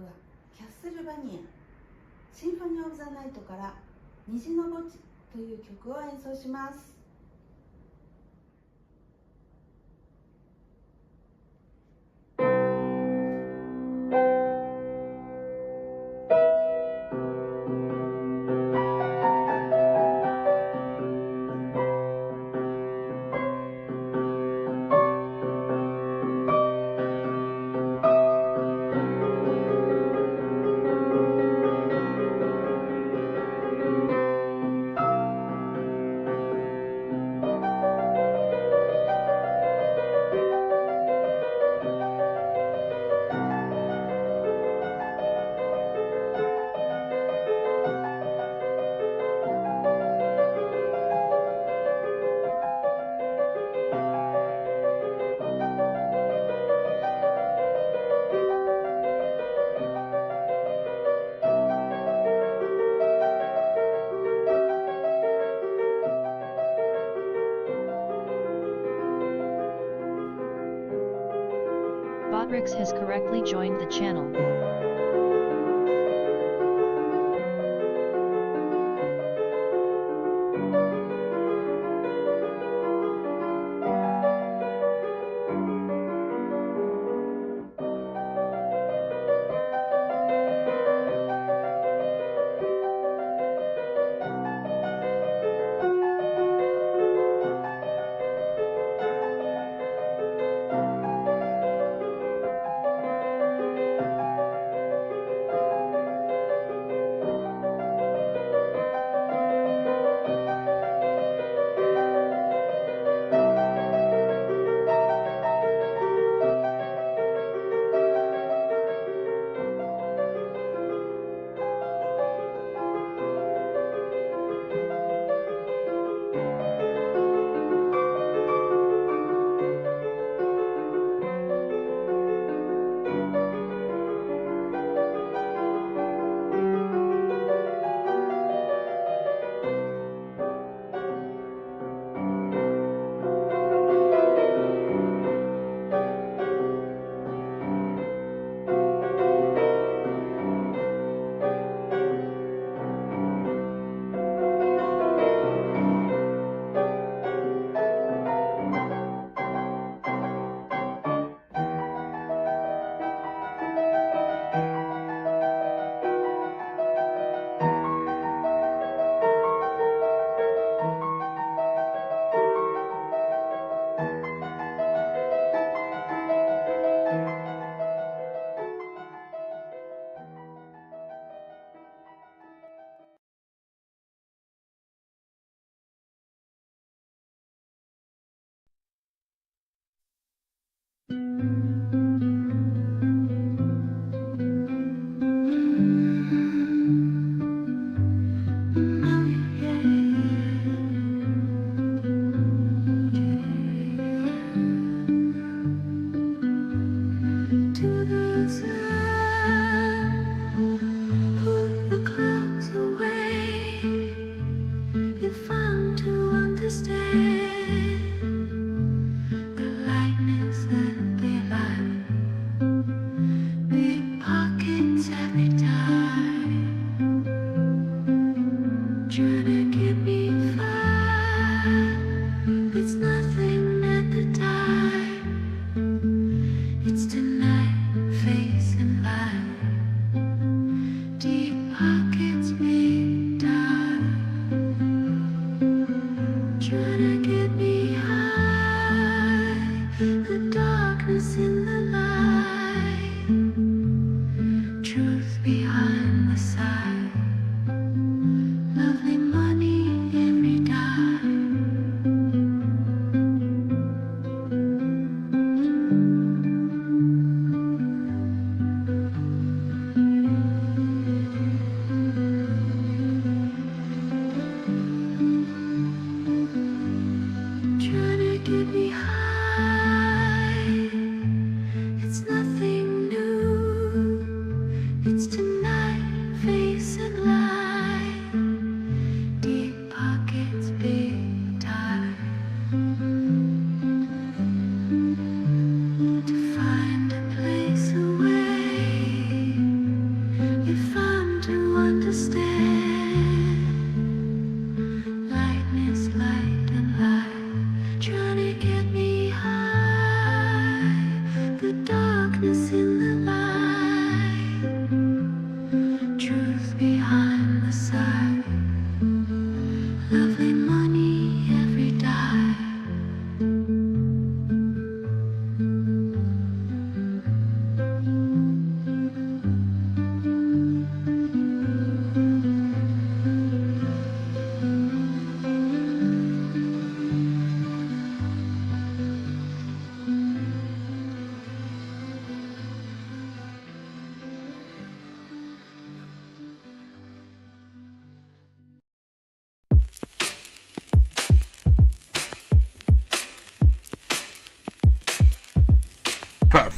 はキャッスルバニアシンフォニー・オブ・ザ・ナイトから虹の墓地という曲を演奏します。Valkyrae has correctly joined the channel.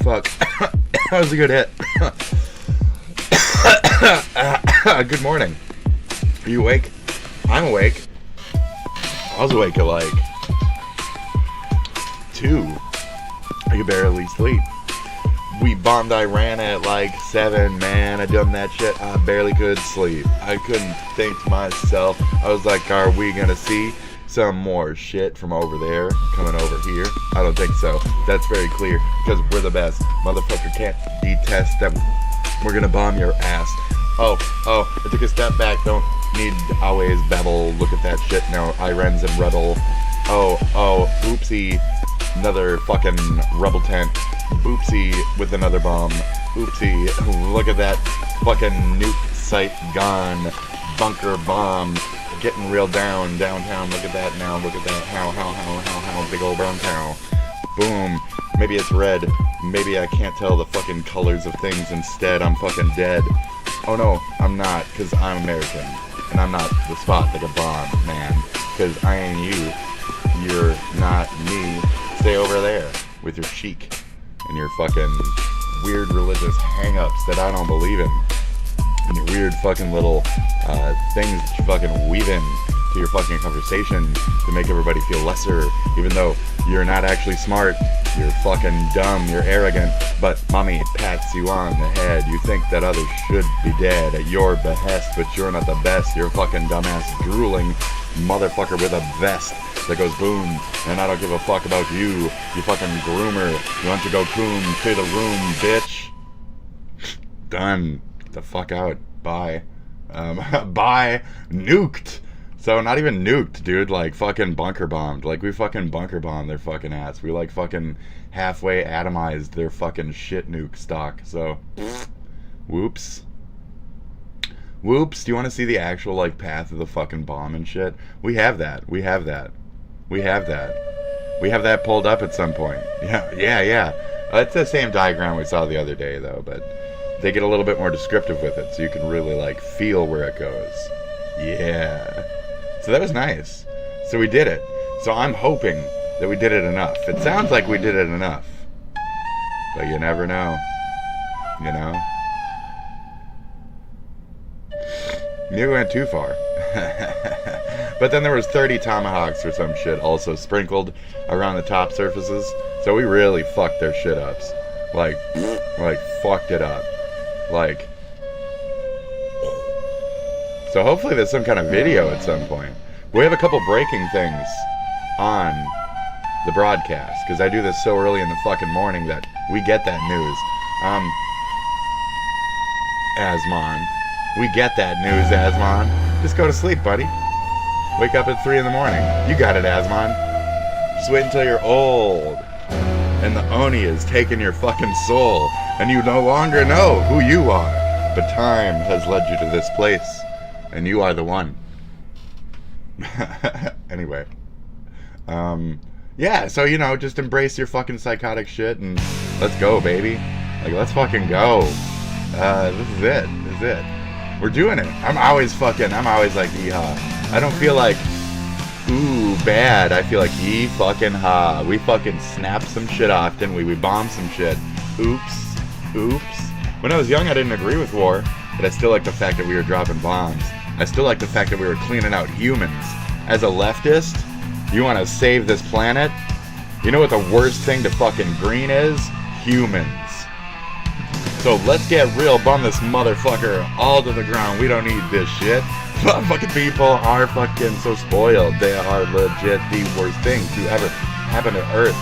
fuck. That was a good hit. Good morning. Are you awake? I'm awake. I was awake at like 2. I could barely sleep. We bombed Iran at like 7, man. I done that shit. I barely could sleep. I couldn't think to myself. I was like, are we gonna see some more shit from over there coming over here? I don't think so. That's very clear because we're the best. Motherfucker can't detest them. We're gonna bomb your ass. Oh, I took a step back. Don't need always babble. Look at that shit now. Irens and Rebel. Oh, oopsie. Another fucking rebel tent. Oopsie with another bomb. Oopsie. Look at that fucking nuke site gone. Bunker bomb. Getting real downtown. Look at that now. Look at that. How. Big old brown cow. Boom. Maybe it's red. Maybe I can't tell the fucking colors of things. Instead, I'm fucking dead. Oh no, I'm not, because I'm American. And I'm not the spot that a bomb, man. Because I ain't you. You're not me. Stay over there with your chic and your fucking weird religious hang-ups that I don't believe in. And your weird fucking little things that you fucking weave in to your fucking conversation to make everybody feel lesser, even though you're not actually smart. You're fucking dumb, you're arrogant, but mommy pats you on the head. You think that others should be dead at your behest, but you're not the best. You're a fucking dumbass, drooling motherfucker with a vest that goes boom, and I don't give a fuck about you, you fucking groomer. You want to go coon to the room, bitch. Done. Get the fuck out. Bye. Bye. Nuked. So not even nuked, dude, like fucking bunker bombed. Like we fucking bunker bombed their fucking ass. We like fucking halfway atomized their fucking shit nuke stock. So, whoops. Whoops, do you want to see the actual like path of the fucking bomb and shit? We have that. We have that pulled up at some point. Yeah. It's the same diagram we saw the other day though, but they get a little bit more descriptive with it so you can really like feel where it goes. Yeah. So that was nice. So we did it. So I'm hoping that we did it enough. It sounds like we did it enough. But you never know. You know? Maybe we went too far. But then there was 30 tomahawks or some shit also sprinkled around the top surfaces. So we really fucked their shit ups. Like fucked it up. Like... So hopefully there's some kind of video at some point. We have a couple breaking things on the broadcast, because I do this so early in the fucking morning that we get that news. Asmon. We get that news, Asmon. Just go to sleep, buddy. Wake up at 3 in the morning. You got it, Asmon. Just wait until you're old. And the Oni is taking your fucking soul. And you no longer know who you are. But time has led you to this place. And you are the one. Anyway. Yeah, so, you know, just embrace your fucking psychotic shit and let's go, baby. Like, let's fucking go. This is it. This is it. We're doing it. I'm always like, yeehaw. I don't feel like, ooh, bad. I feel like, yee fucking ha. We fucking snapped some shit off, didn't we? We bombed some shit. Oops. When I was young, I didn't agree with war, but I still like the fact that we were dropping bombs. I still like the fact that we were cleaning out humans. As a leftist, you want to save this planet? You know what the worst thing to fucking green is? Humans. So let's get real, bomb this motherfucker all to the ground. We don't need this shit. Fucking people are fucking so spoiled. They are legit the worst thing to ever happen to Earth.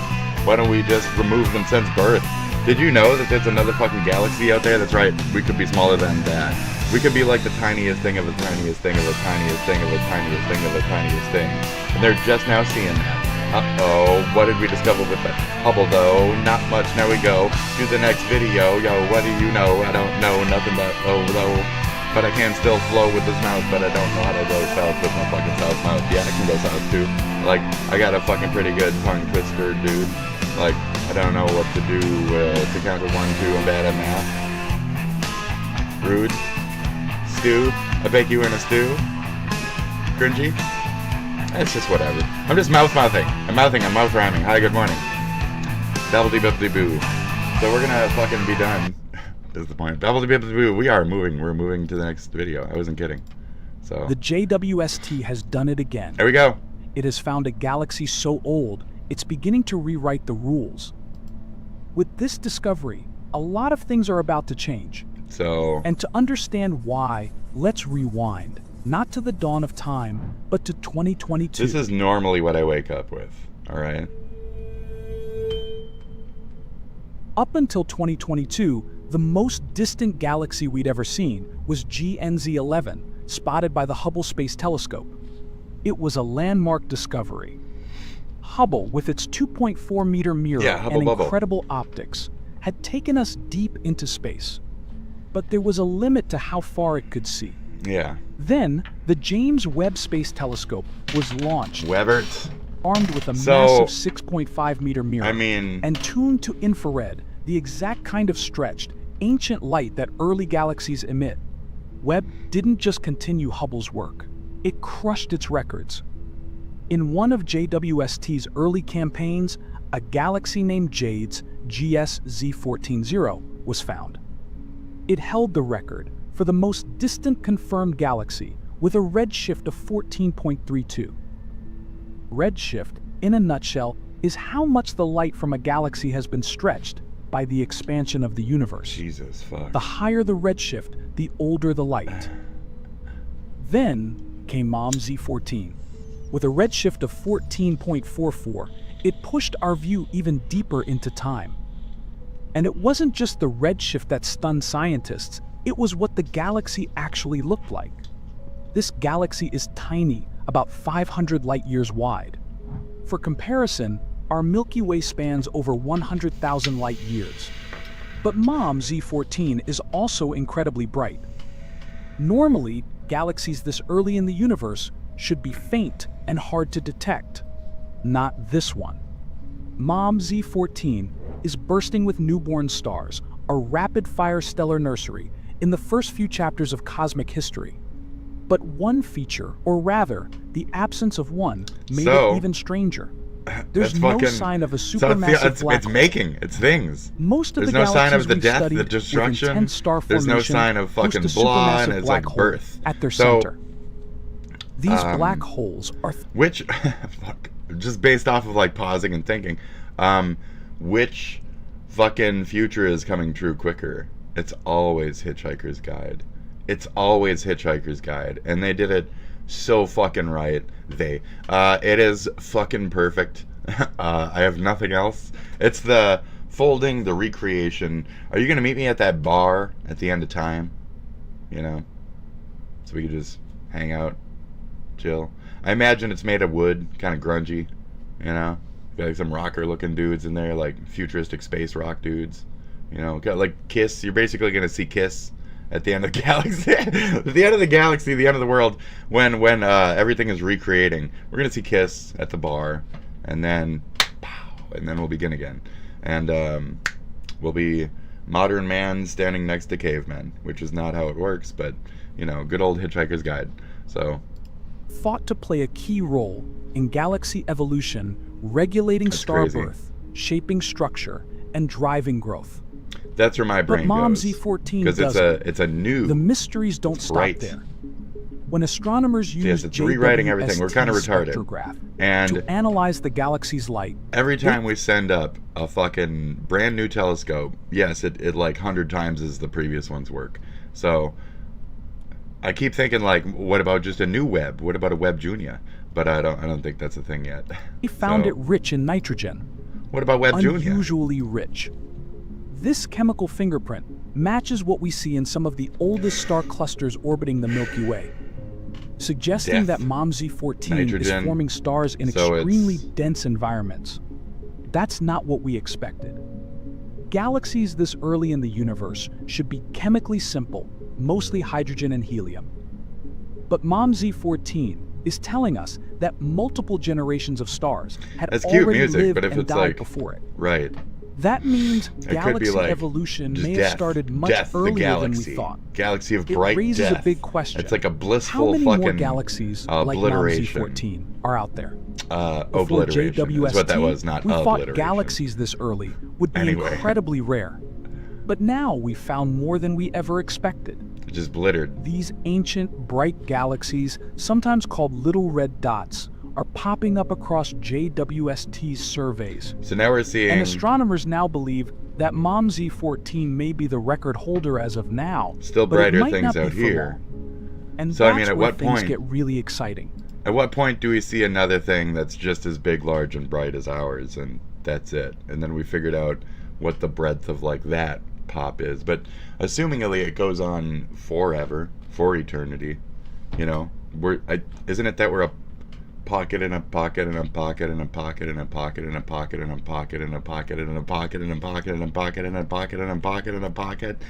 Why don't we just remove them since birth? Did you know that there's another fucking galaxy out there? That's right, we could be smaller than that. We could be like the tiniest thing of the tiniest thing of the tiniest thing of the tiniest thing of the tiniest thing. And they're just now seeing that. Uh-oh, what did we discover with the Hubble though? Not much, now we go to the next video. Yo, what do you know? I don't know nothing but though. But I can still flow with this mouth, but I don't know how to go south with my fucking south mouth. Yeah, I can go south too. Like, I got a fucking pretty good tongue twister, dude. Like, I don't know what to do to count to 1, 2, I'm bad at math. Rude. Stew. I bake you in a stew. Cringy. It's just whatever. I'm just mouth-mouthing. I'm mouth rhyming. Hi, good morning. Dabbledy-bibbly-boo. So we're gonna fucking be done. Is the point? We are moving. We're moving to the next video. I wasn't kidding. So The JWST has done it again. there we go. It has found a galaxy so old, it's beginning to rewrite the rules. With this discovery, a lot of things are about to change. So And to understand why, let's rewind. Not to the dawn of time, but to 2022. this is normally what I wake up with. All right. Up until 2022, the most distant galaxy we'd ever seen was GNZ11, spotted by the Hubble Space Telescope. It was a landmark discovery. Hubble, with its 2.4-meter mirror Hubble and bubble. incredible optics, had taken us deep into space. But there was a limit to how far it could see. Yeah. Then, the James Webb Space Telescope was launched, Webbert. armed with a So, massive 6.5-meter mirror, I mean, and tuned to infrared, the exact kind of stretched, ancient light that early galaxies emit. Webb didn't just continue Hubble's work, it crushed its records. In one of JWST's early campaigns, a galaxy named Jade's GS-Z140 was found. It held the record for the most distant confirmed galaxy with a redshift of 14.32. Redshift, in a nutshell, is how much the light from a galaxy has been stretched by the expansion of the universe. Jesus fuck. The higher the redshift, the older the light. Then came Mom Z14. With a redshift of 14.44, it pushed our view even deeper into time. And it wasn't just the redshift that stunned scientists, it was what the galaxy actually looked like. This galaxy is tiny, about 500 light-years wide. For comparison, our Milky Way spans over 100,000 light-years. But Mom Z14 is also incredibly bright. Normally, galaxies this early in the universe should be faint and hard to detect. Not this one. Mom Z14 is bursting with newborn stars, a rapid-fire stellar nursery in the first few chapters of cosmic history. But one feature, or rather, the absence of one, made it even stranger. There's no sign of a supermassive black hole. It's things. Most of There's the no sign galaxies of the we've death, studied the destruction. with intense star There's no formation sign of fucking host a blood, supermassive it's black like hole birth. at their So, center. These black holes are Which, fuck, just based off of like pausing and thinking, which fucking future is coming true quicker? It's always Hitchhiker's Guide. It's always Hitchhiker's Guide. And they did it so fucking right. It is fucking perfect. I have nothing else. It's the folding, the recreation. Are you gonna meet me at that bar at the end of time? You know? So we could just hang out, chill. I imagine it's made of wood, kind of grungy, you know? Got like some rocker looking dudes in there, like futuristic space rock dudes. You know, got like Kiss. You're basically gonna see Kiss at the end of the galaxy. At the end of the galaxy, the end of the world, when everything is recreating. We're gonna see Kiss at the bar, and then pow, and then we'll begin again. And we'll be modern man standing next to cavemen, which is not how it works, but you know, good old Hitchhiker's Guide. So thought to play a key role in galaxy evolution, regulating star birth, shaping structure, and driving growth. That's where my brain but Mom goes. Z14 because it's a new. The mysteries don't stop there. When astronomers use it's rewriting everything. We're kind of retarded. Spectrograph And to analyze the galaxy's light, every time we send up a fucking brand new telescope, yes, it like 100 times as the previous one's work. So I keep thinking like, what about just a new Webb? What about a Webb Junior? But I don't think that's a thing yet. We found it rich in nitrogen. What about Webb Junior? Unusually rich. This chemical fingerprint matches what we see in some of the oldest star clusters orbiting the Milky Way, suggesting that Mom Z14 is forming stars in extremely dense environments. That's not what we expected. Galaxies this early in the universe should be chemically simple, mostly hydrogen and helium. But Mom Z14 is telling us that multiple generations of stars had already lived and died before it. Right. That means It could be galaxy like evolution just may death. have started much Death, the earlier than we galaxy. thought. Galaxy of It bright raises death. a big question. It's like a How blissful many fucking more galaxies like obliteration. Z14 are out there? Before Obliteration is what that was, not we thought obliteration. galaxies this early would be Anyway. incredibly rare. But now we've found more than we ever expected. Just blittered. These ancient, bright galaxies, sometimes called little red dots, are popping up across JWST's surveys. So now we're seeing... And astronomers now believe that Mom Z14 may be the record holder as of now. Still but it brighter might things not be out for here. long. And So, I that's mean, at where what things point- get really exciting. At what point do we see another thing that's just as big, large, and bright as ours, and that's it? And then we figured out what the breadth of, like, that pop is. But assumingly it goes on forever, for eternity, you know? Isn't it that we're a pocket and a pocket and a pocket and a pocket and a pocket and a pocket and a pocket and a pocket and a pocket and a pocket and a pocket and a pocket and a pocket and a pocket?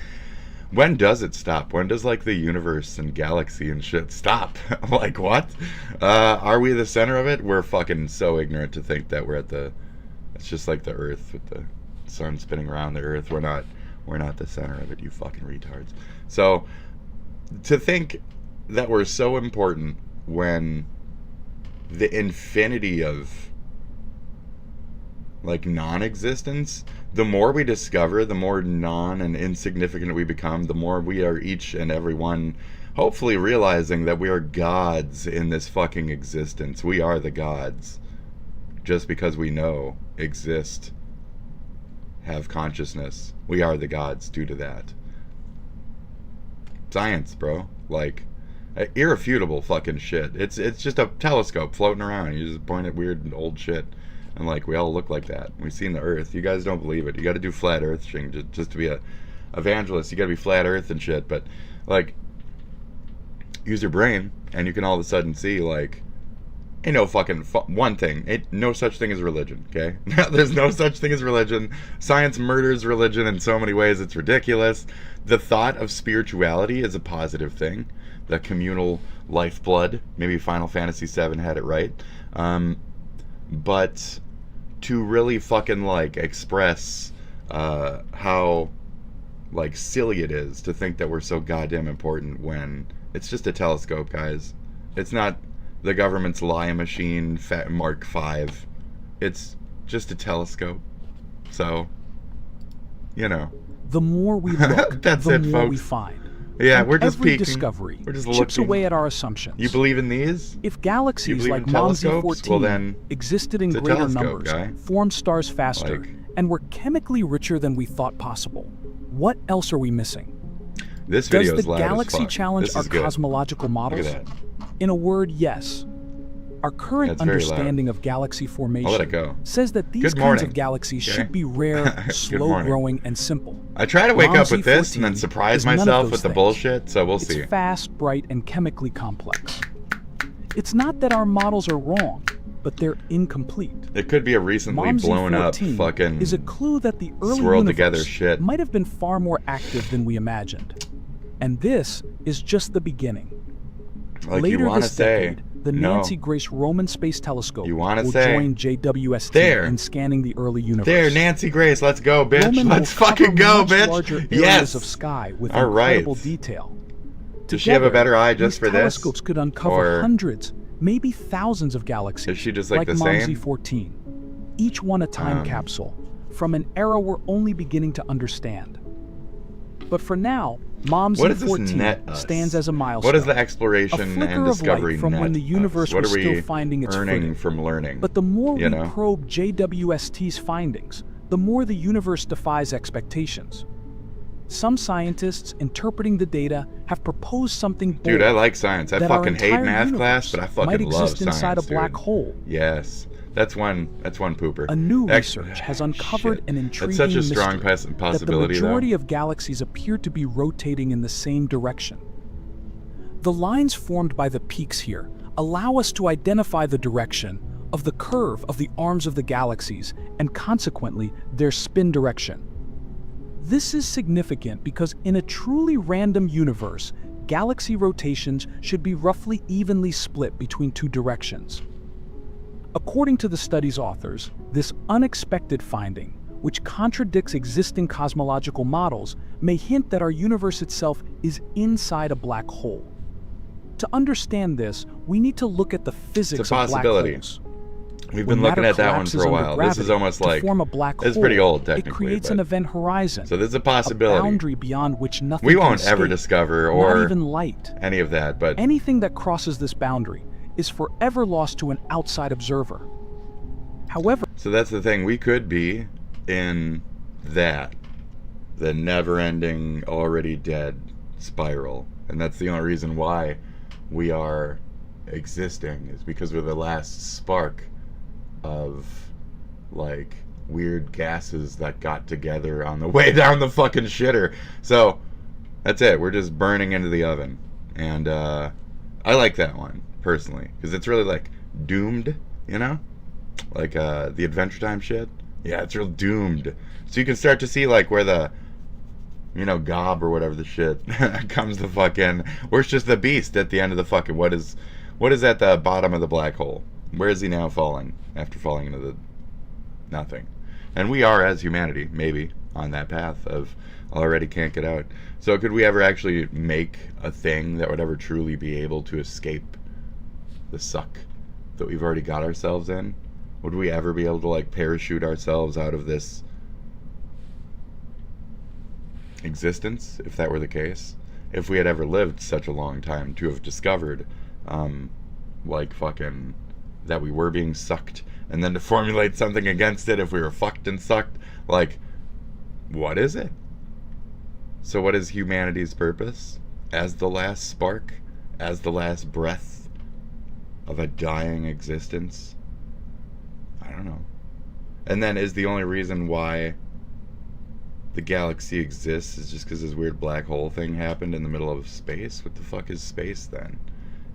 When does it stop? When does, like, the universe and galaxy and shit stop? Like, what? Are we the center of it? We're fucking so ignorant to think that we're at the... It's just like the Earth with the sun spinning around the Earth. We're not the center of it, you fucking retards. So, to think that we're so important when the infinity of, like, non-existence, the more we discover, the more non and insignificant we become, the more we are each and every one hopefully realizing that we are gods in this fucking existence. We are the gods. Just because we know, exist, have consciousness. We are the gods due to that. Science, bro. Like, irrefutable fucking shit. It's just a telescope floating around. You just point at weird and old shit. And, like, we all look like that. We've seen the Earth. You guys don't believe it. You got to do flat Earth thing just to be a evangelist. You got to be flat Earth and shit. But, like, use your brain, and you can all of a sudden see, like, ain't no fucking one thing. No such thing as religion. Okay, there's no such thing as religion. Science murders religion in so many ways. It's ridiculous. The thought of spirituality is a positive thing. The communal lifeblood. Maybe Final Fantasy VII had it right. But to really fucking, like, express how, like, silly it is to think that we're so goddamn important when it's just a telescope, guys. It's not the government's lie machine Mark V. It's just a telescope. So, you know. The more we look, That's the it, more folks. we find. Yeah, And we're just every peeking. discovery We're just chips looking. away at our assumptions. You believe in these? If You galaxies believe like in Mom telescopes? Z14 Well, then, existed in it's a greater telescope, numbers, guy. formed stars faster, Like- and were chemically richer than we thought possible, what else are we missing? This Does video is the loud as galaxy fuck. challenge This our is good. cosmological models? Look at that. In a word, yes. Our current That's very loud. understanding of galaxy formation I'll let it go. says that these Good kinds morning. of galaxies Okay? should be rare, Good morning. slow-growing, and simple. I try to wake Mom up with this and then Z14 surprise is none of myself those with the things. bullshit, so we'll It's see. fast, bright, and chemically complex. It's not that our models are wrong, but they're incomplete. It could be a recently Mom blown up Z14 fucking is a clue that the early swirled universe together shit. might have been far more active than we imagined. And this is just the beginning. like Later you want to this say decade, the no. Nancy Grace Roman Space Telescope You wanna will say, join JWST there. in scanning the early universe. There, Nancy Grace, let's go, bitch. Roman Let's will cover fucking go, much bitch. larger areas Yes. of sky with All right. incredible detail. Does she have a better eye just these for this? telescopes could uncover Or hundreds, maybe thousands of galaxies. is she just like the Mom same? Z14, each one a time capsule from an era we're only beginning to understand. But for now, Mom What does this Z14 net us? stands as a milestone. What is the A exploration flicker and of discovery light from net when the us? universe What was are we still finding its earning footing. from learning? But the more you we know? probe JWST's findings, the more the universe defies expectations. Some scientists interpreting the data have proposed something bold. Dude, I like science. I that our fucking hate entire math class, universe but I fucking might love exist science, inside a black dude. hole. Yes. That's one pooper. A new Ex- research has uncovered Shit. an intriguing That's such a strong mystery possibility, that the majority though. of galaxies appear to be rotating in the same direction. The lines formed by the peaks here allow us to identify the direction of the curve of the arms of the galaxies and consequently their spin direction. This is significant because in a truly random universe, galaxy rotations should be roughly evenly split between two directions. According to the study's authors, this unexpected finding which contradicts existing cosmological models, may hint that our universe itself is inside a black hole. To understand this, we need to look at the physics It's a of black possibility. holes. We've When been looking matter at that one collapses for a under while. This gravity is almost to like, form a black it's hole, pretty old it technically. creates but- an event horizon, So this is a a possibility. boundary beyond which nothing We can won't ever escape, discover not or even light. any of that, but Anything that crosses this boundary is forever lost to an outside observer. However, so that's the thing. We could be in that, the never-ending, already dead spiral, and that's the only reason why we are existing, is because we're the last spark of like weird gases that got together on the way down the fucking shitter. So that's it. We're just burning into the oven, and I like that one personally because it's really like doomed, you know, like the Adventure Time shit. Yeah, it's real doomed. So you can start to see like where the, you know, gob or whatever the shit comes the fucking, where's just the beast at the end of the fucking, what is at the bottom of the black hole? Where is he now falling after falling into the nothing? And we are, as humanity, maybe on that path of already can't get out. So could we ever actually make a thing that would ever truly be able to escape the suck that we've already got ourselves in? Would we ever be able to like parachute ourselves out of this existence, if that were the case? If we had ever lived such a long time to have discovered like fucking that we were being sucked, and then to formulate something against it if we were fucked and sucked, like, what is it? So what is humanity's purpose as the last spark, as the last breath of a dying existence? I don't know. And then is the only reason why the galaxy exists is just because this weird black hole thing happened in the middle of space? What the fuck is space then?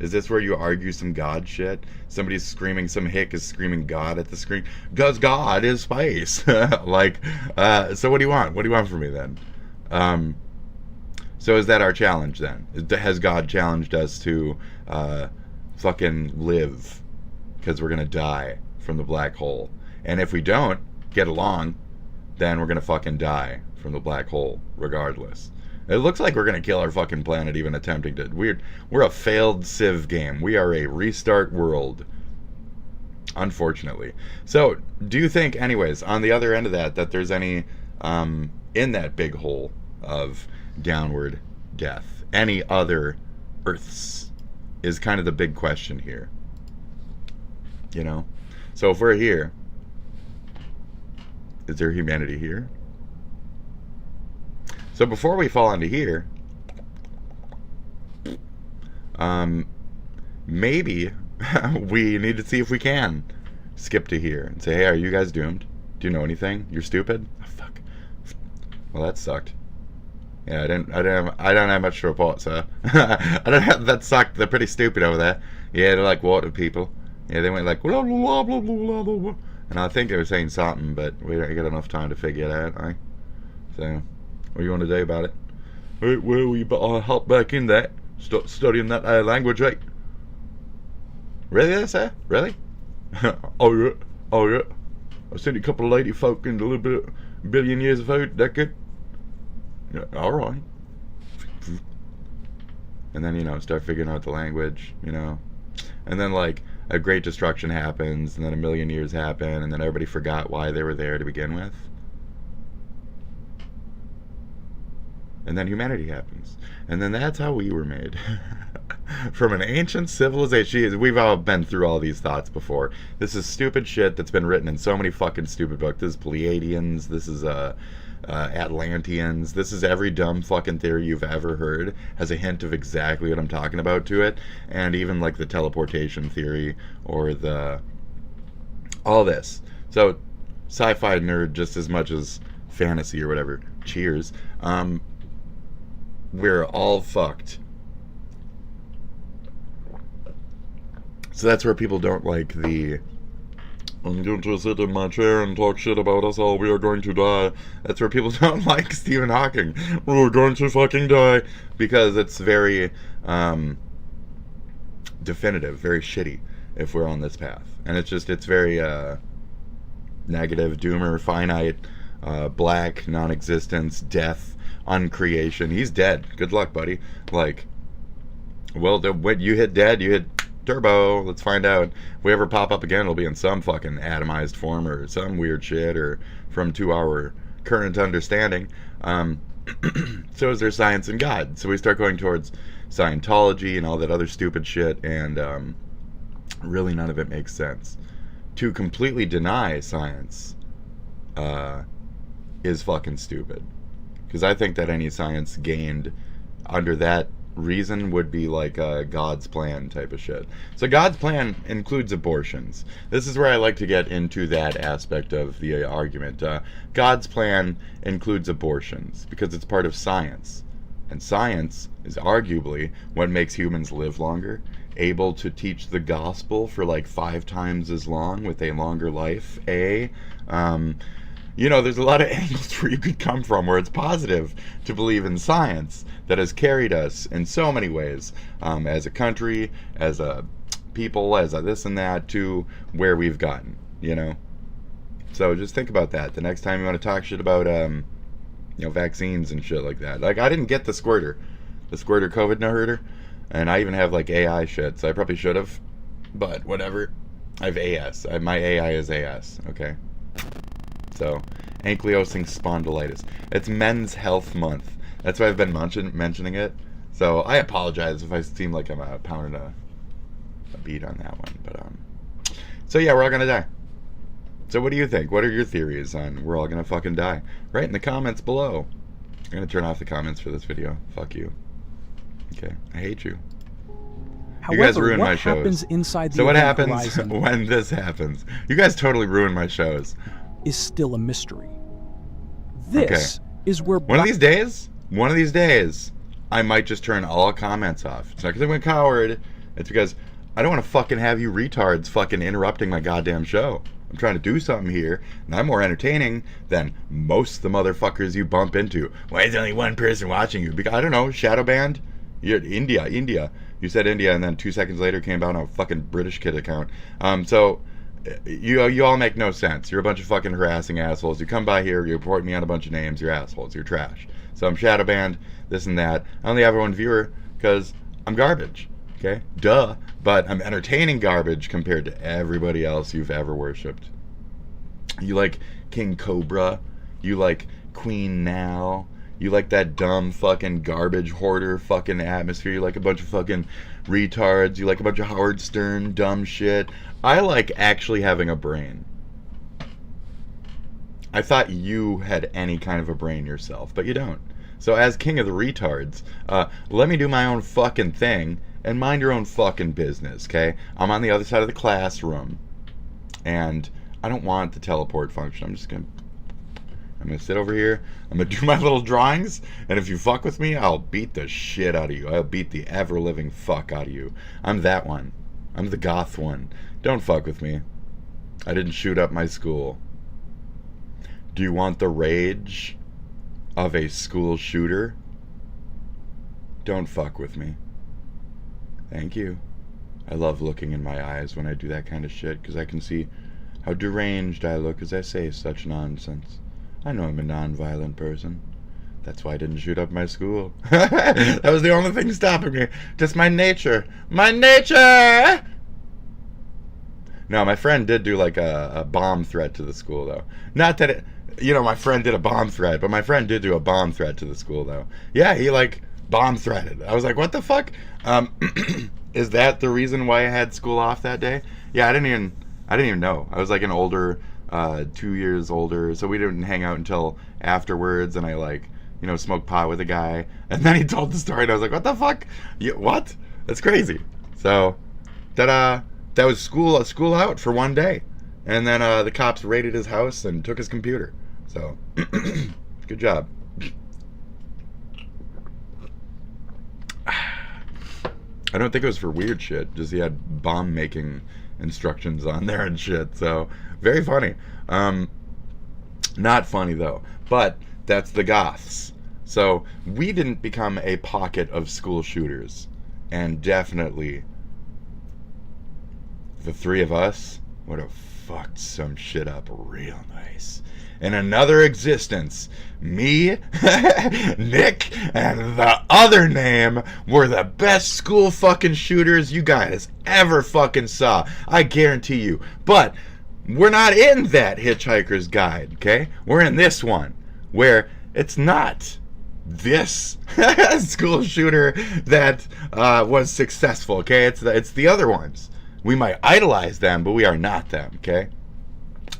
Is this where you argue some God shit? Somebody's screaming, some hick is screaming God at the screen. Because God is space. Like, so what do you want? What do you want from me then? So is that our challenge then? Has God challenged us to fucking live? Because we're going to die from the black hole. And if we don't get along, then we're going to fucking die from the black hole regardless. It looks like we're going to kill our fucking planet even attempting to. We're a failed Civ game. We are a restart world. Unfortunately. So, do you think, anyways, on the other end of that there's any, in that big hole of downward death, any other Earths is kind of the big question here. You know? So if we're here, is there humanity here? So before we fall into here, maybe we need to see if we can skip to here and say, hey, are you guys doomed? Do you know anything? You're stupid? Oh, fuck. Well, that sucked. Yeah, I don't have much to report, sir. That sucked. They're pretty stupid over there. Yeah, they're like water people. Yeah, they went like blah blah blah blah blah blah blah. And I think they were saying something, but we don't get enough time to figure it out, right? So, what do you want to do about it? Well, you better hop back in that. Start studying that language, right? Really, sir? Really? Oh yeah, oh yeah. I sent a couple of lady folk into a little bit of billion years of food. That good? Yeah, all right. And then, you know, start figuring out the language, you know. And then, like, a great destruction happens, and then a million years happen, and then everybody forgot why they were there to begin with. And then humanity happens. And then that's how we were made. From an ancient civilization. We've all been through all these thoughts before. This is stupid shit that's been written in so many fucking stupid books. This is Pleiadians. This is Atlanteans. This is every dumb fucking theory you've ever heard. Has a hint of exactly what I'm talking about to it. And even like the teleportation theory or the... all this. So, sci-fi nerd just as much as fantasy or whatever. Cheers. We're all fucked. So that's where people don't like the I'm going to sit in my chair and talk shit about us all, we are going to die. That's where people don't like Stephen Hawking. We're going to fucking die. Because it's very definitive, very shitty if we're on this path. And it's very negative, doomer, finite, black, non-existence, death, uncreation. He's dead. Good luck, buddy. Like, well, when you hit dead, you hit turbo. Let's find out. If we ever pop up again, it'll be in some fucking atomized form or some weird shit, or from to our current understanding. So is there science and God? So we start going towards Scientology and all that other stupid shit, and really none of it makes sense. To completely deny science is fucking stupid. Because I think that any science gained under that reason would be like a God's plan type of shit. So God's plan includes abortions. This is where I like to get into that aspect of the argument. God's plan includes abortions because it's part of science. And science is arguably what makes humans live longer, able to teach the gospel for like 5 times as long with a longer life. You know, there's a lot of angles where you could come from where it's positive to believe in science that has carried us in so many ways, as a country, as a people, as a this and that, to where we've gotten, you know? So just think about that. The next time you want to talk shit about, you know, vaccines and shit like that. Like, I didn't get the squirter COVID no-herder, and I even have, like, AI shit, so I probably should have, but whatever. I have AS. My AI is AS, okay? So, ankylosing spondylitis. It's Men's Health Month. That's why I've been mentioning it. So, I apologize if I seem like I'm pounding a beat on that one. But, so yeah, we're all gonna die. So what do you think? What are your theories on we're all gonna fucking die? Write in the comments below. I'm gonna turn off the comments for this video. Fuck you. Okay, I hate you. However, you guys ruin what my shows. happens inside the so what event happens horizon when this happens? You guys totally ruin my shows. is still a mystery. This is where one of these days, I might just turn all comments off. It's not because I'm a coward. It's because I don't want to fucking have you retards fucking interrupting my goddamn show. I'm trying to do something here, and I'm more entertaining than most of the motherfuckers you bump into. Why is only one person watching you? Because, I don't know, shadow banned? You're India. You said India, and then 2 seconds later came out on a fucking British kid account. So you all make no sense. You're a bunch of fucking harassing assholes. You come by here, you report me on a bunch of names, you're assholes, you're trash. So I'm shadow banned, this and that. I only have one viewer because I'm garbage. Okay? Duh. But I'm entertaining garbage compared to everybody else you've ever worshipped. You like King Cobra. You like Queen Now. You like that dumb fucking garbage hoarder fucking atmosphere. You like a bunch of fucking retards. You like a bunch of Howard Stern dumb shit. I like actually having a brain. I thought you had any kind of a brain yourself, but you don't. So as king of the retards, let me do my own fucking thing and mind your own fucking business, okay? I'm on the other side of the classroom, and I don't want the teleport function. I'm gonna sit over here, I'm gonna do my little drawings, and if you fuck with me, I'll beat the shit out of you. I'll beat the ever-living fuck out of you. I'm that one. I'm the goth one. Don't fuck with me. I didn't shoot up my school. Do you want the rage of a school shooter? Don't fuck with me. Thank you. I love looking in my eyes when I do that kind of shit, because I can see how deranged I look as I say such nonsense. I know I'm a non-violent person. That's why I didn't shoot up my school. That was the only thing stopping me. Just my nature. My nature! No, my friend did do like a bomb threat to the school, though. Not that it... You know, my friend did a bomb threat, but my friend did do a bomb threat to the school, though. Yeah, he, like, bomb threatened. I was like, what the fuck? Is that the reason why I had school off that day? Yeah, I didn't even know. I was, like, an older, 2 years older, so we didn't hang out until afterwards, and I, like, you know, smoked pot with a guy, and then he told the story, and I was like, what the fuck? What? That's crazy. So, that was school out for one day. And then the cops raided his house and took his computer. So, good job. I don't think it was for weird shit. Just he had bomb making instructions on there and shit. So, very funny. Not funny though. But that's the goths. So, we didn't become a pocket of school shooters. And definitely, the three of us would have fucked some shit up real nice. In another existence, me, Nick, and the other name were the best school fucking shooters you guys ever fucking saw. I guarantee you. But we're not in that Hitchhiker's Guide, okay? We're in this one, where it's not this school shooter that was successful, okay? It's the other ones. We might idolize them, but we are not them, okay?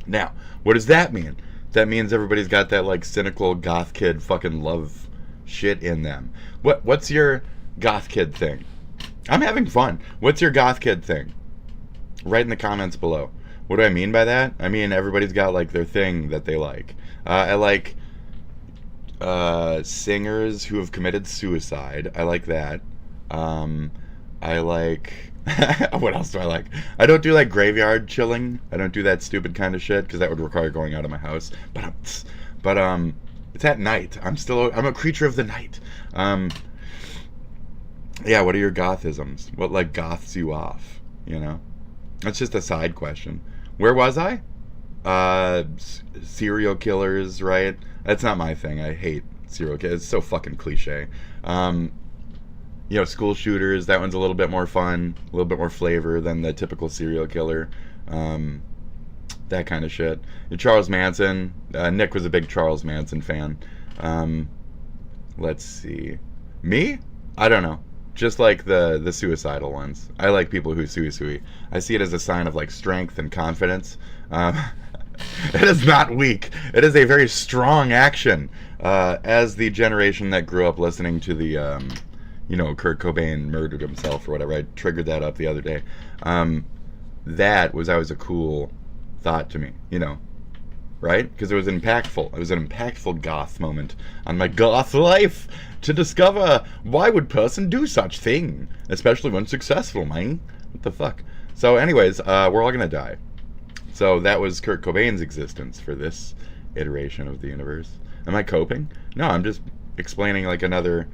Now, what does that mean? That means everybody's got that, like, cynical goth kid fucking love shit in them. What's your goth kid thing? I'm having fun. What's your goth kid thing? Write in the comments below. What do I mean by that? I mean, everybody's got, like, their thing that they like. I like singers who have committed suicide. I like that. I like... what else do I like? I don't do, like, graveyard chilling. I don't do that stupid kind of shit, because that would require going out of my house. But it's at night. I'm a creature of the night. Yeah, what are your gothisms? What, like, goths you off? You know? That's just a side question. Where was I? Serial killers, right? That's not my thing. I hate serial killers. It's so fucking cliche. You know, school shooters, that one's a little bit more fun, a little bit more flavor than the typical serial killer. That kind of shit. Charles Manson. Nick was a big Charles Manson fan. Let's see. Me? I don't know. Just like the suicidal ones. I like people who sui. I see it as a sign of, like, strength and confidence. It is not weak. It is a very strong action. As the generation that grew up listening to the... you know, Kurt Cobain murdered himself or whatever. I triggered that up the other day. That was always a cool thought to me, you know, right? Because it was impactful. It was an impactful goth moment on my goth life to discover why would person do such thing, especially when successful, man. What the fuck? So anyways, we're all gonna die. So that was Kurt Cobain's existence for this iteration of the universe. Am I coping? No, I'm just explaining, like, another...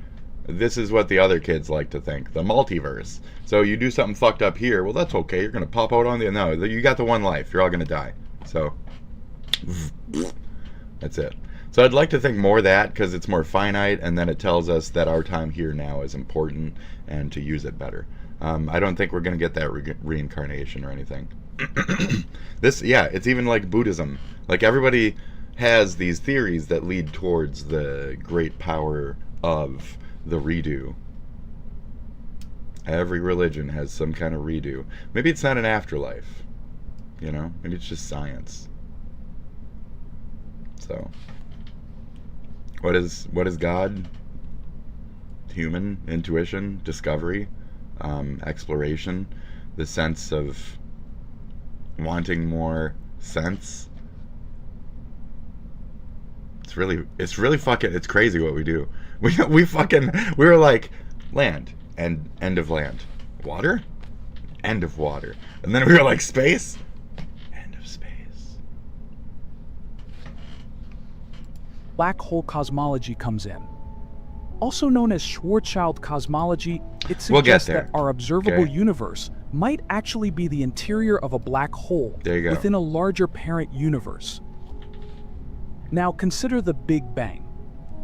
This is what the other kids like to think. The multiverse. So you do something fucked up here. Well, that's okay. You're going to pop out on the... No, you got the one life. You're all going to die. So, that's it. So I'd like to think more of that because it's more finite, and then it tells us that our time here now is important and to use it better. I don't think we're going to get that reincarnation or anything. It's even like Buddhism. Like, everybody has these theories that lead towards the great power of... the redo. Every religion has some kind of redo. Maybe it's not an afterlife. You know? Maybe it's just science. So, what is God? Human intuition, discovery, exploration, the sense of wanting more sense. It's really fucking, it's crazy what we do. We were like, land, and end of land. Water? End of water. And then we were like, space? End of space. Black hole cosmology comes in. Also known as Schwarzschild cosmology, it suggests that our observable universe might actually be the interior of a black hole within a larger parent universe. Now consider the Big Bang.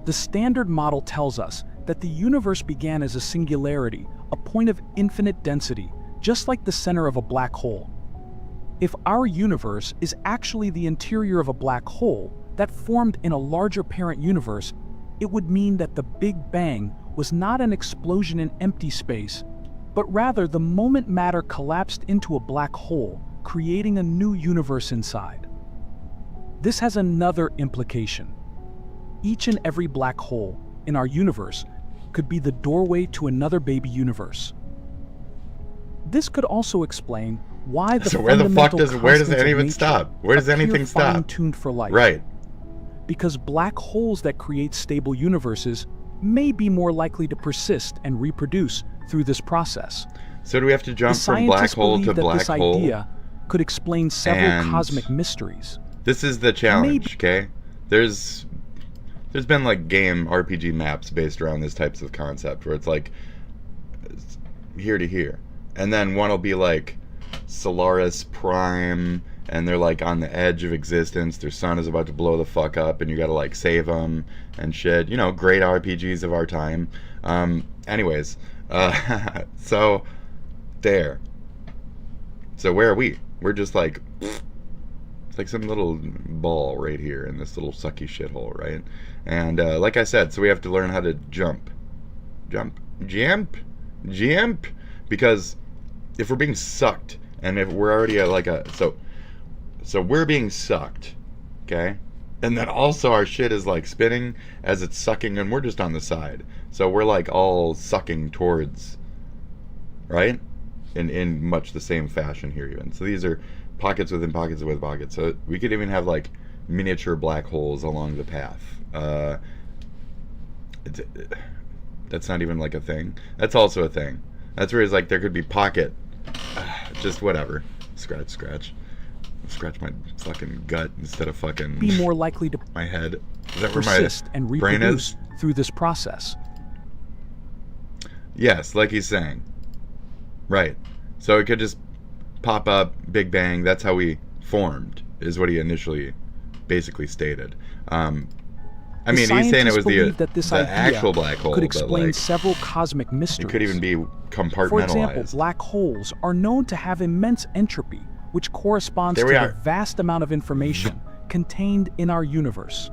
The standard model tells us that the universe began as a singularity, a point of infinite density, just like the center of a black hole. If our universe is actually the interior of a black hole that formed in a larger parent universe, it would mean that the Big Bang was not an explosion in empty space, but rather the moment matter collapsed into a black hole, creating a new universe inside. This has another implication. Each and every black hole in our universe could be the doorway to another baby universe. This could also explain why the where does it even stop? Where does anything stop? Fine-tuned for life. Right. Because black holes that create stable universes may be more likely to persist and reproduce through this process. So do we have to jump from black hole to black hole? This idea could explain several cosmic mysteries. This is the challenge, okay? There's been like game RPG maps based around this types of concept where it's like here to here. And then one will be like Solaris Prime, and they're like on the edge of existence. Their sun is about to blow the fuck up, and you gotta like save them and shit. You know, great RPGs of our time. Anyways, so there. So where are we? We're just like, it's like some little ball right here in this little sucky shithole, right? And like I said, so we have to learn how to jump, because if we're being sucked, and if we're already at like a so we're being sucked, okay, and then also our shit is like spinning as it's sucking, and we're just on the side, so we're like all sucking towards, right? In much the same fashion here even. So these are pockets within pockets within pockets. So we could even have like miniature black holes along the path. That's not even like a thing. That's also a thing. That's where it's like there could be pocket, just whatever. Scratch my fucking gut instead of fucking Be more likely to my head. Is that where persist my and brain reproduce is? through this process. Yes, like he's saying. Right. So it could just pop up, Big Bang, that's how we formed, is what he initially basically stated. I mean, he's saying it was the actual black hole. Could explain but like, several cosmic mysteries. it could even be compartmentalized. For example, black holes are known to have immense entropy, which corresponds to the vast amount of information contained in our universe.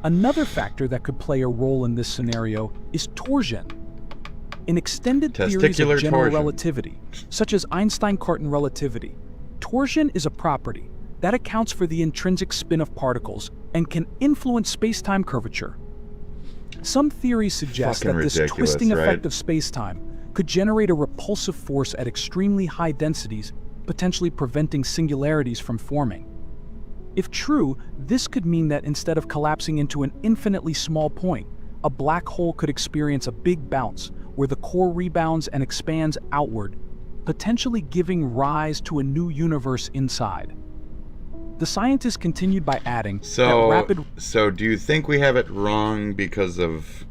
Another factor that could play a role in this scenario is torsion. In extended theories of general relativity, such as Einstein-Cartan relativity, torsion is a property that accounts for the intrinsic spin of particles and can influence space-time curvature. Some theories suggest that this twisting effect of space-time could generate a repulsive force at extremely high densities, potentially preventing singularities from forming. If true, this could mean that instead of collapsing into an infinitely small point, a black hole could experience a big bounce where the core rebounds and expands outward, potentially giving rise to a new universe inside. The scientists continued by adding So do you think we have it wrong because of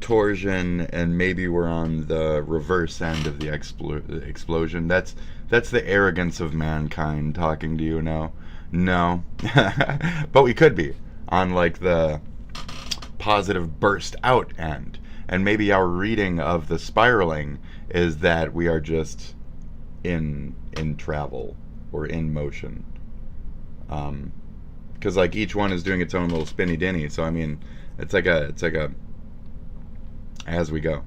torsion, and maybe we're on the reverse end of the explosion? That's the arrogance of mankind talking to you now. No. But we could be on like the positive burst out end. And maybe our reading of the spiraling is that we are just in travel or in motion. Because like each one is doing its own little spinny dinny. So I mean, it's like a as we go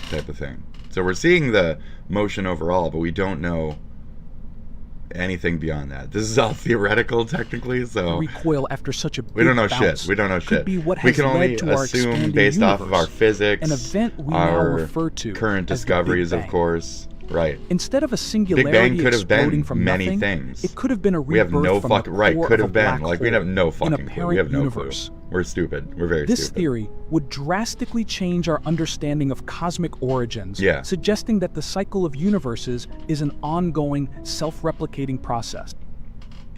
type of thing. So we're seeing the motion overall, but we don't know anything beyond that. This is all theoretical technically, so recoil after such a big we don't know bounce shit. We don't know shit. Be what we has can only led to our assume based off of our physics, an event we our now refer to current as discoveries, the Big of Bang. course. Right. Instead of a singularity Big Bang could have exploding been from many nothing, things. it could have been a We have rebirth no from fucking the right. core Could of have a black been like we have hole no in a fucking clue. We parent have no universe. clue. We're stupid. We're very This stupid. theory would drastically change our understanding of cosmic origins, suggesting that the cycle of universes is an ongoing, self-replicating process.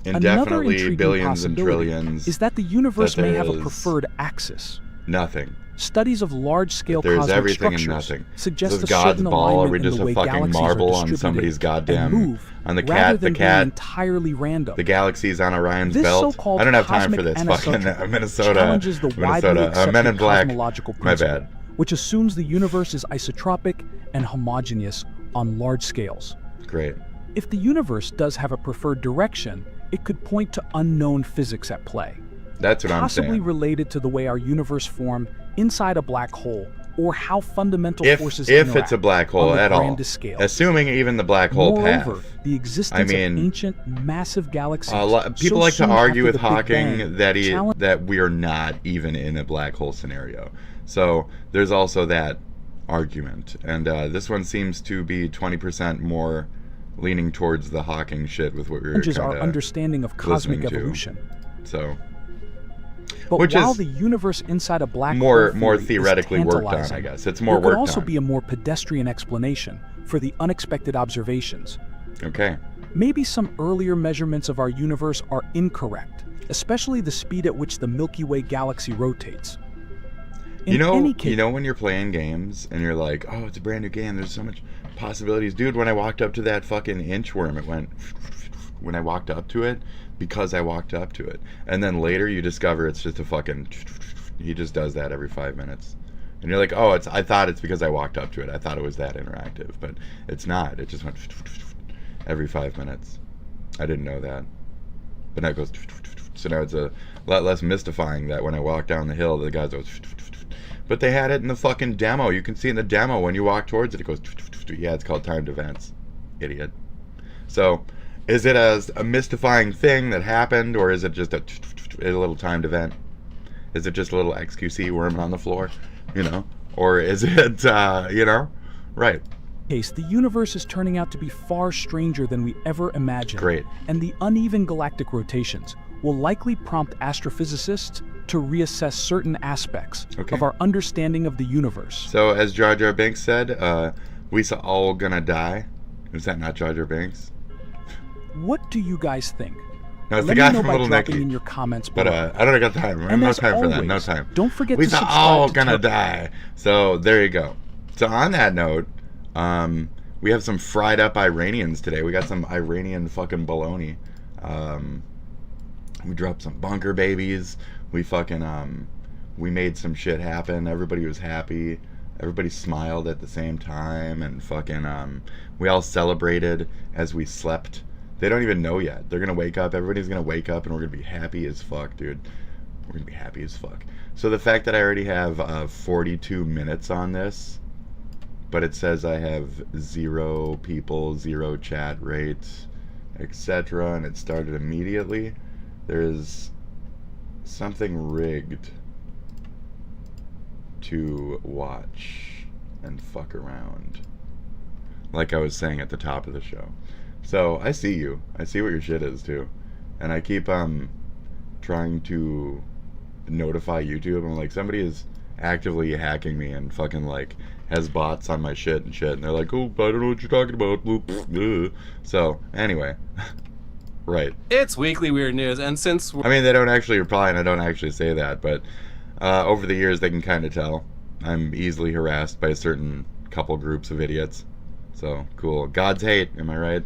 Another Indefinitely, intriguing billions and possibility trillions. is that the universe that may have there a is preferred axis. Nothing. Studies of large-scale There's cosmic everything and structures nothing. suggest This a is God's certain ball. Are alignment we in just the a way fucking galaxies marble are on distributed somebody's and goddamn move, on the rather cat? than The cat. being entirely random. The galaxies on Orion's This belt. so-called I don't have time for cosmic this fucking anisotropy Minnesota. challenges the widely accepted Men in Black. cosmological My principle, bad. which assumes the universe is isotropic and homogeneous on large scales. Great. If the universe does have a preferred direction, it could point to unknown physics at play, That's what I'm possibly saying. related to the way our universe formed inside a black hole, or how fundamental forces If interact it's a black hole on the at all, grandest scale. assuming even the black hole Moreover, path. the existence of ancient, massive galaxies. People so like to soon argue after with the Big Hawking Bang that we are not even in a black hole scenario. So there's also that argument, and this one seems to be 20% more leaning towards the Hawking shit with what we were challenges our understanding of cosmic evolution. So, but which while is the universe inside a black more hole theoretically worked on, I guess it's more there worked could also on. be a more pedestrian explanation for the unexpected observations. Okay. Maybe some earlier measurements of our universe are incorrect, especially the speed at which the Milky Way galaxy rotates. In any case, you know when you're playing games and you're like, oh, it's a brand new game, there's so much possibilities. Dude, when I walked up to that fucking inchworm, it went when I walked up to it because I walked up to it. And then later you discover it's just a fucking, he just does that every 5 minutes. And you're like, oh, I thought it's because I walked up to it. I thought it was that interactive, but it's not. It just went every 5 minutes. I didn't know that. But now it goes, so now it's a lot less mystifying that when I walk down the hill, the guys go, but they had it in the fucking demo. You can see in the demo when you walk towards it, it goes, yeah, it's called timed events. Idiot. So, is it a mystifying thing that happened, or is it just a little timed event? Is it just a little XQC worming on the floor? You know, or is it, you know, right? Case, the universe is turning out to be far stranger than we ever imagined. Great. And the uneven galactic rotations will likely prompt astrophysicists to reassess certain aspects of our understanding of the universe. So, as Jar Jar Binks said, we all gonna die. Is that not Jar Jar Binks? What do you guys think? No, it's Let the guy me know from by Little dropping Nicky. in your comments But below. I don't got time. And No as time for that. No always, time. don't forget We to subscribe all to gonna Tur- die. So there you go. So on that note, we have some fried up Iranians today. We got some Iranian fucking bologna. We dropped some bunker babies. We fucking we made some shit happen. Everybody was happy. Everybody smiled at the same time, and fucking we all celebrated as we slept. They don't even know yet. They're gonna wake up. Everybody's gonna wake up, and we're gonna be happy as fuck, dude. We're gonna be happy as fuck. So the fact that I already have 42 minutes on this, but it says I have 0 people, 0 chat rates, etc., and it started immediately, there's something rigged to watch and fuck around, like I was saying at the top of the show. So I see you. I see what your shit is too, and I keep trying to notify YouTube. I'm like, somebody is actively hacking me and fucking like has bots on my shit, and they're like, oh, I don't know what you're talking about. So anyway, right. It's weekly weird news, and since I mean, they don't actually reply, and I don't actually say that, but over the years they can kind of tell. I'm easily harassed by a certain couple groups of idiots. So cool. God's hate, am I right?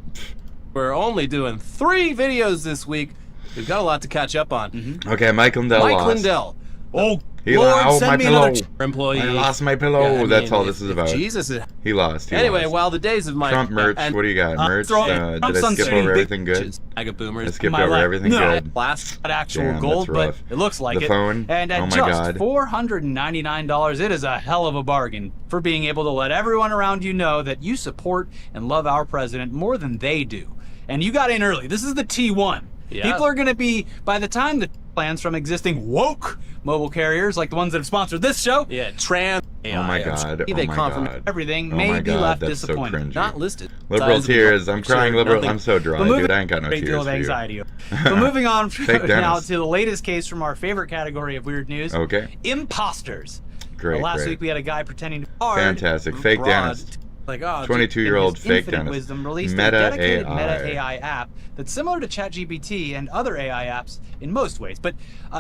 we're only doing 3 videos this week, we've got a lot to catch up on. Okay, Mike Lindell Mike lost. Lindell. Oh, He Lord, lost send my me pillow. another employee. I lost my pillow. Yeah, I mean, That's all if- this is if about. Jesus is... He lost. He Anyway, lost. while the days of Mike... Trump merch. What do you got? Merch? Did I skip over everything good? Mega boomers. I skipped my over life. everything No. good. Last actual Damn, gold, that's but rough. it looks like The it. phone? And at Oh my just God. $499, it is a hell of a bargain for being able to let everyone around you know that you support and love our president more than they do. And you got in early. This is the T1. Yeah. People are going to be, by the time the plans from existing woke mobile carriers like the ones that have sponsored this show, Yeah, trans AI. Oh my God. They Oh my confirm God. everything Oh may my be God, left that's so disappointed. cringy. not listed. Liberal Size of the tears. book. I'm crying Sure, liberal. nothing. I'm so dry, But moving- dude. I ain't got no Great tears deal of for you. anxiety. But moving on Fake now Dennis. to the latest case from our favorite category of weird news. Okay. Imposters. Great, Last great. week we had a guy pretending to be hard, Fantastic. Fake broad, dentist. Like, oh, 22-year-old in his fake infinite dentist. wisdom released Meta a dedicated AI. Meta AI app that's similar to ChatGPT and other AI apps in most ways, but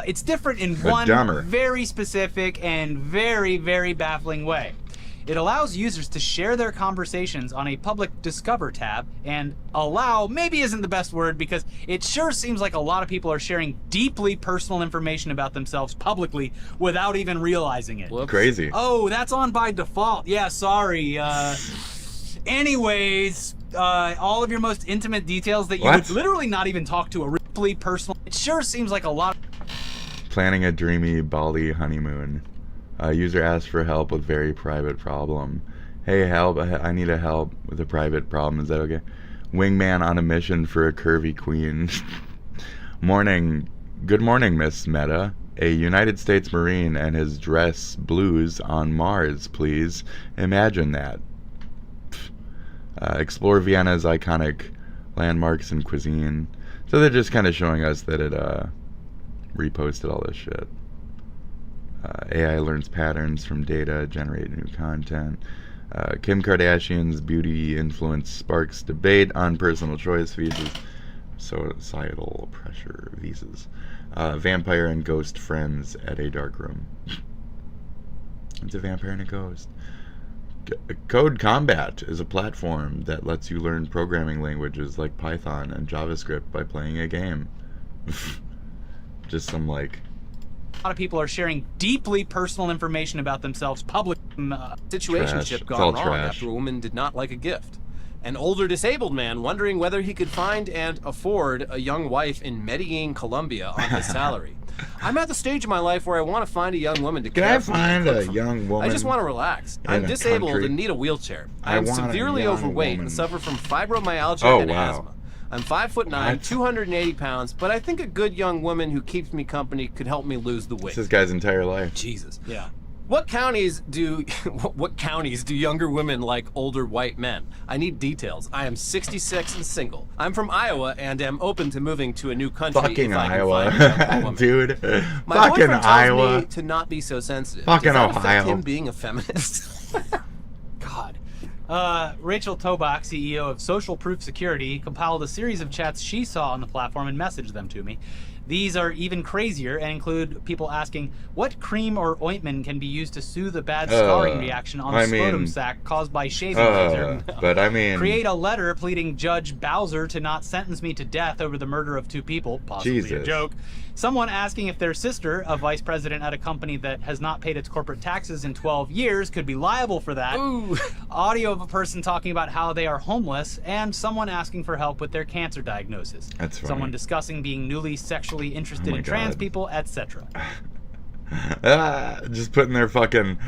it's different in But one dumber. very specific and very, very baffling way. It allows users to share their conversations on a public Discover tab, and allow maybe isn't the best word because it sure seems like a lot of people are sharing deeply personal information about themselves publicly without even realizing it. Whoops. Crazy. Oh, that's on by default. Yeah, sorry. Anyways, all of your most intimate details that you What? would literally not even talk to a deeply personal. It sure seems like a lot. Planning a dreamy Bali honeymoon. User asked for help with very private problem. Hey, help! I need a help with a private problem. Is that okay? Wingman on a mission for a curvy queen. Morning. Good morning, Miss Meta. A United States Marine and his dress blues on Mars, please. Imagine that. Explore Vienna's iconic landmarks and cuisine. So they're just kind of showing us that it reposted all this shit. AI learns patterns from data, generate new content. Kim Kardashian's beauty influence sparks debate on personal choice visas. Societal pressure visas. Vampire and ghost friends at a dark room. It's a vampire and a ghost. Code Combat is a platform that lets you learn programming languages like Python and JavaScript by playing a game. Just some like... A lot of people are sharing deeply personal information about themselves publicly. Situationship It's all gone wrong trash. after a woman did not like a gift. An older disabled man wondering whether he could find and afford a young wife in Medellin, Colombia on his salary. I'm at the stage in my life where I want to find a young woman to Can care I for me and find cook a for me. young woman? I just want to relax. in I'm a disabled country? and need a wheelchair. I I'm want a severely young overweight woman. and suffer from fibromyalgia Oh, and wow. asthma. I'm 5'9", What? 280 pounds, but I think a good young woman who keeps me company could help me lose the weight. It's this guy's entire life. Jesus. Yeah. What counties do younger women like older white men? I need details. I am 66 and single. I'm from Iowa and am open to moving to a new country Fucking if I can Iowa. find a young woman. Dude. My Fucking boyfriend tells Iowa. me to not be so sensitive. Fucking Does that affect Ohio. him being a feminist? God. Rachel Tobach, CEO of Social Proof Security, compiled a series of chats she saw on the platform and messaged them to me. These are even crazier and include people asking what cream or ointment can be used to soothe a bad scarring reaction on the scrotum sac caused by shaving laser. But I mean... Create a letter pleading Judge Bowser to not sentence me to death over the murder of 2 people, possibly a Jesus. joke. Someone asking if their sister, a vice president at a company that has not paid its corporate taxes in 12 years, could be liable for that. Ooh. Audio of a person talking about how they are homeless, and someone asking for help with their cancer diagnosis. That's funny. Someone discussing being newly sexually interested my in trans God. people, etc. Just putting their fucking...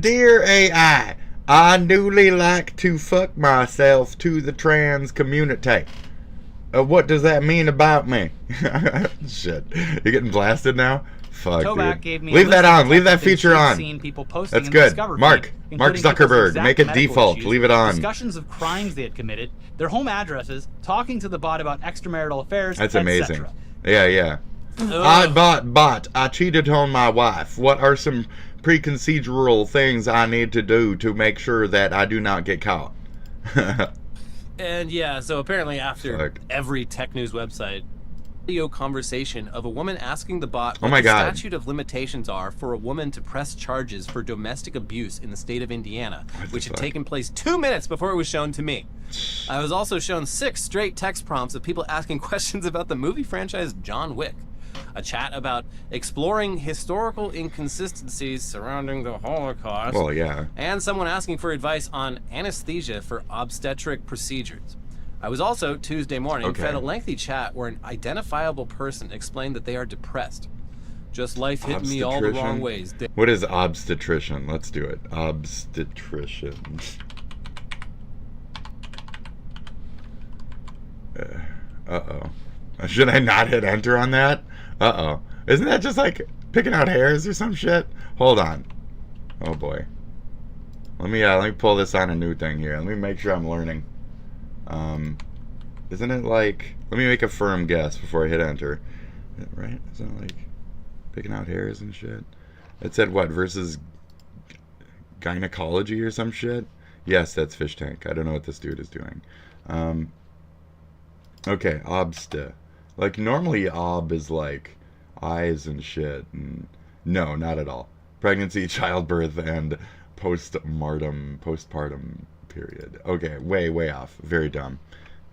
Dear AI, I newly like to fuck myself to the trans community. What does that mean about me? Shit. You're getting blasted now? Fuck, Tobach dude. gave me a Leave list that of on. Leave that things feature she'd on. seen people posting That's in the good. Discover Mark. feed, Mark including people's Zuckerberg. exact Make it medical default. issues, Leave it on. Discussions of crimes they had committed, their home addresses, talking to the bot about extramarital affairs, That's etc. amazing. Yeah. I cheated on my wife. What are some preconcedural things I need to do to make sure that I do not get caught? And yeah, so apparently after Fuck. every tech news website, video conversation of a woman asking the bot Oh what my the God. statute of limitations are for a woman to press charges for domestic abuse in the state of Indiana, What the which had fuck? taken place 2 minutes before it was shown to me. I was also shown 6 straight text prompts of people asking questions about the movie franchise John Wick. A chat about exploring historical inconsistencies surrounding the Holocaust. Well, yeah. And someone asking for advice on anesthesia for obstetric procedures. I was also, Tuesday morning, fed a lengthy chat where an identifiable person explained that they are depressed. Just life hit me all the wrong ways. What is obstetrician? Let's do it. Obstetrician. Uh-oh. Should I not hit enter on that? Uh-oh. Isn't that just like picking out hairs or some shit? Hold on. Oh boy. Let me pull this on a new thing here. Let me make sure I'm learning. Isn't it like... Let me make a firm guess before I hit enter. Right? Isn't it like picking out hairs and shit? It said what? Versus gynecology or some shit? Yes, that's Fish Tank. I don't know what this dude is doing. Okay, obsta. Like, normally ob is like eyes and shit. And no, not at all. Pregnancy, childbirth, and postpartum period. Okay, way off. Very dumb.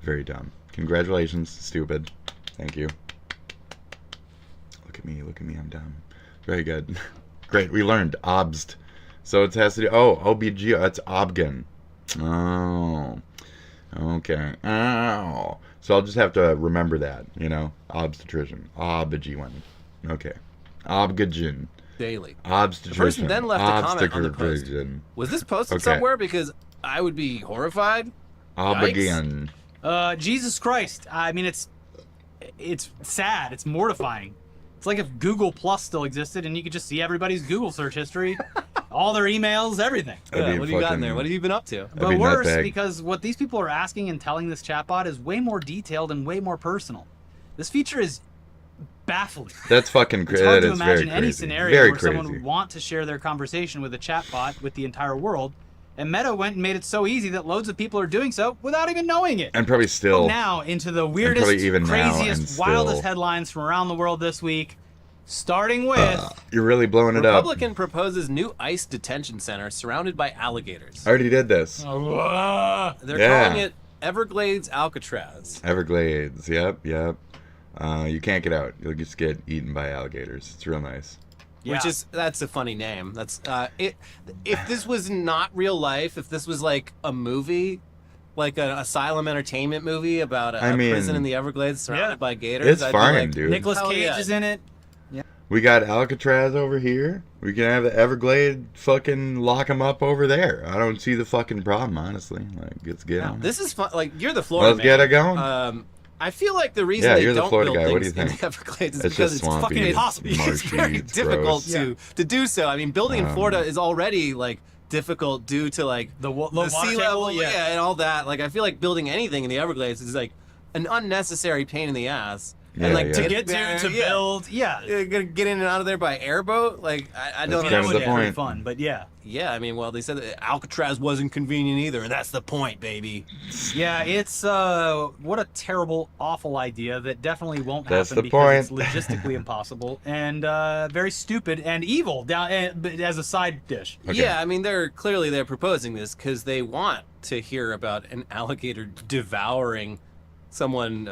Very dumb. Congratulations, stupid. Thank you. Look at me, I'm dumb. Very good. Great, we learned. Obst. So it has to do... Oh, OBG, that's obgyn. Oh. Okay. Ow. So I'll just have to remember that, you know? Obstetrician. Obgyn. Okay. Obgyn. Daily. Obstetrician. The person then left a comment on the post. Obstetrician. Was this posted Okay. somewhere? Because I would be horrified. Obgyn. Jesus Christ. I mean, it's sad. It's mortifying. It's like if Google Plus still existed and you could just see everybody's Google search history, all their emails, everything. That'd Yeah, be what have you got in fucking- there? What have you been up to? That'd But be worse, nutbag. because what these people are asking and telling this chatbot is way more detailed and way more personal. This feature is baffling. That's fucking It's crazy. hard That to is very imagine crazy. any scenario Very where crazy. someone would want to share their conversation with a chatbot with the entire world. And Meta went and made it so easy that loads of people are doing so without even knowing it. And probably still... Now into the weirdest, probably even now and craziest, still- wildest headlines from around the world this week. Starting with... You're really blowing it up. Republican proposes new ICE detention center surrounded by alligators. I already did this. They're Yeah. calling it Everglades Alcatraz. Everglades. Yep. You can't get out. You'll just get eaten by alligators. It's real nice. Which is, that's a funny name. That's if this was not real life, if this was like a movie, like an asylum entertainment movie about a prison in the Everglades surrounded by gators, It's I'd fine, be like, dude. Nicolas Hell Cage yeah. is in it. We got Alcatraz over here. We can have the Everglade fucking lock them up over there. I don't see the fucking problem, honestly. Like, let's get on. This is fun. Like, you're the Florida Let's get it going. I feel like the reason they you're the don't Florida build guy. What things do you in think? the Everglades is It's because just it's swampy, fucking impossible. marshy, It's very it's difficult gross. to do so. I mean, building in Florida is already like difficult due to like The low the water sea table, level, yeah. and all that. Like, I feel like building anything in the Everglades is like an unnecessary pain in the ass. Yeah, and like yeah. To get to build, You're gonna get in and out of there by airboat. Like, I don't That's know. kind of would the be pretty point. fun, but yeah. Yeah, I mean, well, they said that Alcatraz wasn't convenient either, and that's the point, baby. Yeah, it's what a terrible, awful idea that definitely won't That's happen the because point. it's logistically impossible and very stupid and evil down but as a side dish. Okay. Yeah, I mean, they're proposing this because they want to hear about an alligator devouring someone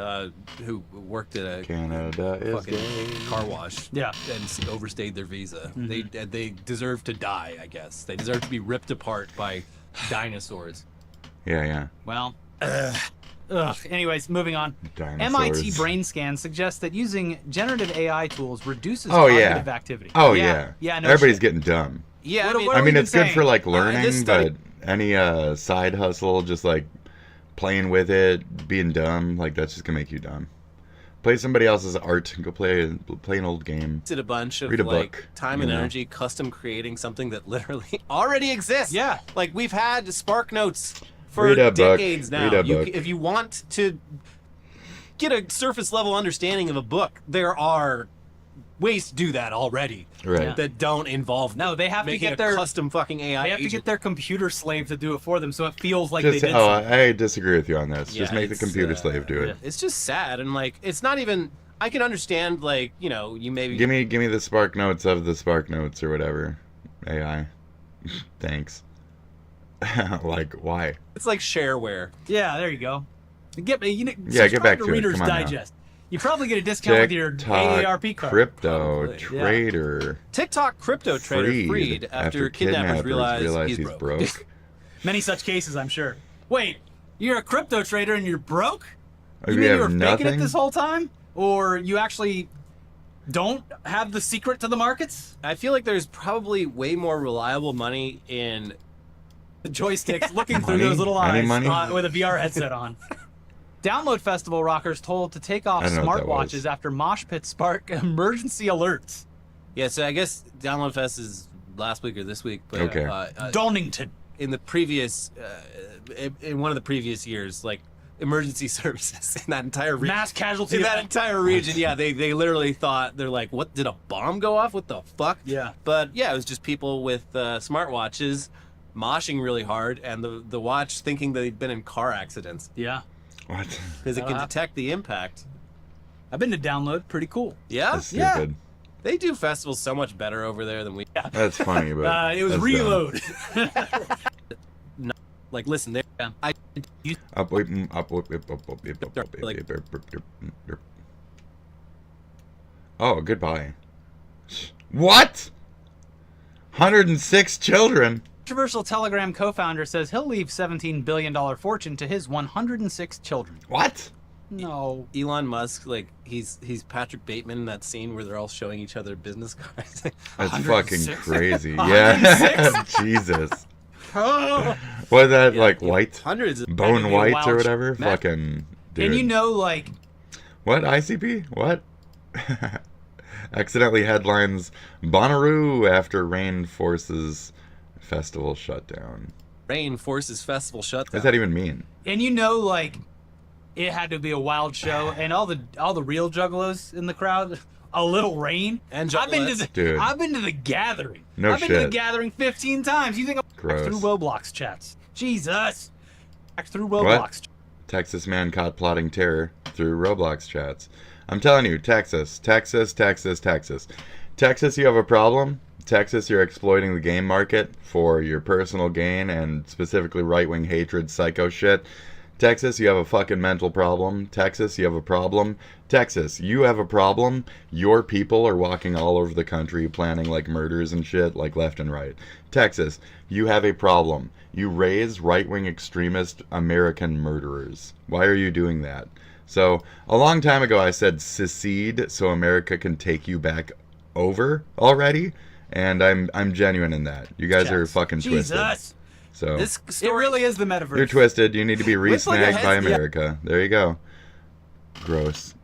who worked at a Canada is fucking gay. car wash. Yeah. And overstayed their visa. They deserve to die, I guess. They deserve to be ripped apart by dinosaurs. Yeah. Well, anyways, moving on. Dinosaurs. MIT brain scan suggests that using generative AI tools reduces Oh, yeah. cognitive activity. Oh, yeah. Yeah, no Everybody's shit. getting dumb. Yeah, What- I mean, what I are mean, we it's good saying? for, like, this learning, study- but any side hustle, just, like, playing with it, being dumb, like, that's just gonna make you dumb. Play somebody else's art. Go play an old game. did a bunch of Read a like book, time you and know. energy custom creating something that literally already exists. Yeah. Like, we've had Spark Notes for Read a book. decades now. Read a book. If you want to get a surface level understanding of a book, there are ways to do that already. Right. That don't involve No, they have to making get a their- custom fucking AI They have to agent. get their computer slave to do it for them, so it feels like Just, they did oh, something. I disagree with you on this. Yeah, Just make the it's, computer slave do it. It's just sad, and like, it's not even. I can understand, like, you know, you maybe Give me the Spark Notes of the Spark Notes or whatever. AI. Thanks. Like, why? it's like shareware. Yeah, there you go. Get get back to it. Reader's Come on now. Digest. You probably get a discount with your AARP card. Crypto Probably, yeah. trader TikTok crypto trader freed after kidnappers realize he's broke. Many such cases, I'm sure. Wait, you're a crypto trader and you're broke? Oh, You we mean you have were faking it nothing? this whole time? Or you actually don't have the secret to the markets? I feel like there's probably way more reliable money in. The joysticks looking through Money? those little Any eyes money? with a VR headset on. Download Festival rockers told to take off I don't know what that was. smartwatches after mosh pit spark emergency alerts. Yeah, so I guess Download Fest is last week or this week, but Okay. Donington. in the previous, in one of the previous years, like emergency services in that entire region. Mass casualty. In that event. entire region, yeah, they literally thought, they're like, what, did a bomb go off? What the fuck? Yeah. But yeah, it was just people with smartwatches moshing really hard, and the watch thinking they'd been in car accidents Yeah. What? because it can detect the impact. I've been to Download. Pretty cool. Yeah, That's Yeah. stupid. they do festivals so much better over there than we. That's funny, but It was that's Reload. Like, listen, there. Yeah. I dumb. Up, wait, up, wait, Like- Oh, goodbye. What? 106 children. Controversial Telegram co-founder says he'll leave $17 billion fortune to his 106 children. What? No. Elon Musk, like, he's Patrick Bateman in that scene where they're all showing each other business cards. That's 106? fucking crazy. Yeah. Jesus. Was that like white? Hundreds of Bone be a white wild or whatever? Matt- Fucking dude. And you know, like, What? ICP? What? Accidentally headlines Bonnaroo after rain forces festival shutdown. rain forces festival What shutdown. does that even mean? it had to be a wild show, and all the real juggalos in the crowd. A little rain. And I've been to juggalettes. Dude. I've been to the gathering. No I've been to the shit. gathering 15 times. You think I'm Gross. through Roblox chats? Jesus. Back through Roblox. Texas man caught plotting terror through Roblox chats. I'm telling you, Texas, Texas, Texas, Texas. Texas, you have a problem. Texas, you're exploiting the game market for your personal gain and specifically right-wing hatred, psycho shit. Texas, you have a fucking mental problem. Texas, you have a problem. Texas, you have a problem. Your people are walking all over the country planning like murders and shit, like left and right. Texas, you have a problem. You raise right-wing extremist American murderers. Why are you doing that? So, a long time ago I said secede so America can take you back over already, and I'm genuine in that. You guys are fucking twisted. Jesus! So This It story really is the metaverse. you're twisted. You need to be With, like, a re-snagged by head- America. There you go. Gross.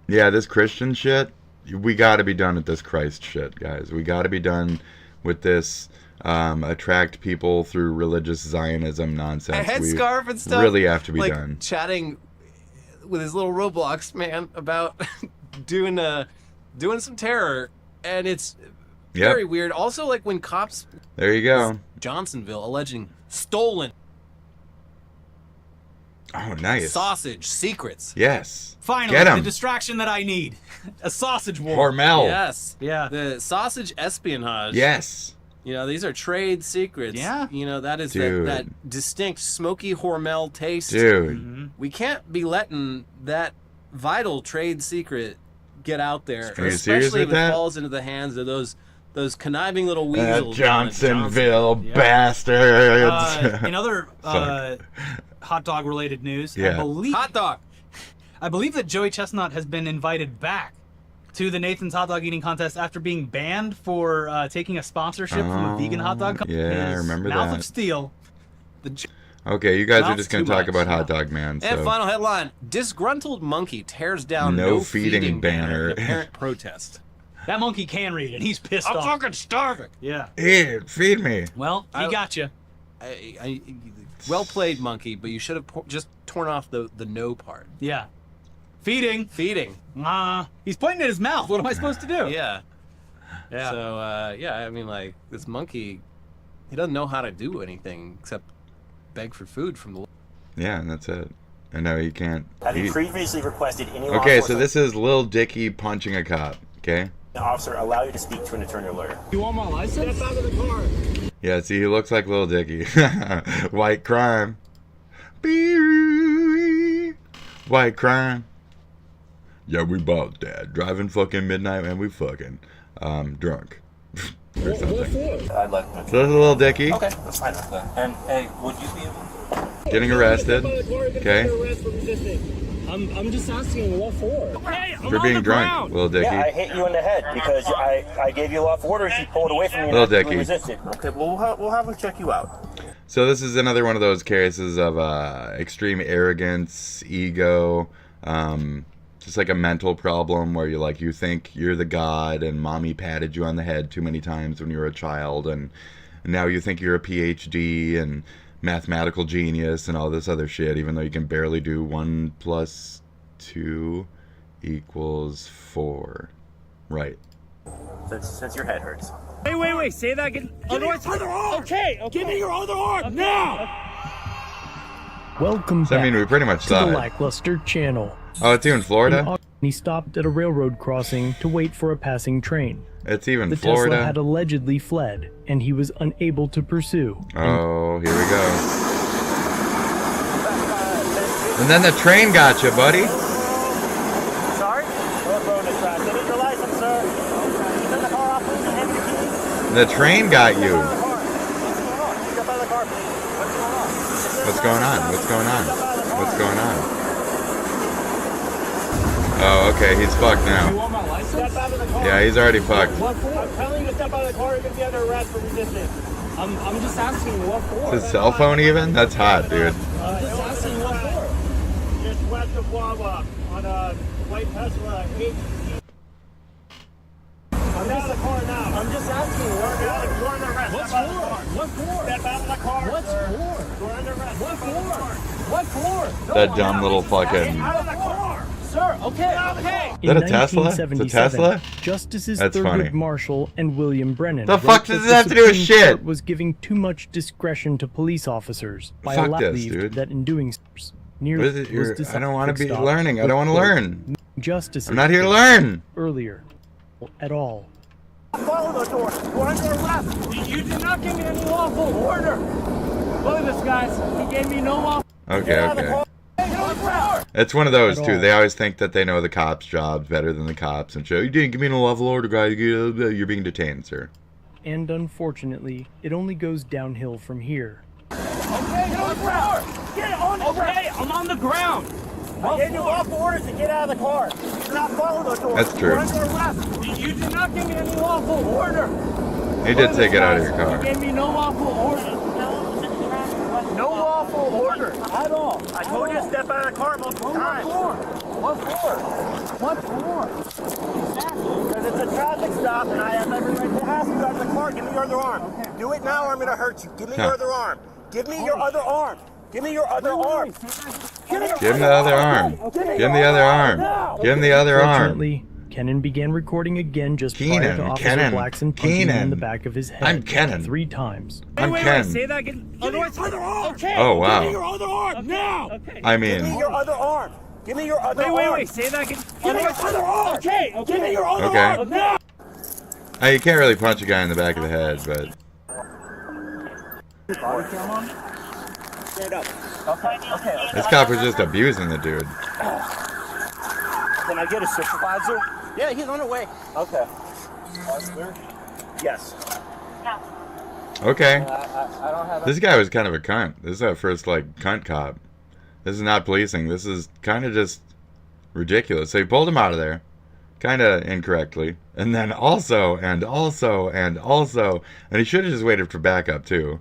Yeah, this Christian shit, we got to be done with this Christ shit, guys. We got to be done with this attract people through religious Zionism nonsense. a We headscarf and stuff. really have to be like, done. Chatting with his little Roblox man about doing some terror, and it's very weird. Also, like when cops, There you go. Johnsonville alleging stolen Oh, nice. sausage secrets. Yes. Finally, Get the 'em. distraction that I need. A sausage war. Hormel. Yes. Yeah. The sausage espionage. Yes. You know, these are trade secrets. Yeah. You know, that is Dude. that distinct smoky Hormel taste. Dude. We can't be letting that vital trade secret get out there. Are you serious Especially with if it that? falls into the hands of those conniving little That weasels. down at Johnsonville Yeah. bastards. In other Fuck. hot dog related news, Yeah. Hot dog. I believe that Joey Chestnut has been invited back to the Nathan's hot dog eating contest after being banned for taking a sponsorship from a vegan hot dog company. yeah, I His remember Mouth that. of steel. Okay, you guys are Mouth's just going too to talk much, about yeah. Hot Dog Man. And So. final headline: Disgruntled monkey tears down No no feeding feeding banner in banner. apparent protest. That monkey can read, and he's pissed I'm off. fucking starving. Yeah. Here, feed me. Well, he got you. Well played, monkey, but you should have just torn off the no part. Yeah. Feeding. Feeding. He's pointing at his mouth. What am I supposed to do? Yeah. Yeah. So, yeah, I mean, like, this monkey, he doesn't know how to do anything except beg for food from the... Yeah, and that's it. And no, you can't. Have you eat. previously requested any law Okay, so enforcement this is Lil Dicky punching a cop. Okay. officer allow you to speak to an attorney or lawyer? You want my license? Step out of the car. Yeah, see, he looks like Lil Dicky. White crime. White crime. Yeah, we bought that. Driving fucking midnight and we fucking drunk. Or something. I'd like to. So this is Lil Dicky Okay, that's fine. And hey, would you be able? getting arrested. Okay. I'm just asking what for. Hey, I'm For on being the drunk, ground. Lil Dicky. Yeah, I hit you in the head because I gave you lawful orders. You pulled away from me. Little and you Dicky. resisted. Okay, well we'll have him check you out. So this is another one of those cases of extreme arrogance, ego, just like a mental problem where you think you're the god and mommy patted you on the head too many times when you were a child, and now you think you're a PhD and mathematical genius and all this other shit, even though you can barely do 1 + 2 = 4. Right. Since your head hurts. Wait, say that again. Give me your other arm. Okay. Give me your other arm now. Welcome So I back mean, we pretty much to saw the it. Lackluster channel. Oh, it's even Florida? He stopped at a railroad crossing to wait for a passing train. It's even The Florida. Tesla had allegedly fled, and he was unable to pursue. Oh, here we go. And then the train got you, buddy. Sorry? Road dispatch. I need your license, sir. Okay. Turn the car off, please, and hand me the keys. The train got you. Step out of the car, please. What's going on? What's going on? What's going on? Oh, okay, he's fucked now. want my license? Step out of the car. Yeah, he's already fucked. What for? I'm telling you to step out of the car. You're gonna be under arrest for resisting. I'm just asking what for. His cell phone even? That's hot, dude. I'm just asking what for. Just west of Wawa on a white Tesla 8. I'm out of the car now. I'm just asking. We're under arrest. What's for? What for? Step out of the car. What's for? We're under arrest. What for? What for? That dumb little fucking... Out of the car. Sir, okay. Is that a Tesla? It's a 1977, Tesla? Justices That's Thurgood funny. Marshall and William Brennan The wrote fuck that does the this have to do with Supreme shit? Court was giving too much discretion to police officers by Fuck this, believed dude. that in doing so, Nearly What is it? was I don't want to be stopped learning. I with, don't want to quote, learn. Justice. I'm not here to learn. Earlier, at all. Follow the door. We're under arrest. You did not give me any lawful order. Look at this, guys. He gave me no lawful. Okay, okay. It's one of those too. They always think that they know the cops' jobs better than the cops and shit. You didn't give me no lawful order, guy. You're being detained, sir. And unfortunately, it only goes downhill from here. Okay, get on the ground. Get on the ground. Okay, I'm on the ground. I gave you lawful orders to get out of the car. Do not follow the door. That's true. We're under arrest. You did not give me any lawful order. He did say get out of your car. You gave me no lawful order. No lawful order at all. I told you to step out of the car multiple times. What for? What for? Because it's a traffic stop and I have every right to ask you out of the car. Give me your other arm. Do it now or I'm going to hurt you. Give me your other arm. Give me your other arm. Give me your other arm. Give him the other arm. Give him the other arm. Give him the other arm. Fortunately, Kenan began recording again just prior to Officer Blackson punching him in the back of his head I'm Kenan. 3 times. I'm Ken. Say that again. Other arm. Okay. Oh, wow. Give me your other arm now. Okay. I Give me mean, your other arm. Give me your other arm. Wait. Say that again. Give me your other arm. Okay. Give me your other Okay. arm now. you can't really punch a guy in the back of the head, but Body cam on? Stand up. Okay. this cop was just abusing the dude. Can I get a supervisor? Yeah, he's on the way. Okay. Yes. Okay. I don't have This guy was kind of a cunt. This is our first, like, cunt cop. This is not policing. This is kind of just ridiculous. So he pulled him out of there. Kind of incorrectly. And then also, and he should have just waited for backup, too.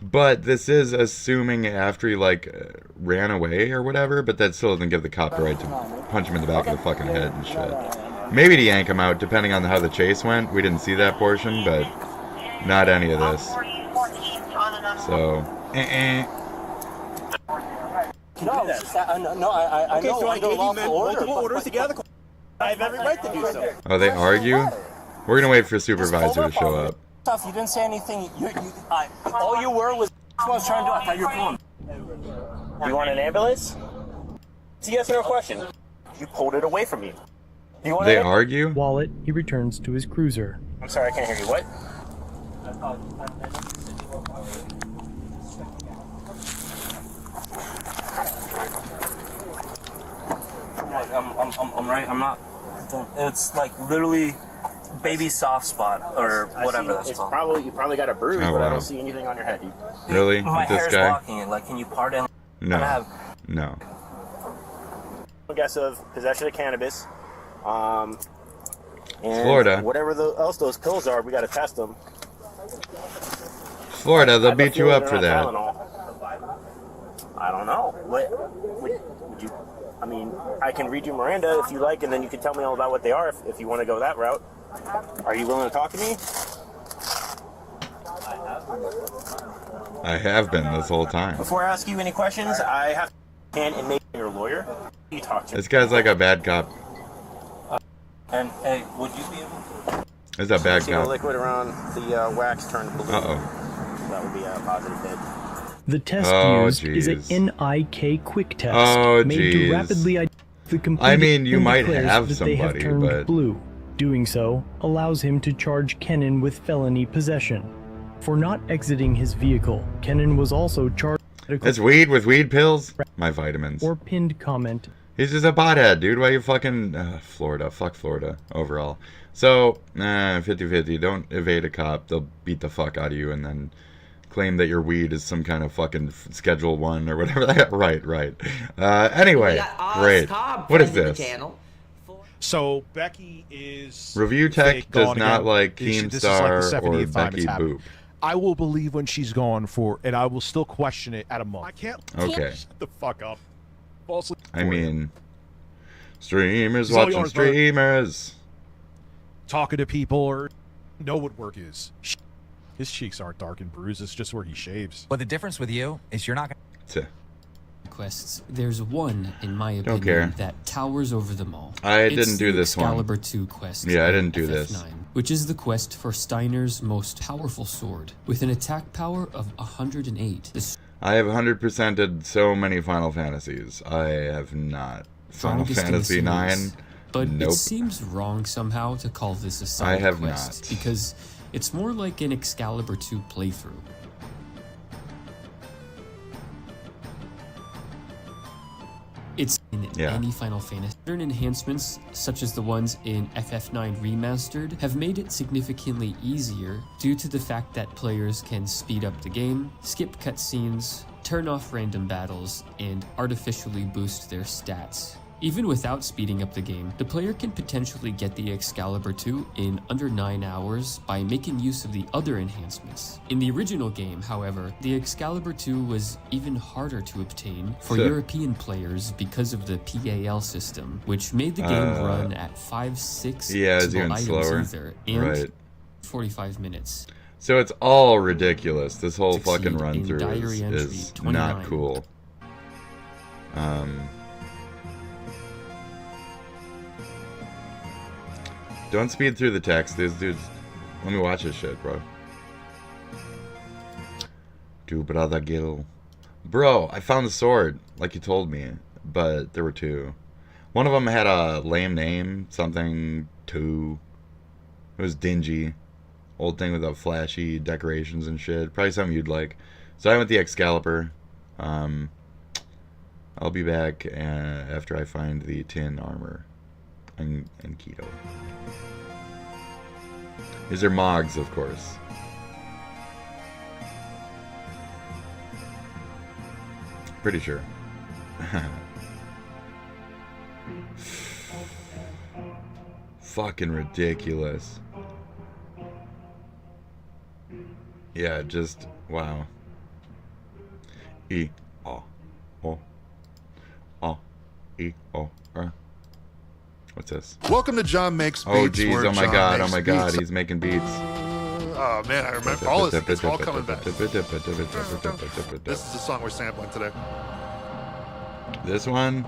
But this is assuming after he, like, ran away or whatever, but that still doesn't give the cop the right to punch him in the back of the fucking head and shit. Maybe to yank him out, depending on how the chase went. We didn't see that portion, but not any of this. So, No, I know. So I gave you multiple orders to get out of the car. I have every right to do so. oh, they argue? We're gonna wait for supervisor to show up. You didn't say anything. All you were was I was trying to do. I thought you were calling. You want an ambulance? It's a yes or no question. You pulled it away from me. Do you want They argue? Wallet, he returns to his cruiser. I'm sorry, I can't hear you. What? I'm right. I'm not. It's like literally baby soft spot or whatever that's called. You probably got a bruise, Oh, but I wow. don't see anything on your head. Really? My With this hair's guy? blocking it. Like, can you pardon? No. No. I guess of possession of cannabis. And Florida. Whatever else those pills are, we got to test them. Florida, they'll beat you up for that. I don't know. What would you? I mean, I can read you Miranda if you like, and then you can tell me all about what they are if you want to go that route. Are you willing to talk to me? I have been this whole time. Before I ask you any questions, I have to and make your lawyer. You talk to. This guy's like a bad cop. And hey, would you be able This is a bad to see the cop. liquid around the wax turn blue? Uh-oh. That would be a positive hit. The test Oh, used is a jeez. NIK quick test Oh, made to jeez. rapidly identify the complete I mean, you and might declares have that they have somebody, turned but- blue. Doing so allows him to charge Kenan with felony possession. For not exiting his vehicle, Kenan was also charged with It's weed with weed pills? My vitamins. or pinned comment. He's just a pothead, dude. Why you fucking... Florida. Fuck Florida. Overall. So, 50-50. Don't evade a cop. They'll beat the fuck out of you and then claim that your weed is some kind of fucking Schedule 1 or whatever. Right. Anyway, great. What is this? So Becky is Review Tech fake does gone not again. like This is Keemstar like the or 70th time Becky it's happened. Boop. I will believe when she's gone for, and I will still question it at a month. I can't. Okay. Shut the fuck up. Falsely. I mean... Streamers It's all watching yours, brother. streamers. Talking to people or know what work is. His cheeks aren't dark and bruised. It's just where he shaves. But the difference with you is you're not gonna. Quests. There's one, in my Don't opinion, care. that towers over them all. I It's didn't do the this one. Excalibur 2 quest. Yeah, I in didn't do this. FF9. which is the quest for Steiner's most powerful sword, with an attack power of 108. I have 100%ed so many Final Fantasies. I have not. Final Fantasy 9? But nope. It seems wrong somehow to call this a side quest. I have not. Because it's more like an Excalibur 2 playthrough. It's in any Final Fantasy. Modern enhancements, such as the ones in FF9 Remastered, have made it significantly easier due to the fact that players can speed up the game, skip cutscenes, turn off random battles, and artificially boost their stats. Even without speeding up the game, the player can potentially get the Excalibur 2 in under 9 hours by making use of the other enhancements. In the original game, however, the Excalibur 2 was even harder to obtain for European players because of the PAL system, which made the game run at 5-6 it's even slower. Either, and 45 minutes. So it's all ridiculous. This whole fucking run through is not cool. Don't speed through the text. These dudes... Let me watch this shit, bro. Do brother Gil. Bro, I found the sword, like you told me. But there were two. One of them had a lame name. Something 2. It was dingy. Old thing with the flashy decorations and shit. Probably something you'd like. So I went with the Excalibur. I'll be back after I find the tin armor. And keto. These are Mogs, of course. Pretty sure. Fucking ridiculous. Yeah, just wow. What's this? Welcome to John Makes Beats. Oh jeez, oh my god, he's making beats. Oh man, I remember all this. It's all coming back. This is the song we're sampling today. This one?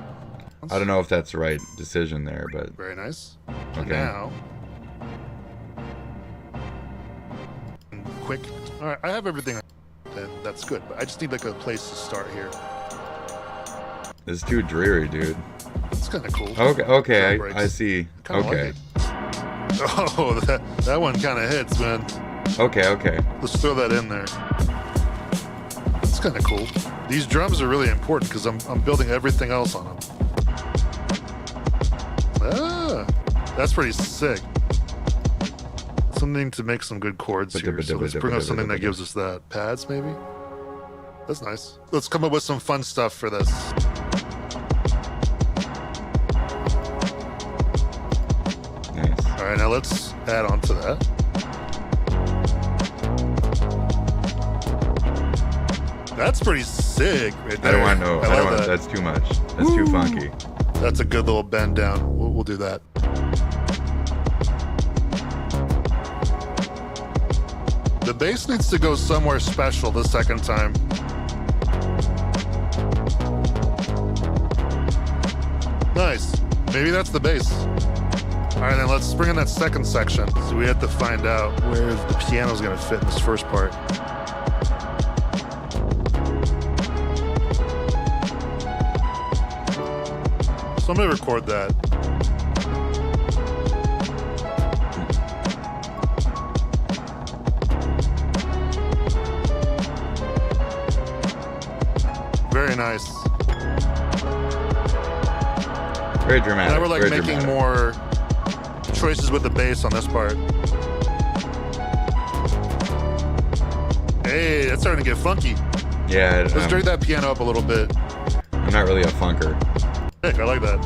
I don't know if that's the right decision there, but... Very nice. Okay. Now... Quick. Alright, I have everything, and that's good, but I just need like a place to start here. It's too dreary, dude. It's kind of cool. Okay, I see. Okay. Like oh, that one kind of hits, man. Okay. Let's throw that in there. It's kind of cool. These drums are really important because I'm building everything else on them. Ah, that's pretty sick. Something to make some good chords here. So let's bring up something that gives us that. Pads, maybe? That's nice. Let's come up with some fun stuff for this. Nice. All right, now let's add on to that. That's pretty sick right there. I don't want no. I don't want that. That's too much. That's too funky. That's a good little bend down. We'll do that. The bass needs to go somewhere special the second time. Nice. Maybe that's the bass. All right, then let's bring in that second section. So we have to find out where the piano's gonna fit in this first part. So I'm gonna record that. Very nice. Very dramatic. Now we're like making more choices with the bass on this part. Hey, that's starting to get funky. Yeah. Let's drag that piano up a little bit. I'm not really a funker. Heck, I like that.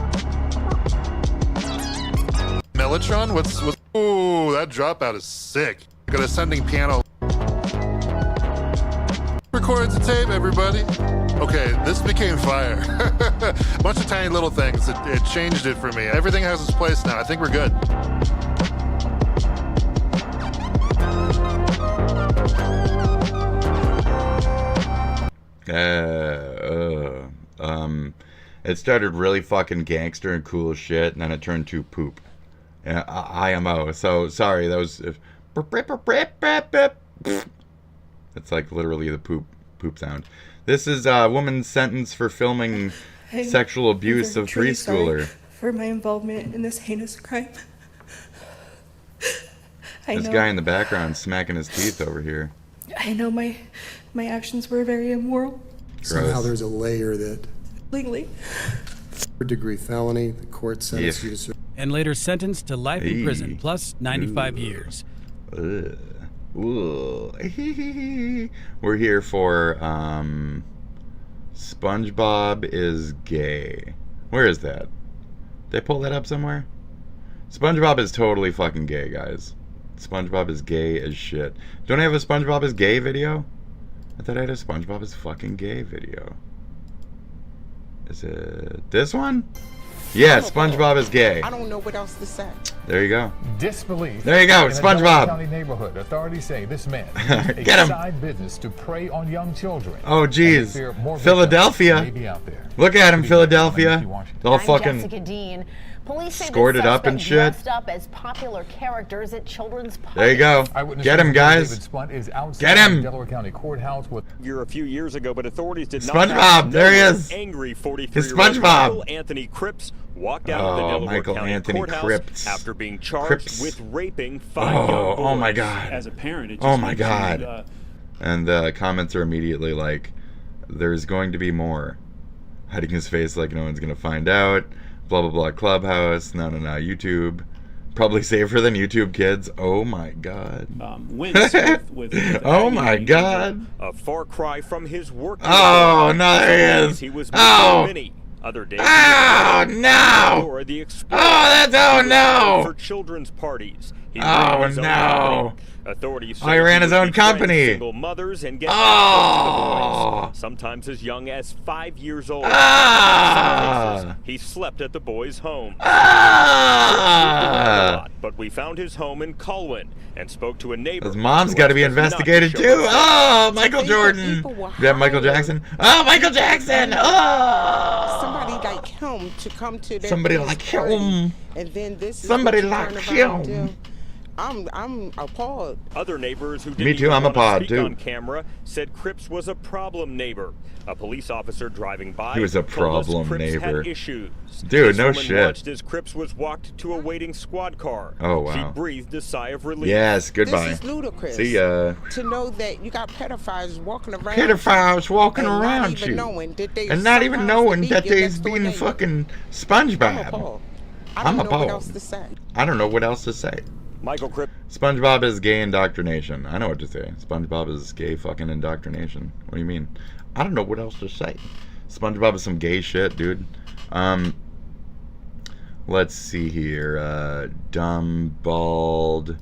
Mellotron? What's ooh, that dropout is sick. Got ascending piano. Record to tape, everybody. Okay, this became fire. Bunch of tiny little things. It changed it for me. Everything has its place now. I think we're good. It started really fucking gangster and cool as shit, and then it turned to poop. IMO. So sorry, that was. It's like literally the poop sound. This is a woman's sentence for filming sexual abuse of preschooler. For my involvement in this heinous crime. This guy in the background smacking his teeth over here. I know my actions were very immoral. Somehow there's a layer that legally. Third-degree felony, the court sentenced you to serve. And later sentenced to life in prison, plus 95 years. Ooh. We're here for SpongeBob is gay. Where is that? Did I pull that up somewhere? SpongeBob is totally fucking gay, guys. SpongeBob is gay as shit. Don't I have a SpongeBob is gay video? I thought I had a SpongeBob is fucking gay video. Is it this one? Yeah, SpongeBob is gay. I don't know what else to say. There you go. Disbelief. There you go, in a SpongeBob. Delaware County neighborhood. Authorities say this man used Get a him. side business to prey on young children. Oh, geez. And they fear more Philadelphia. victims may be out there. Look at him, Philadelphia. All I'm fucking Jessica Dean. Police say scored the it up and suspect shit. dressed up as popular characters at children's parties. There you go. Get him, guys. David Spunt is outside Get him. the Delaware County Courthouse with A few years ago, but authorities did not. SpongeBob, there he is. Angry 43-year-old It's SpongeBob. Michael Anthony Cripps walked out of the Oh, Delaware Michael County Anthony Courthouse Cripps. after being charged Cripps. with raping 5 young boys. Oh my God. As a parent, it Oh just my makes God. you, And the comments are immediately like, "There's going to be more." Hiding his face like no one's gonna find out. Blah blah blah. Clubhouse. No. YouTube. Probably safer than YouTube Kids. Oh my God. wins with Oh my God. A far cry from his work. Oh no, there he is. He was Oh. many other days. Oh no. Or the Oh no. For children's parties. He Oh ran his own no. company. Authorities Oh, he ran his own company. Single mothers and get Oh. access to the boys, sometimes as young as 5 years old. Ah. In some cases, he slept at the boys' home. Ah. But we found his home in Colwyn and spoke to a neighbor. His mom's who got to be asked us not investigated show too. us. Oh, Michael Jordan. You have Michael Jackson. Oh, Michael Jackson. Oh. Somebody like him to come to their Somebody police like party, him. and then this is Somebody what you like turn around and him. do. I'm appalled. Other neighbors who Me didn't too, even I'm want to appalled, speak too. on camera said Cripps was a problem neighbor. A police officer driving by He was a told us problem Cripps neighbor. Had issues. Dude, This no woman shit. watched as Cripps was walked to a waiting squad car. Oh, wow. She breathed a sigh of relief. Yes, goodbye. This is ludicrous. See ya. To know that you got pedophiles walking around. Pedophiles walking and around not even you. knowing that they And not even somehow knowing be that your they's next door being neighbor. fucking I'm SpongeBob. appalled. I I'm don't know what appalled. else to say. I don't know what else to say. Michael Cripps. SpongeBob is gay indoctrination. I know what to say. SpongeBob is gay fucking indoctrination. What do you mean? I don't know what else to say. SpongeBob is some gay shit, dude. Let's see here. Dumb, bald.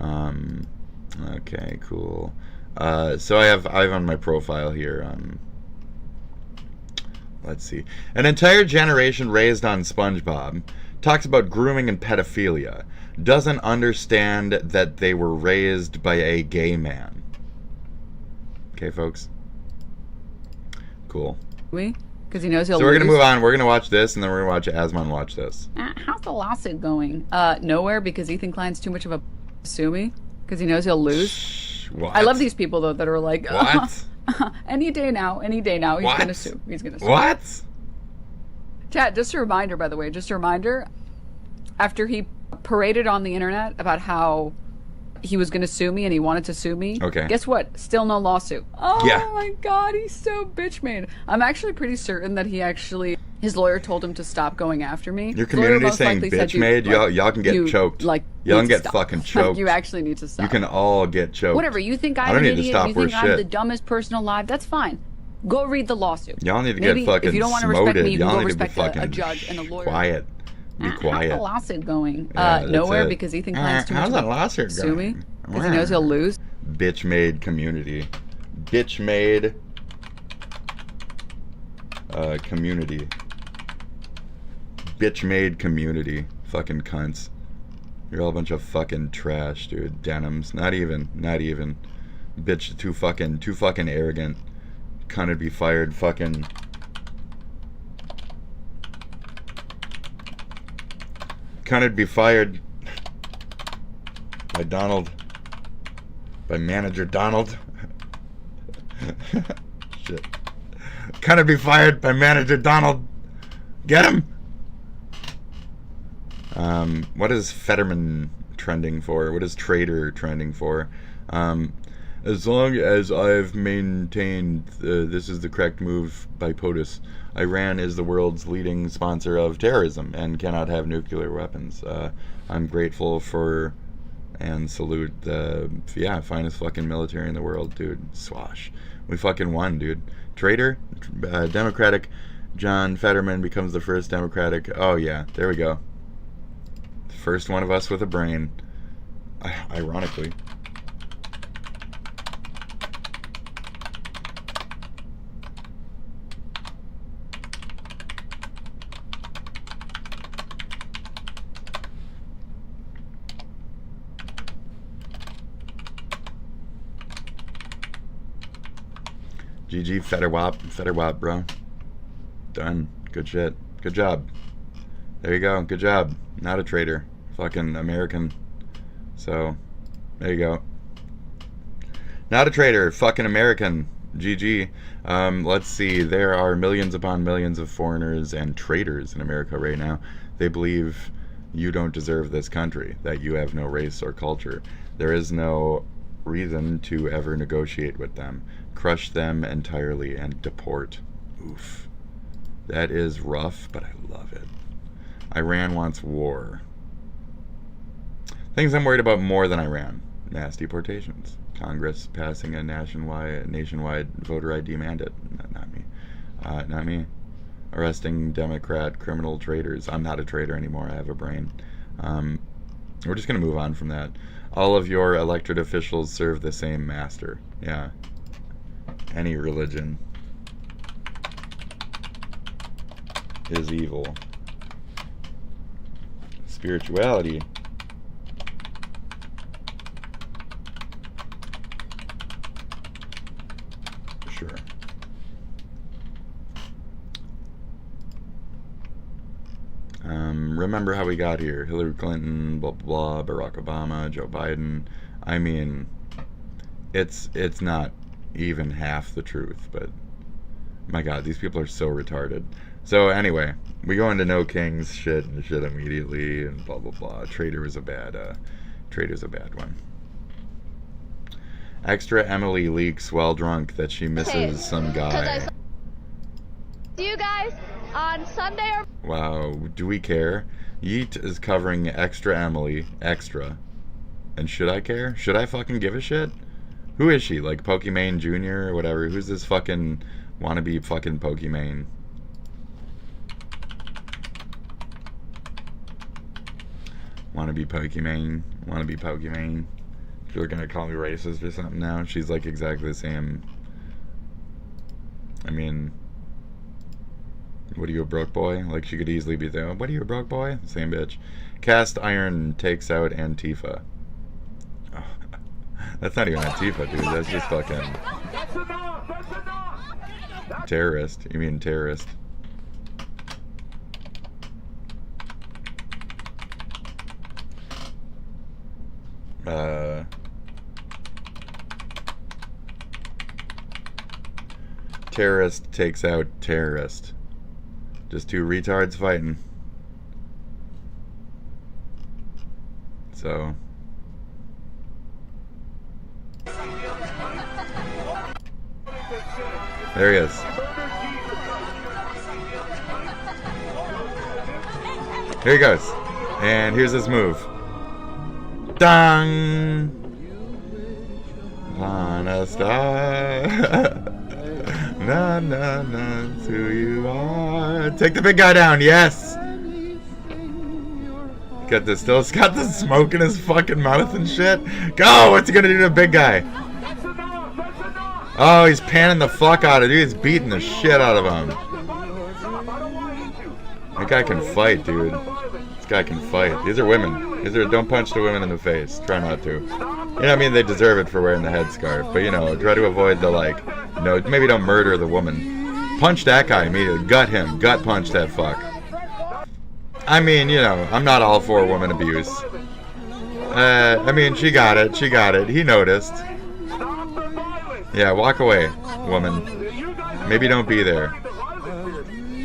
Okay, cool. So I have on my profile here. Let's see. An entire generation raised on SpongeBob talks about grooming and pedophilia. Doesn't understand that they were raised by a gay man. Okay, folks. Cool. Because he knows he'll So we're gonna lose. move on. We're gonna watch this, and then we're gonna watch Asmon watch this. How's the lawsuit going? Nowhere, because Ethan Klein's too much of a sue me. Because he knows he'll lose. What? I love these people, though, that are like, What? any day now, he's What? gonna sue. He's gonna sue. What? Chat, just a reminder, by the way, just a reminder. After he paraded on the internet about how he was going to sue me and he wanted to sue me. Okay. Guess what? Still no lawsuit. Oh Yeah. my God, he's so bitch made. I'm actually pretty certain that his lawyer told him to stop going after me. Your His lawyer community most saying likely said bitch you, made? like, Y'all can get you, choked. Like, Y'all need can to get stop. fucking Like, choked. you actually need to stop. You can all get choked. Whatever. You think I I'm don't an need to idiot? stop You worse think I'm shit. the dumbest person alive? That's fine. Go read the lawsuit. Y'all need to Maybe get fucking if you don't want to respect smoted. me, you can Y'all go need to be respect a fucking judge and a lawyer. quiet. Be quiet. How's the lawsuit going? Yeah, that's Nowhere, it. because Ethan Klein's too much How's of the a lawsuit sue me going? because he knows he'll lose. Bitch made community. Bitch made community. Bitch made community. Fucking cunts. You're all a bunch of fucking trash, dude. Denims. Not even. Bitch, too fucking arrogant. Cunt'd be fired. Fucking. Cunt'd be fired. By Donald. By Manager Donald. Shit. Gonna be fired by Manager Donald. Get him! What is Fetterman trending for? What is Trader trending for? As long as I've maintained this is the correct move by POTUS, Iran is the world's leading sponsor of terrorism and cannot have nuclear weapons. I'm grateful for and salute the finest fucking military in the world, dude. Swash. We fucking won, dude. Trader, Democratic John Fetterman becomes the first Democratic. Oh yeah, there we go. First one of us with a brain. Ironically. GG, Fetterwap, bro. Done. Good shit. Good job. There you go. Good job. Not a traitor. Fucking American. So, there you go. Not a traitor. Fucking American. GG. Let's see. There are millions upon millions of foreigners and traitors in America right now. They believe you don't deserve this country, that you have no race or culture. There is no reason to ever negotiate with them. Crush them entirely and deport. Oof. That is rough, but I love it. Iran wants war. Things I'm worried about more than Iran. Mass deportations. Congress passing a nationwide voter ID mandate. Not me. Not me. Arresting Democrat criminal traitors. I'm not a traitor anymore. I have a brain. We're just going to move on from that. All of your elected officials serve the same master. Yeah. Any religion is evil. Spirituality for sure. Remember how we got here. Hillary Clinton, blah blah blah, Barack Obama, Joe Biden. I mean, it's not even half the truth, but my god, these people are so retarded. So anyway, we go into no kings shit immediately and blah blah blah. Traitor was a bad one. Extra Emily leaks while drunk that she misses some guy. See you guys on Sunday or wow, do we care? Yeet is covering Extra Emily, extra. And should I care? Should I fucking give a shit? Who is she? Like Pokimane Jr. or whatever? Who's this fucking wannabe fucking Pokimane? Wannabe Pokimane. You're gonna call me racist or something now? She's like exactly the same. I mean, what are you, a broke boy? Like she could easily be there. What are you, a broke boy? Same bitch. Cast iron takes out Antifa. Oh, that's not even Antifa, dude. That's just fucking terrorist. You mean terrorist? Terrorist takes out terrorist. Just two retards fighting. So there he is. Here he goes. And here's his move. Dang! On a star. Na na na, it's who you are. Take the big guy down, yes! Got this still, it's got the smoke in his fucking mouth and shit. Go! What's he gonna do to the big guy? Oh, he's panning the fuck out of it. He's beating the shit out of him. That guy can fight, dude. This guy can fight. These are women. Don't punch the women in the face. Try not to. You know what I mean? They deserve it for wearing the headscarf. But, you know, try to avoid the, like, no, maybe don't murder the woman. Punch that guy immediately. Gut him. Gut punch that fuck. I mean, you know, I'm not all for woman abuse. I mean, she got it. She got it. He noticed. Yeah, walk away, woman. Maybe don't be there.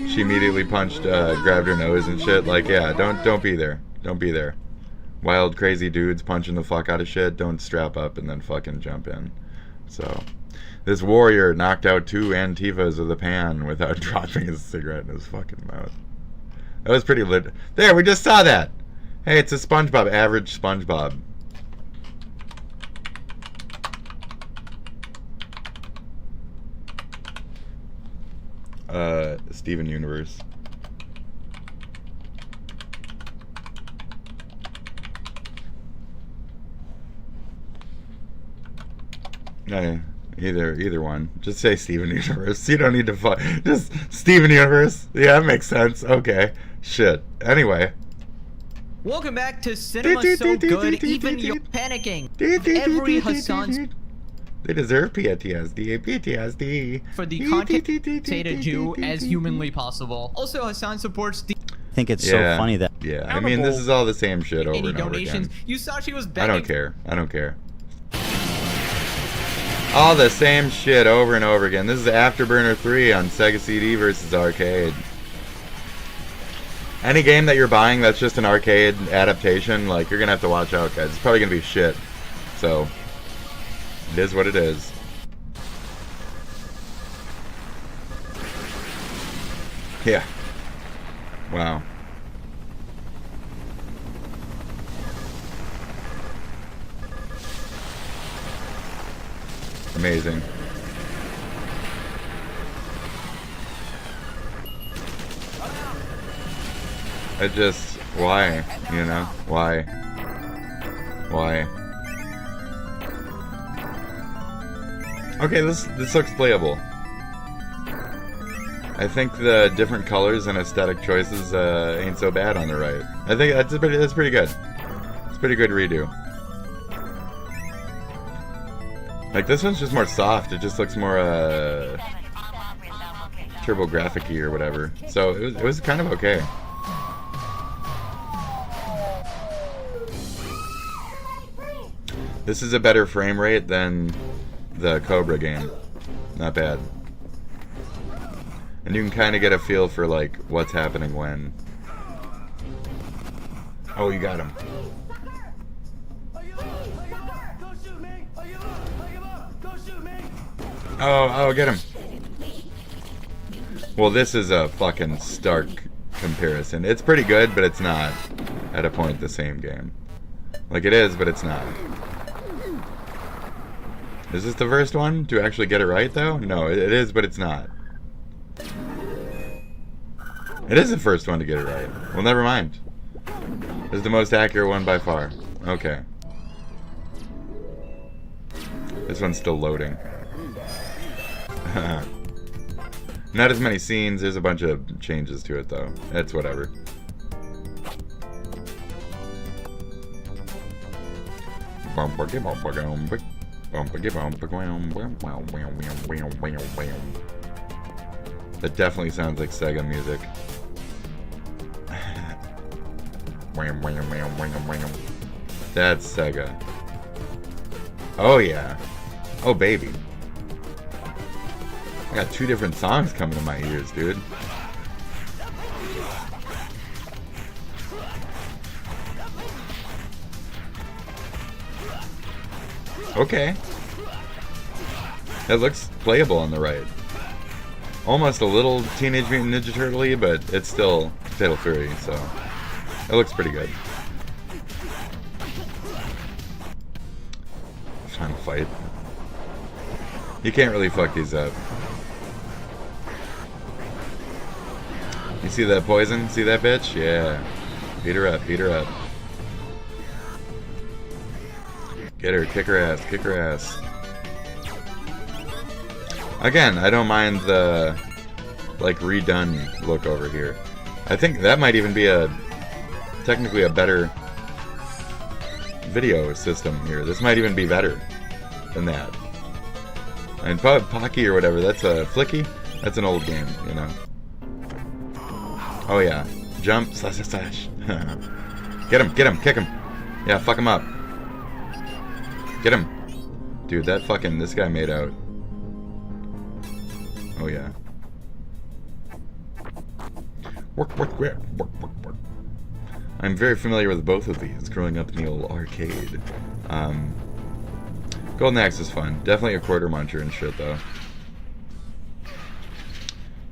She immediately punched, grabbed her nose and shit. Like, yeah, don't be there. Don't be there. Wild, crazy dudes punching the fuck out of shit. Don't strap up and then fucking jump in. So, this warrior knocked out 2 Antifas with a pan without dropping his cigarette in his fucking mouth. That was pretty lit. There, we just saw that. Hey, it's a SpongeBob, average SpongeBob. Steven Universe. No, either one. Just say Steven Universe. You don't need to just Steven Universe. Yeah, that makes sense. Okay. Shit. Anyway. Welcome back to Cinema So Good, Even You're Panicking. Every Hassan's they deserve PTSD. PTSD. For the content say to do as humanly possible. Also, Hassan supports the I think it's so funny that I mean, this is all the same shit over and over again. You saw she was I begging. don't care. I don't care. All the same shit over and over again. This is Afterburner 3 on Sega CD versus arcade. Any game that you're buying that's just an arcade adaptation, like, you're gonna have to watch out, guys. It's probably gonna be shit. So, it is what it is. Yeah. Wow. Amazing. I just, why, you know, why? Okay, this looks playable. I think the different colors and aesthetic choices ain't so bad on the right. I think that's pretty good. It's a pretty good redo. Like, this one's just more soft. It just looks more TurboGrafx-y or whatever. So it was kind of okay. This is a better frame rate than the Cobra game. Not bad. And you can kind of get a feel for, like, what's happening when. Oh, you got him. Oh, get him. Well, this is a fucking stark comparison. It's pretty good, but it's not, at a point, the same game. Like, it is, but it's not. Is this the first one to actually get it right, though? No, it is, but it's not. It is the first one to get it right. Well, never mind. It's the most accurate one by far. Okay. This one's still loading. Not as many scenes. There's a bunch of changes to it, though. It's whatever. That definitely sounds like Sega music. That's Sega. Oh yeah. Oh baby. I got 2 different songs coming to my ears, dude. Okay. That looks playable on the right. Almost a little Teenage Mutant Ninja Turtle-y, but it's still Fatal Fury, so it looks pretty good. Final fight. You can't really fuck these up. You see that poison? See that bitch? Yeah. Beat her up, beat her up. Get her, kick her ass, kick her ass. Again, I don't mind the, like, redone look over here. I think that might even be technically a better video system here. This might even be better than that. And Pocky or whatever, that's a Flicky? That's an old game, you know. Oh yeah. Jump, slash, slash, slash. Get him, kick him. Yeah, fuck him up. Get him. Dude, that fucking, this guy made out. Oh yeah. Work. I'm very familiar with both of these, growing up in the old arcade. Golden Axe is fun. Definitely a quarter muncher and shit, though.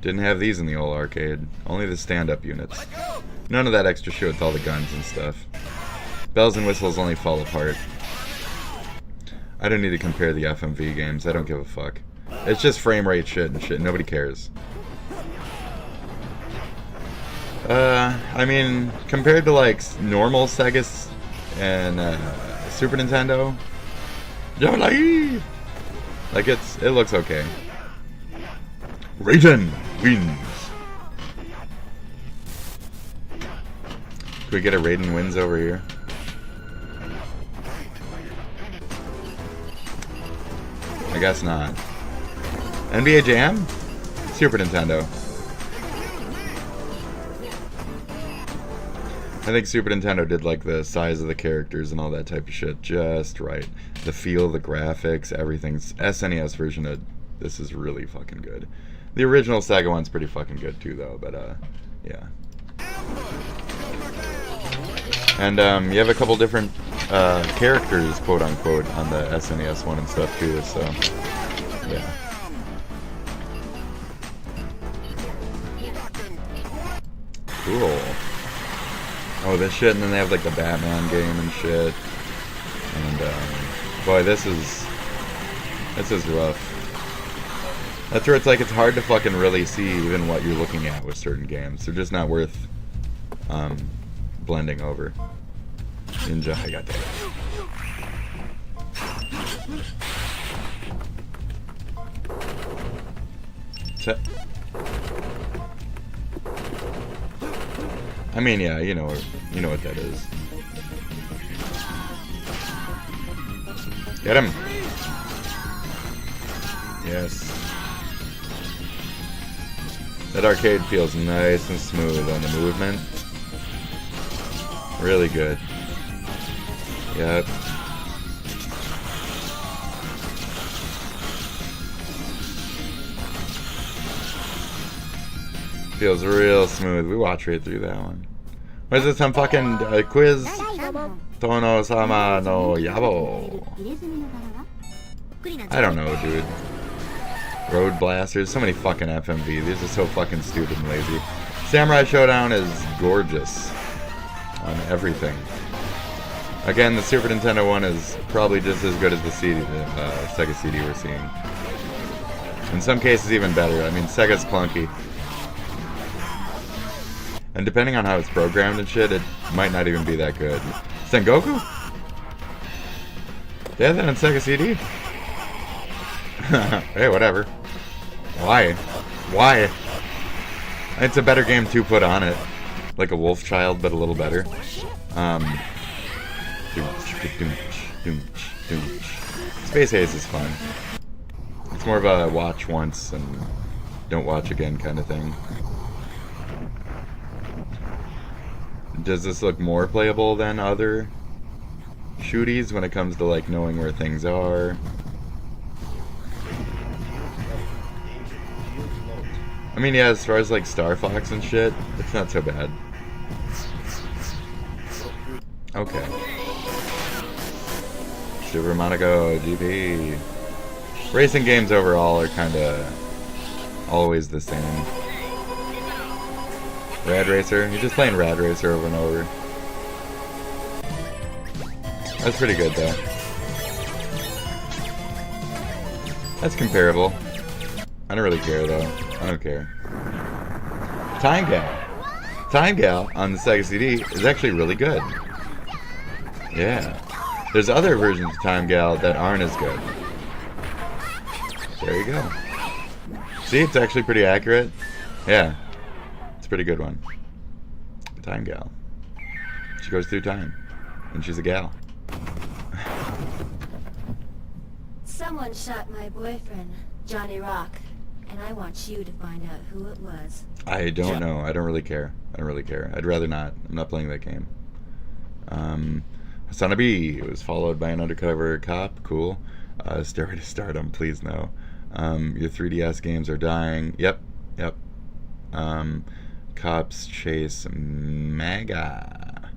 Didn't have these in the old arcade. Only the stand-up units. None of that extra shit with all the guns and stuff. Bells and whistles only fall apart. I don't need to compare the FMV games. I don't give a fuck. It's just frame rate shit and shit. Nobody cares. I mean, compared to like normal Sega's and Super Nintendo, like it looks okay. Raiden wins. Can we get a Raiden wins over here? I guess not. NBA Jam? Super Nintendo. I think Super Nintendo did like the size of the characters and all that type of shit just right. The feel, the graphics, everything's SNES version of this is really fucking good. The original Sega one's pretty fucking good too though, but yeah. And you have a couple different characters, quote unquote, on the SNES one and stuff too, so yeah. Cool. Oh, this shit, and then they have like the Batman game and shit. And boy, this is rough. That's where it's like it's hard to fucking really see even what you're looking at with certain games. They're just not worth blending over. Ninja Hayate. I mean, yeah, you know what that is. Get him. Yes. That arcade feels nice and smooth on the movement. Really good. Yep. Feels real smooth. We watch right through that one. What is this? Some fucking quiz? Tono-sama no Yabo. I don't know, dude. Road Blasters. So many fucking FMV. These are so fucking stupid and lazy. Samurai Showdown is gorgeous on everything. Again, the Super Nintendo one is probably just as good as the CD, Sega CD we're seeing. In some cases, even better. I mean, Sega's clunky. And depending on how it's programmed and shit, it might not even be that good. Sengoku? They had that on Sega CD? Hey, whatever. Why? Why? It's a better game to put on it. Like a Wolf Child, but a little better. Space Haze is fun. It's more of a watch once and don't watch again kind of thing. Does this look more playable than other shooties when it comes to like knowing where things are? I mean, yeah, as far as like Star Fox and shit, it's not so bad. Okay. Super Monaco GP. Racing games overall are kind of always the same. Rad Racer? You're just playing Rad Racer over and over. That's pretty good though. That's comparable. I don't really care though. I don't care. Time Gal. Time Gal on the Sega CD is actually really good. Yeah. There's other versions of Time Gal that aren't as good. There you go. See, it's actually pretty accurate. Yeah. It's a pretty good one. Time Gal. She goes through time. And she's a gal. Someone shot my boyfriend, Johnny Rock, and I want you to find out who it was. I don't know. I don't really care. I don't really care. I'd rather not. I'm not playing that game. Son of B was followed by an undercover cop. Cool. Stairway to Stardom, please no. Your 3DS games are dying. Yep. Cops chase MAGA.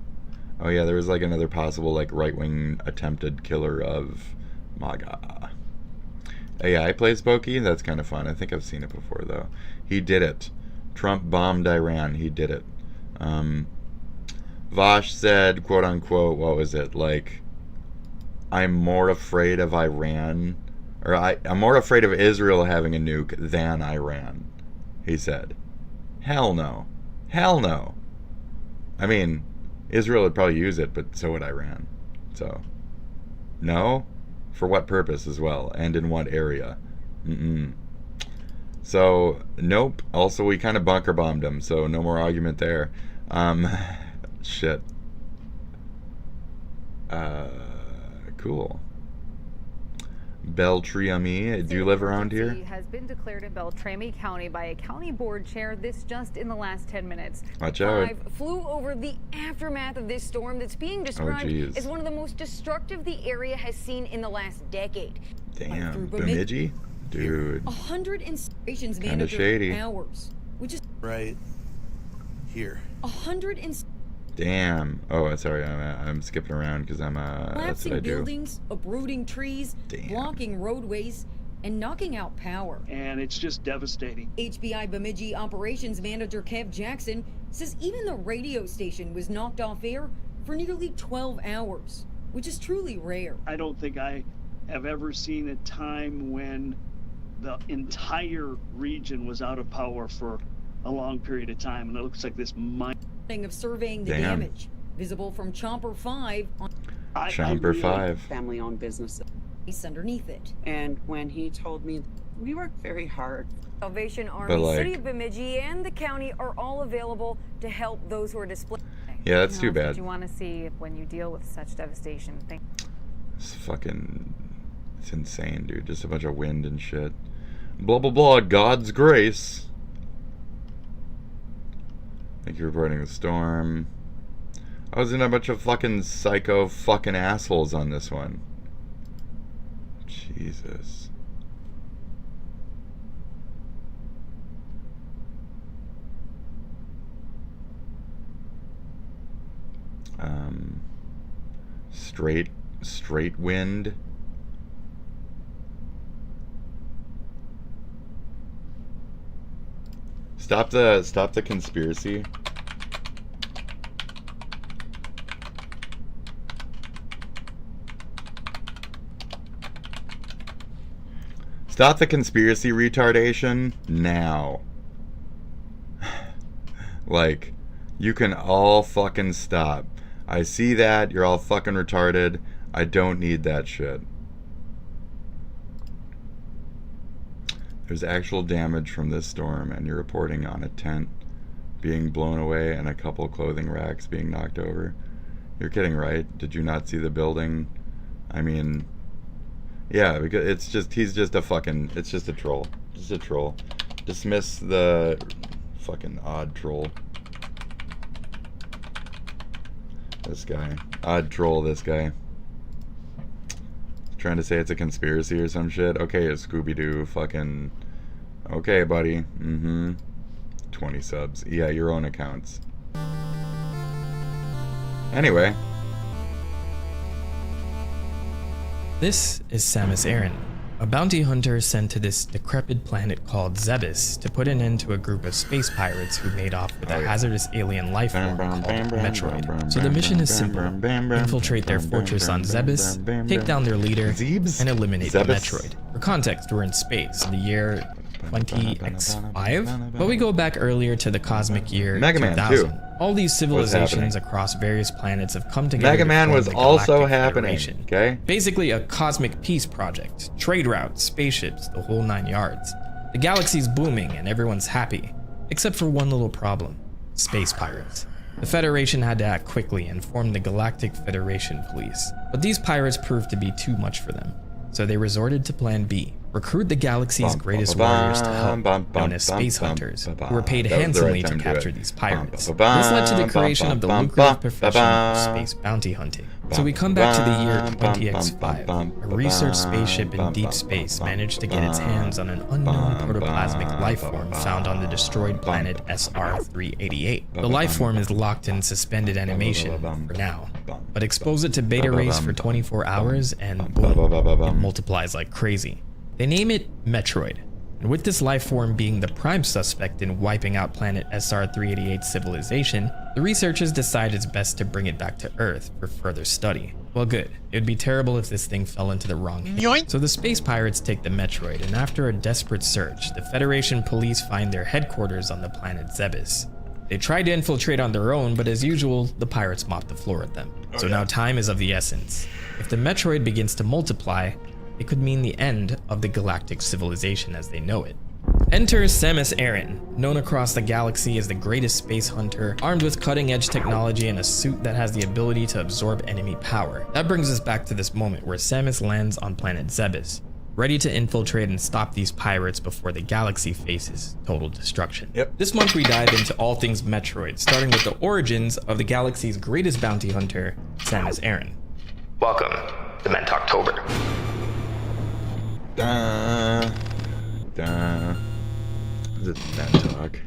Oh yeah, there was like another possible like right-wing attempted killer of MAGA. AI plays Pokey. That's kind of fun. I think I've seen it before though. He did it. Trump bombed Iran. He did it. Vosh said, quote unquote, what was it? Like, I'm more afraid of Iran, or I'm more afraid of Israel having a nuke than Iran, he said. Hell no. Hell no. I mean, Israel would probably use it, but so would Iran. So, no? For what purpose as well? And in what area? So, nope. Also, we kind of bunker bombed them, so no more argument there. Shit. Cool. Beltrami, do you live around here? Has been declared in Beltrami County by a county board chair. This just in the last 10 minutes. Watch out. 5 flew over the aftermath of this storm that's being described as one of the most destructive the area has seen in the last decade. Damn, Bemidji? Dude. 100 installations Kinda shady. hours, which is right here. 100 Damn. Oh, sorry. I'm skipping around because that's what collapsing I do. buildings, uprooting trees, blocking roadways, and knocking out power. And it's just devastating. HBI Bemidji operations manager Kev Jackson says even the radio station was knocked off air for nearly 12 hours, which is truly rare. I don't think I have ever seen a time when the entire region was out of power for a long period of time, and it looks like this of surveying the damage visible from Chomper 5 on Chomper 5 family-owned business underneath it. And when he told me, we worked very hard. Salvation Army, City of Bemidji, and the county are all available to help those who are displaced. Yeah, that's too bad. What you want to see when you deal with such devastation. It's insane, dude. Just a bunch of wind and shit. Blah blah blah. God's grace. Thank you for reporting the storm. I was in a bunch of fucking psycho fucking assholes on this one. Jesus. Straight wind. Stop the conspiracy. Stop the conspiracy retardation now. Like, you can all fucking stop. I see that, you're all fucking retarded. I don't need that shit. There's actual damage from this storm, and you're reporting on a tent being blown away and a couple clothing racks being knocked over. You're kidding, right? Did you not see the building? I mean, yeah, because he's just a fucking, it's just a troll. Just a troll. Dismiss the fucking odd troll. This guy. Odd troll, this guy. Trying to say it's a conspiracy or some shit. Okay, a Scooby-Doo fucking... Okay, buddy. 20 subs. Yeah, your own accounts. Anyway. This is Samus Aran, a bounty hunter sent to this decrepit planet called Zebes to put an end to a group of space pirates who made off with a hazardous alien life form called Metroid. So the mission is simple: infiltrate their fortress on Zebes, take down their leader, and eliminate the Metroid. For context, we're in space in the year 20x5, but we go back earlier to the cosmic year Mega 2000. Man 2. All these civilizations across various planets have come together. Mega Man was the also Galactic happening, Federation. okay? Basically a cosmic peace project. Trade routes, spaceships, the whole 9 yards. The galaxy's booming and everyone's happy, except for one little problem: space pirates. The Federation had to act quickly and form the Galactic Federation Police. But these pirates proved to be too much for them, so they resorted to Plan B. recruit the galaxy's greatest warriors to help, known as space hunters, who were paid handsomely to capture these pirates. This led to the creation of the lucrative profession of space bounty hunting. So we come back to the year 20X5. A research spaceship in deep space managed to get its hands on an unknown protoplasmic life form found on the destroyed planet SR-388. The life form is locked in suspended animation for now, but expose it to beta rays for 24 hours and boom, it multiplies like crazy. They name it Metroid, and with this life form being the prime suspect in wiping out planet SR-388's civilization, the researchers decide it's best to bring it back to Earth for further study. Well, good. It would be terrible if this thing fell into the wrong hands. So the space pirates take the Metroid, and after a desperate search, the Federation police find their headquarters on the planet Zebes. They tried to infiltrate on their own, but as usual, the pirates mopped the floor at them. So now time is of the essence. If the Metroid begins to multiply, it could mean the end of the galactic civilization as they know it. Enter Samus Aran, known across the galaxy as the greatest space hunter, armed with cutting-edge technology and a suit that has the ability to absorb enemy power. That brings us back to this moment where Samus lands on planet Zebes, ready to infiltrate and stop these pirates before the galaxy faces total destruction. This month we dive into all things Metroid, starting with the origins of the galaxy's greatest bounty hunter, Samus Aran. Welcome to Mentoctober. Is it Mentalk?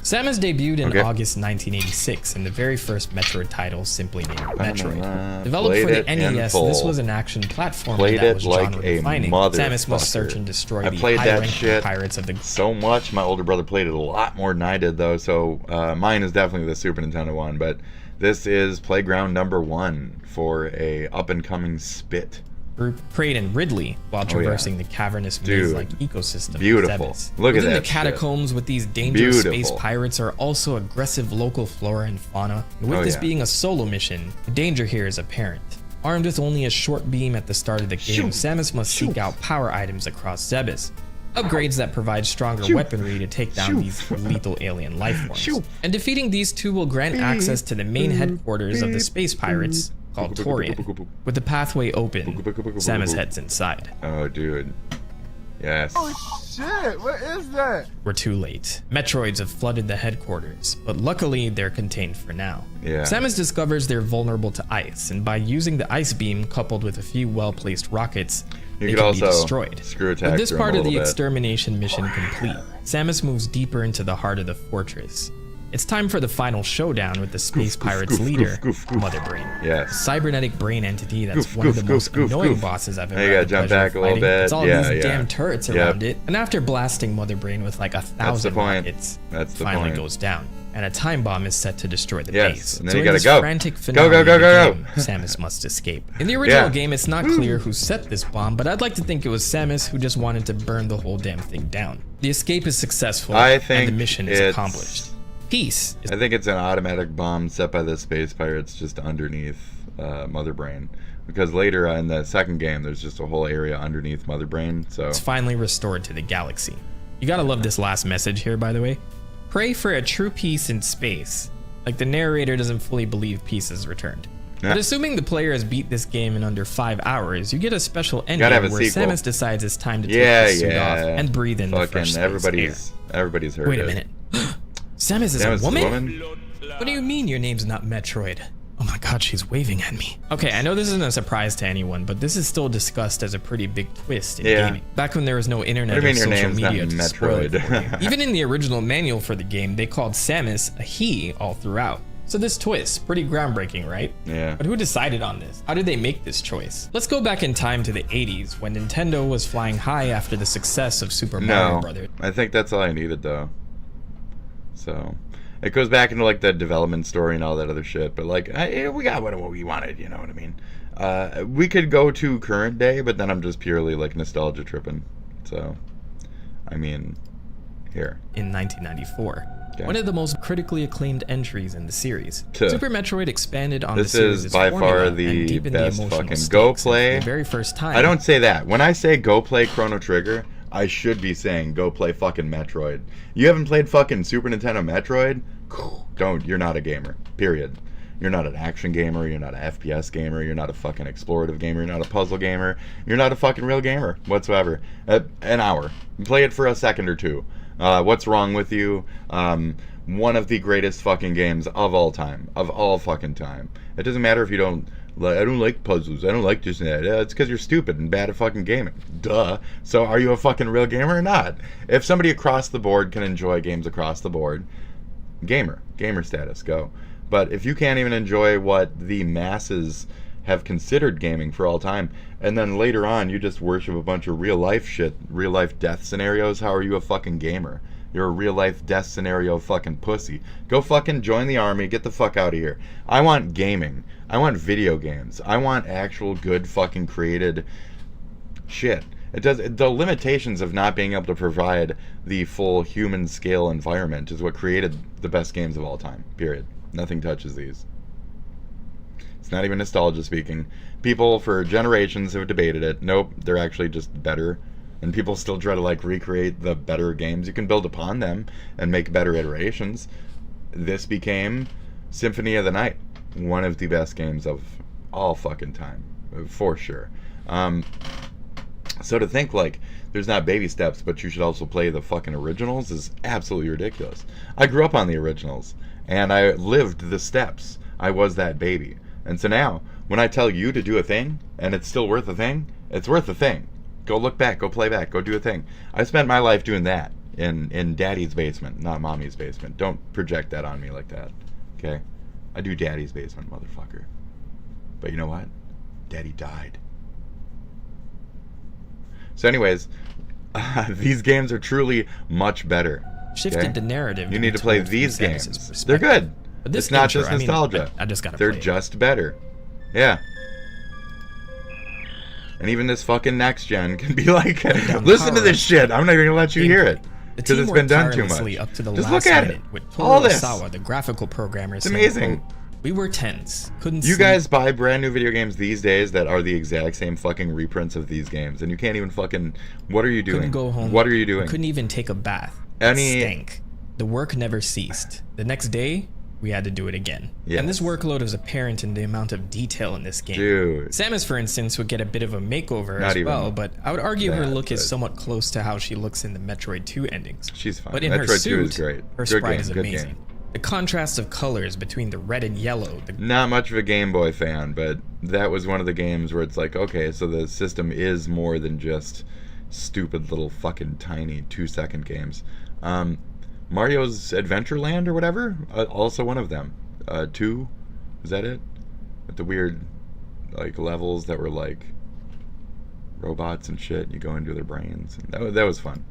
Samus debuted in August 1986 in the very first Metroid title, simply named Metroid. Developed for the NES, this was an action platformer that was genre-defining. Samus must search and destroy the high-ranking pirates of the... so much. My older brother played it a lot more than I did, though, so mine is definitely the Super Nintendo one, but this is playground number 1 for a up-and-coming spit. Group preyed in Ridley while traversing the cavernous maze-like ecosystem. Beautiful. Look at that. Within the catacombs with these dangerous space pirates are also aggressive local flora and fauna. And with this being a solo mission, the danger here is apparent. Armed with only a short beam at the start of the game, Samus must seek out power items across Zebes. Upgrades that provide stronger weaponry to take down these lethal alien life forms. And defeating these two will grant access to the main headquarters of the space pirates, called Torian. With the pathway open, Samus heads inside. Oh, dude. Yes. Oh, shit. What is that? We're too late. Metroids have flooded the headquarters, but luckily they're contained for now. Yeah. Samus discovers they're vulnerable to ice, and by using the ice beam coupled with a few well-placed rockets, they can be destroyed. With this part of the extermination mission complete, Samus moves deeper into the heart of the fortress. It's time for the final showdown with the space pirates' leader, Mother Brain. Yes. A cybernetic brain entity that's one of the most annoying bosses I've ever had. You gotta jump back a little bit. It's all these damn turrets around it. And after blasting Mother Brain with like 1,000 rockets, it finally goes down. And a time bomb is set to destroy the base. And then so you in gotta this go. frantic finale Go. Samus must escape. In the original game, it's not clear who set this bomb, but I'd like to think it was Samus who just wanted to burn the whole damn thing down. The escape is successful, and the mission is accomplished. Peace. I think it's an automatic bomb set by the space pirates just underneath Mother Brain. Because later in the second game, there's just a whole area underneath Mother Brain, so... It's finally restored to the galaxy. You gotta love this last message here, by the way. Pray for a true peace in space. Like, the narrator doesn't fully believe peace is returned. But assuming the player has beat this game in under 5 hours, you get a special ending where Samus decides it's time to take the suit off and breathe in the fresh space air. Everybody's heard Wait a minute. Samus is a woman? What do you mean your name's not Metroid? Oh my god, she's waving at me. Okay, I know this isn't a surprise to anyone, but this is still discussed as a pretty big twist in gaming. Back when there was no internet or social media to spoil it for you. Even in the original manual for the game, they called Samus a he all throughout. So this twist, pretty groundbreaking, right? Yeah. But who decided on this? How did they make this choice? Let's go back in time to the 80s, when Nintendo was flying high after the success of Super Mario Brothers. I think that's all I needed, though. So, it goes back into like the development story and all that other shit, but like, we got what we wanted, you know what I mean? We could go to current day, but then I'm just purely like nostalgia tripping. So, I mean, here. In 1994. One of the most critically acclaimed entries in the series. Super Metroid expanded on the series' This is by far the best fucking Go Play. The very first time. I don't say that. When I say Go Play Chrono Trigger, I should be saying go play fucking Metroid. You haven't played fucking Super Nintendo Metroid? Don't. You're not a gamer. Period. You're not an action gamer. You're not an FPS gamer. You're not a fucking explorative gamer. You're not a puzzle gamer. You're not a fucking real gamer whatsoever. An hour. Play it for a second or two. What's wrong with you? One of the greatest fucking games of all time. Of all fucking time. It doesn't matter if you don't... I don't like puzzles. I don't like this and that. It's because you're stupid and bad at fucking gaming. Duh. So are you a fucking real gamer or not? If somebody across the board can enjoy games across the board, gamer status, go. But if you can't even enjoy what the masses have considered gaming for all time, and then later on you just worship a bunch of real life shit, real life death scenarios, how are you a fucking gamer? You're a real life death scenario fucking pussy. Go fucking join the army, get the fuck out of here. I want gaming. I want video games. I want actual good fucking created shit. The limitations of not being able to provide the full human scale environment is what created the best games of all time. Period. Nothing touches these. It's not even nostalgia speaking. People for generations have debated it. Nope, they're actually just better. And people still try to like recreate the better games. You can build upon them and make better iterations. This became Symphony of the Night, one of the best games of all fucking time, for sure. So to think like there's not baby steps, but you should also play the fucking originals is absolutely ridiculous. I grew up on the originals and I lived the steps. I was that baby. And so now when I tell you to do a thing and it's still worth a thing, it's worth a thing. Go look back, go play back, go do a thing. I spent my life doing that in daddy's basement, not mommy's basement. Don't project that on me like that, okay? I do daddy's basement, motherfucker. But you know what? Daddy died. So anyways, these games are truly much better. Shifted the narrative. You need to play these games. They're good. But this it's not game, just nostalgia. I just gotta They're play it. just better. Yeah. And even this fucking next gen can be like, listen to this shit. I'm not even gonna let you hear it because it's been done too much. Up to the Just last look at minute it. with All this. Sawa, the graphical programmer. It's amazing. We were tense. Couldn't You sleep. guys buy brand new video games these days that are the exact same fucking reprints of these games, and you can't even fucking. What are you doing? Couldn't go home. What are you doing? Couldn't even take a bath. Any- It stank. The work never ceased. The next day, we had to do it again. Yes. And this workload is apparent in the amount of detail in this game. Dude. Samus, for instance, would get a bit of a makeover Not as even well, but I would argue her that, look is but- somewhat close to how she looks in the Metroid 2 endings. She's fine. But in her Metroid 2 suit, is great. her Good sprite game, is good amazing. game. The contrast of colors between the red and yellow. Not much of a Game Boy fan, but that was one of the games where it's like, okay, so the system is more than just stupid little fucking tiny 2-second games. Mario's Adventureland or whatever, also one of them. 2, is that it? With the weird like levels that were like robots and shit. You go into their brains. And that was fun.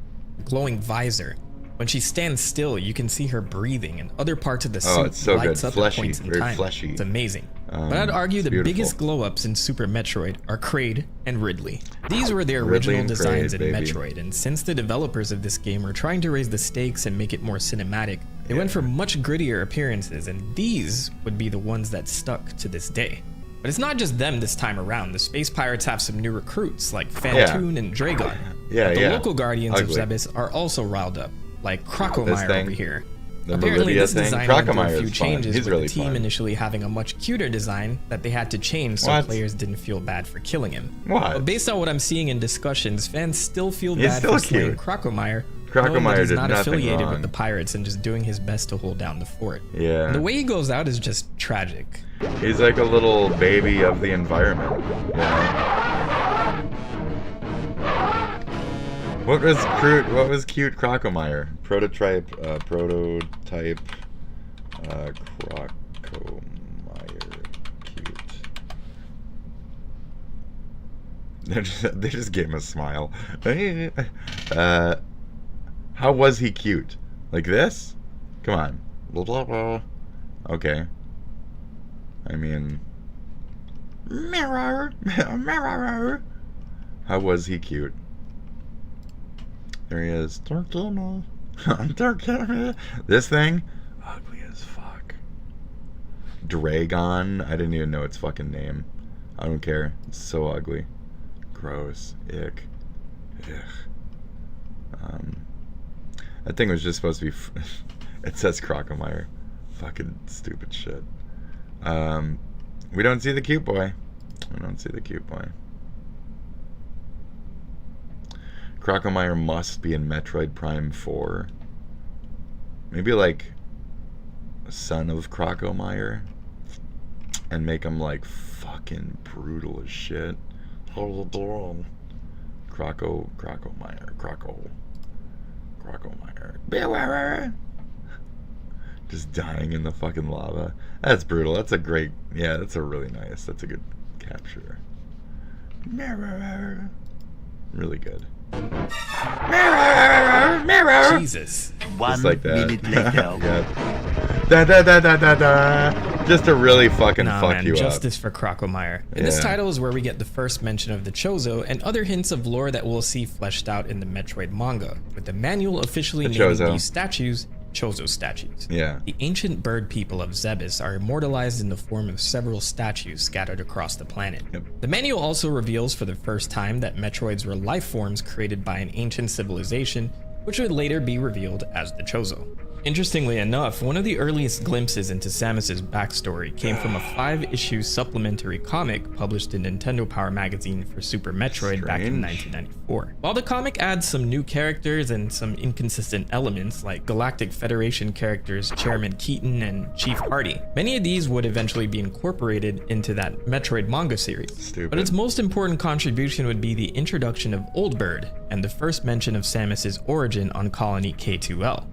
Glowing visor. When she stands still, you can see her breathing, and other parts of the suit it's so lights good. up Fleshy, at points in very time. fleshy. It's amazing. But I'd argue the beautiful. biggest glow-ups in Super Metroid are Kraid and Ridley. These were their Ridley original and designs Kraid, in baby. Metroid, and since the developers of this game were trying to raise the stakes and make it more cinematic, they went for much grittier appearances, and these would be the ones that stuck to this day. But it's not just them this time around. The Space Pirates have some new recruits, like Fantoon and Dragon. Yeah, But the yeah. local guardians Ugly. of Zebes are also riled up, like This Crocomire thing, over here. the Apparently, Validia this thing. design went through Crocomire a few is fun. changes, He's with really the team fun. initially having a much cuter design that they had to change so What? players didn't feel bad for killing him. What? But based on what I'm seeing in discussions, fans still feel He's bad still for slaying cute. Crocomire, Crocomire knowing that he's did not nothing affiliated wrong. with the pirates and just doing his best to hold down the fort. Yeah. And the way he goes out is just tragic. He's like a little baby of the environment. You know? What was cute Crocomire? Prototype Crocomire cute. They just gave him a smile. How was he cute? Like this? Come on. Blah, blah, blah. Okay. I mean, mirror. How was he cute? There he is. This thing, ugly as fuck. Dragon. I didn't even know its fucking name. I don't care. It's so ugly. Gross. Ick. Ugh. That thing was just supposed to be. It says Crocomire. Fucking stupid shit. We don't see the cute boy. We don't see the cute boy. Crocomire must be in Metroid Prime 4. Maybe like a son of Crocomire. And make him like fucking brutal as shit. Crocomire. Just dying in the fucking lava. That's brutal. That's a great, yeah, that's a really nice, that's a good capture. Really good. Jesus. Just like that. Yeah. Da, da, da, da, da, da. Just to really fucking fuck you up. Justice for Crocomire. And this title is where we get the first mention of the Chozo and other hints of lore that we'll see fleshed out in the Metroid manga, with the manual officially naming these statues Chozo statues. Yeah. The ancient bird people of Zebes are immortalized in the form of several statues scattered across the planet. The manual also reveals for the first time that Metroids were life forms created by an ancient civilization, which would later be revealed as the Chozo. Interestingly enough, one of the earliest glimpses into Samus's backstory came from a 5-issue supplementary comic published in Nintendo Power Magazine for Super Metroid back in 1994. While the comic adds some new characters and some inconsistent elements like Galactic Federation characters Chairman Keaton and Chief Hardy, many of these would eventually be incorporated into that Metroid manga series. But its most important contribution would be the introduction of Old Bird and the first mention of Samus's origin on Colony K2L.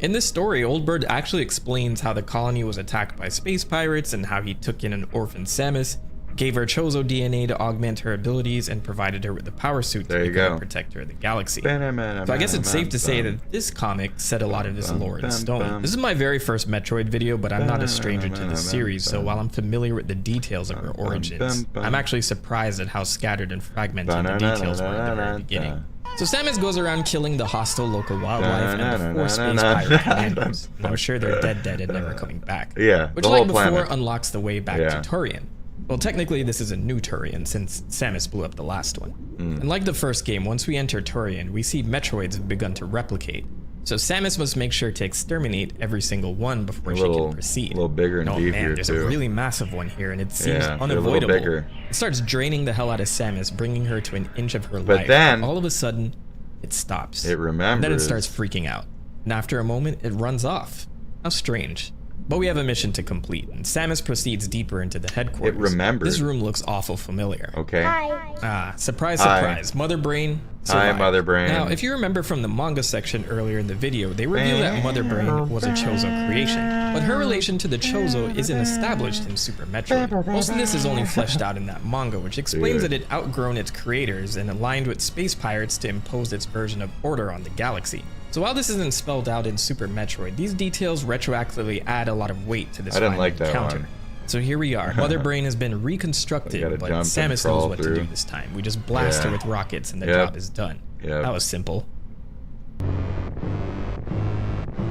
In this story, Old Bird actually explains how the colony was attacked by space pirates and how he took in an orphan Samus, gave her Chozo DNA to augment her abilities, and provided her with the power suit to become a protector of the galaxy. So I guess it's safe to say that this comic set a lot of this lore in stone. This is my very first Metroid video, but I'm not a stranger to the series, so while I'm familiar with the details of her origins, I'm actually surprised at how scattered and fragmented the details were in the very beginning. So Samus goes around killing the hostile local wildlife and the 4 space pirate commandos, and I'm sure they're dead and never coming back. Yeah, which, like before, unlocks the way back to Turian. Well, technically this is a new Turian since Samus blew up the last one. And like the first game, once we enter Turian, we see Metroids have begun to replicate. So Samus must make sure to exterminate every single one before she can proceed. A little bigger and beefier, man, there's a really massive one here, and it seems unavoidable. It starts draining the hell out of Samus, bringing her to an inch of her life. But then, all of a sudden, it stops. It remembers. And then it starts freaking out. And after a moment, it runs off. How strange. But we have a mission to complete, and Samus proceeds deeper into the headquarters. It remembers. This room looks awful familiar. Okay. Hi. Ah, surprise, surprise. Mother Brain survived. Hi, Mother Brain. Now, if you remember from the manga section earlier in the video, they reveal that Mother Brain was a Chozo creation, but her relation to the Chozo isn't established in Super Metroid. Most of this is only fleshed out in that manga, which explains that it outgrown its creators and aligned with space pirates to impose its version of order on the galaxy. So while this isn't spelled out in Super Metroid, these details retroactively add a lot of weight to this final encounter. So here we are. Mother Brain has been reconstructed, but Samus knows what to do this time. We just blast her with rockets and the job is done. That was simple.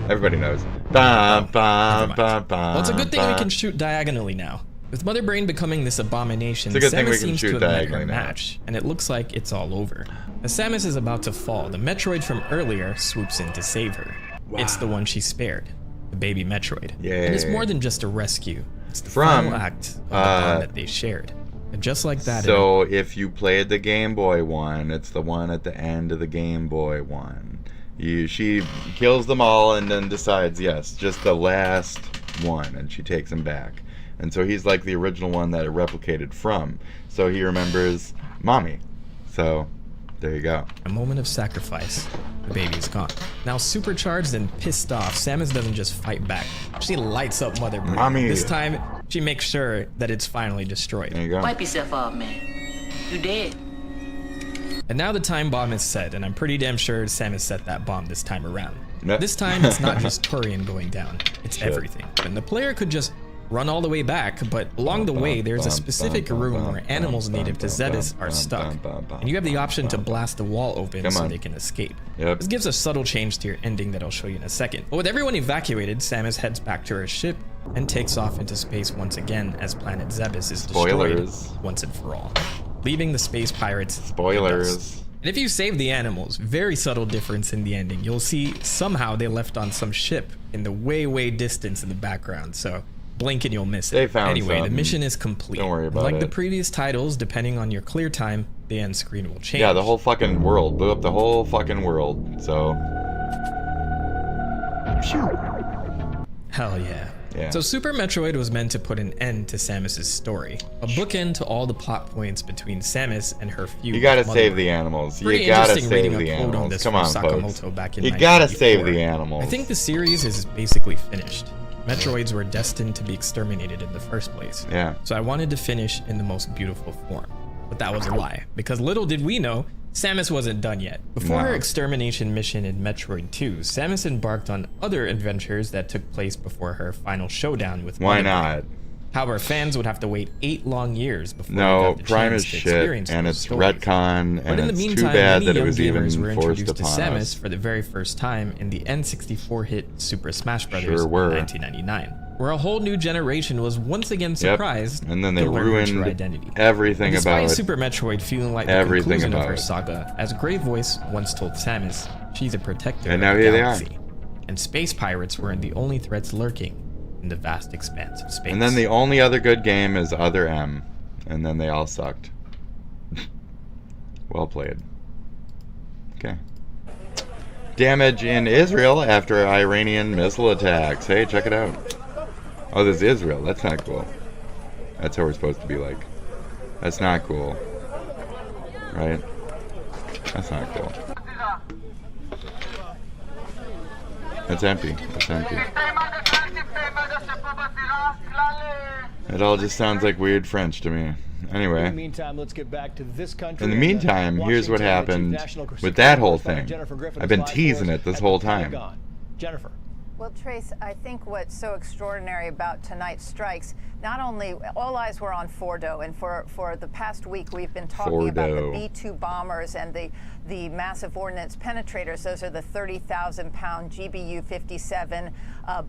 Everybody knows. Well, it's a good thing we can shoot diagonally now. With Mother Brain becoming this abomination, Samus seems to have met her match, and it looks like it's all over. As Samus is about to fall, the Metroid from earlier swoops in to save her. It's the one she spared, the baby Metroid. And it's more than just a rescue. It's the final act of the bond that they shared. And just like that. So if you played the Game Boy one, it's the one at the end of the Game Boy one. She kills them all and then decides, yes, just the last one, and she takes him back. And so he's like the original one that it replicated from. So he remembers Mommy. So there you go. A moment of sacrifice. The baby's gone. Now supercharged and pissed off, Samus doesn't just fight back. She lights up Mother Brain. Mommy. This time, she makes sure that it's finally destroyed. There you go. Wipe yourself off, man. You dead. And now the time bomb is set, and I'm pretty damn sure Samus set that bomb this time around. This time, it's not just Turian going down. It's everything. And the player could just run all the way back, but along the way there's a specific room where animals native to Zebes are stuck, and you have the option to blast the wall open so they can escape. This gives a subtle change to your ending that I'll show you in a second. But with everyone evacuated, Samus heads back to her ship and takes off into space once again as planet Zebes is destroyed once and for all, leaving the space pirates. Spoilers. And if you save the animals, very subtle difference in the ending. You'll see somehow they left on some ship in the way distance in the background, so blink and you'll miss it. They found anyway, something. the mission is complete. Don't worry about like it. the previous titles, depending on your clear time, the end screen will change. Yeah, the whole fucking world. Blew up the whole fucking world. So. Hell yeah. Yeah. So Super Metroid was meant to put an end to Samus's story, a bookend to all the plot points between Samus and her feud. You gotta with save Mother. the animals. Pretty You gotta interesting save reading the a quote on animals. this Come from on, Sakamoto folks. back in You gotta 1984. save the animals. I think the series is basically finished. Metroids were destined to be exterminated in the first place. Yeah. So I wanted to finish in the most beautiful form. But that was a lie, because little did we know, Samus wasn't done yet. Before her extermination mission in Metroid 2, Samus embarked on other adventures that took place before her final showdown with Why Mother. not? However, fans would have to wait 8 long years before they No, got the Prime chance is to shit, experience and those it's stories. retcon, But and in the it's meantime, too bad many that it young was even gamers were forced introduced to upon Samus us. for the very first time in the N64 hit Super Smash Bros. Sure were. in 1999, where a whole new generation was once again surprised and then they to learn her true ruined identity. everything And despite about Super Metroid feeling like the everything conclusion of about her it. saga, as Grey Voice once told Samus, she's a protector And of now the here they are. galaxy. And space pirates weren't the only threats lurking in the vast expanse of space. And then the only other good game is Other M. And then they all sucked. Well played. Okay. Damage in Israel after Iranian missile attacks. Hey, check it out. Oh, this is Israel. That's not cool. That's how we're supposed to be like. That's not cool. Right? That's not cool. It's empty. It's empty. It all just sounds like weird French to me. Anyway. In the meantime, let's get back to this country. In the meantime, here's what happened with that whole thing. I've been teasing it this whole time. Jennifer. Well, Trace, I think what's so extraordinary about tonight's strikes, not only all eyes were on Fordo, and for the past week we've been talking about the B-2 bombers and the massive ordnance penetrators. Those are the 30,000-pound GBU-57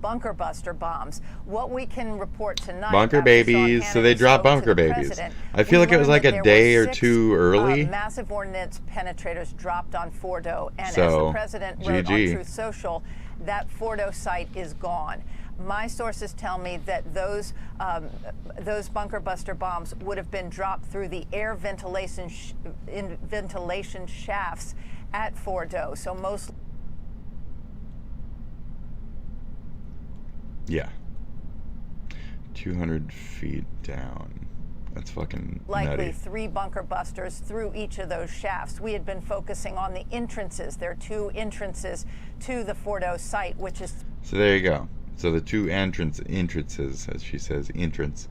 bunker buster bombs. What we can report tonight. Bunker babies, so they drop bunker babies. I feel like it was like a day or two early. Massive ordnance penetrators dropped on Fordo, and So, as the president wrote on GG. Truth Social, that Fordo site is gone. My sources tell me that those bunker buster bombs would have been dropped through the air ventilation shafts at Fordo. So most. Yeah. 200 feet down. That's fucking likely nutty. 3 bunker busters through each of those shafts. We had been focusing on the entrances. There are 2 entrances to the Fordo site, which is. So there you go. So the 2 entrances, as she says, entrance,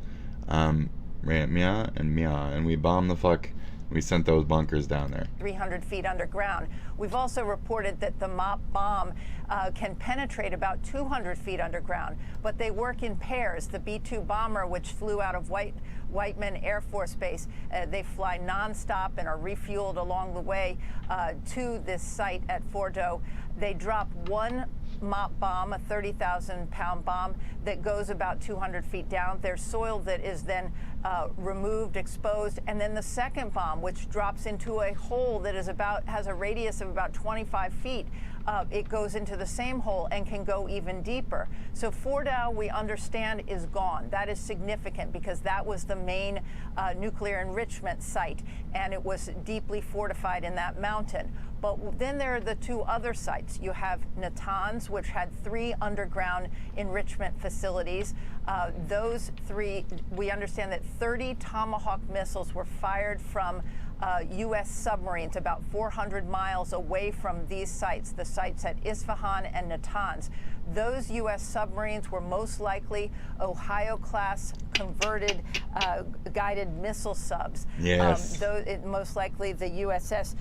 Mia and Mia, and we bombed the fuck. We sent those bunkers down there. 300 feet underground. We've also reported that the MOP bomb can penetrate about 200 feet underground, but they work in pairs. The B-2 bomber, which flew out of Whiteman Air Force Base, they fly nonstop and are refueled along the way to this site at Fordo. They drop one MOP bomb, a 30,000-pound bomb that goes about 200 feet down. There's soil that is then removed, exposed, and then the second bomb, which drops into a hole that is has a radius of about 25 feet. It goes into the same hole and can go even deeper. So Fordo, we understand, is gone. That is significant because that was the main nuclear enrichment site, and it was deeply fortified in that mountain. But then there are the 2 other sites. You have Natanz, which had 3 underground enrichment facilities. Those 3, we understand that 30 Tomahawk missiles were fired from U.S. submarines about 400 miles away from these sites, the sites at Isfahan and Natanz. Those U.S. submarines were most likely Ohio-class converted guided missile subs. Yes. Most likely the USS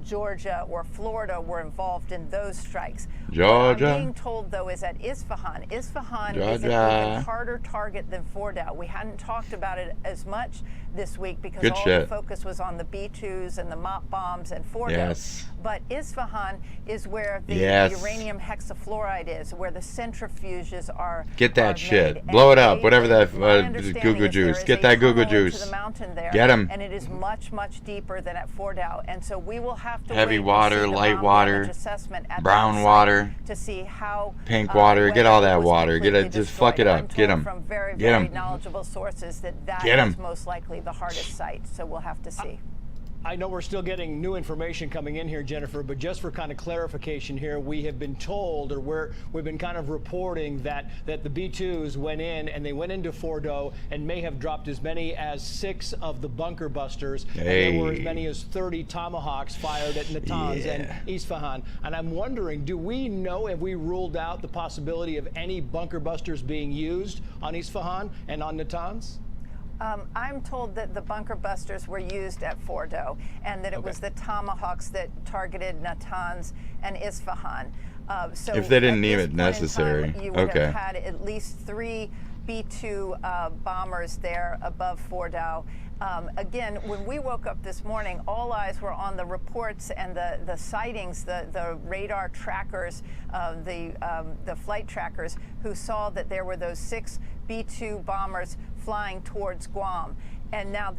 Georgia or Florida were involved in those strikes. Georgia. What I'm being told, though, is at Isfahan. Isfahan is an Georgia. even harder target than Fordo. We hadn't talked about it as much this week because Good all shit. the focus was on the B-2s and the MOP bombs and Fordo. Yes. But Isfahan is where the uranium hexafluoride is, where the centrifuges are. Get that are shit. made. Blow And it up. Whatever that my understanding goo-goo is there juice. is Get a that goo-goo tunnel into juice. the mountain there, Get 'em. and it is much, much deeper than at Fordow. And so we will have to Heavy wait water, and see the light bomb water, damage assessment at brown that site water, to see how pink water. Get all whether that was water. Get it. completely Just fuck it destroyed. up. I'm Get told 'em. from very, Get very 'em. knowledgeable sources that Get 'em. is most likely the hardest site. So we'll have to see. I know we're still getting new information coming in here, Jennifer, but just for kind of clarification here, we have been told, or we've been kind of reporting that the B-2s went in, and they went into Fordow and may have dropped as many as 6 of the bunker busters, and there were as many as 30 tomahawks fired at Natanz and Isfahan. And I'm wondering, do we know, have we ruled out the possibility of any bunker busters being used on Isfahan and on Natanz? I'm told that the bunker busters were used at Fordow, and that it was the tomahawks that targeted Natanz and Isfahan. So If they didn't at deem this it point in necessary, time, you would okay. have had at least 3 B-2 bombers there above Fordow. Again, when we woke up this morning, all eyes were on the reports and the sightings, the radar trackers, the flight trackers, who saw that there were those 6 B-2 bombers flying towards Guam. And now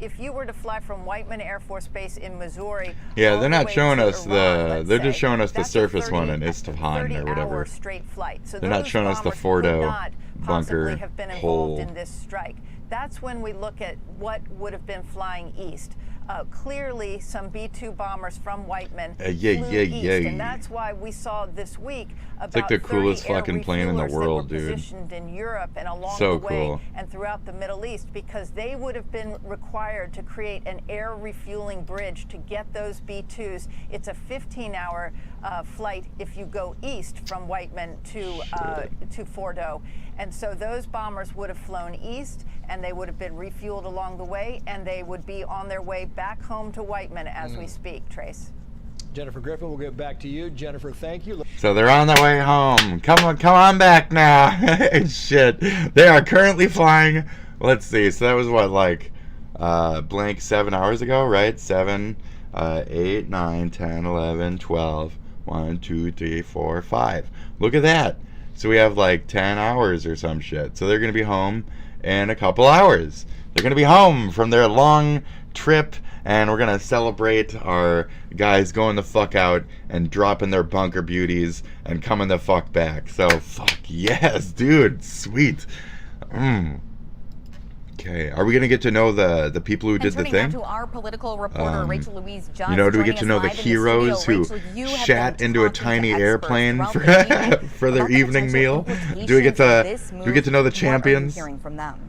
if you were to fly from Whiteman Air Force Base in Missouri, Yeah, all they're the not way showing to us Iran, they're let's just say, showing us the that's a surface one 30 in Isfahan or whatever. 30-hour straight flight. So They're not those showing us the bombers would Fordow not bunker possibly have been hole. involved in this strike. That's when we look at what would have been flying east. Clearly, some B-2 bombers from Whiteman flew east, and that's why we saw this week about like the coolest 30 air fucking plane in the refuelers world, that were dude. positioned in Europe and along So the way cool. and throughout the Middle East, because they would have been required to create an air refueling bridge to get those B-2s. It's a 15-hour flight if you go east from Whiteman to Fordow. And so those bombers would have flown east, and they would have been refueled along the way, and they would be on their way back home to Whiteman as we speak, Trace. Jennifer Griffin, we'll get back to you. Jennifer, thank you. So they're on their way home. Come on back now. Shit. They are currently flying. Let's see. So that was what, like, blank 7 hours ago, right? 7, 8, 9, 10, 11, 12. 1, 2, 3, 4, 5. Look at that. So we have like 10 hours or some shit. So they're going to be home in a couple hours. They're going to be home from their long trip, and we're going to celebrate our guys going the fuck out and dropping their bunker beauties and coming the fuck back. So fuck yes, dude. Sweet. Okay, are we gonna get to know the people who did the thing? To our political reporter, Rachel Louise Judd, you know, do we get to know the heroes who shat into a tiny airplane for for their evening meal? Do we get to know the champions? Hearing from them.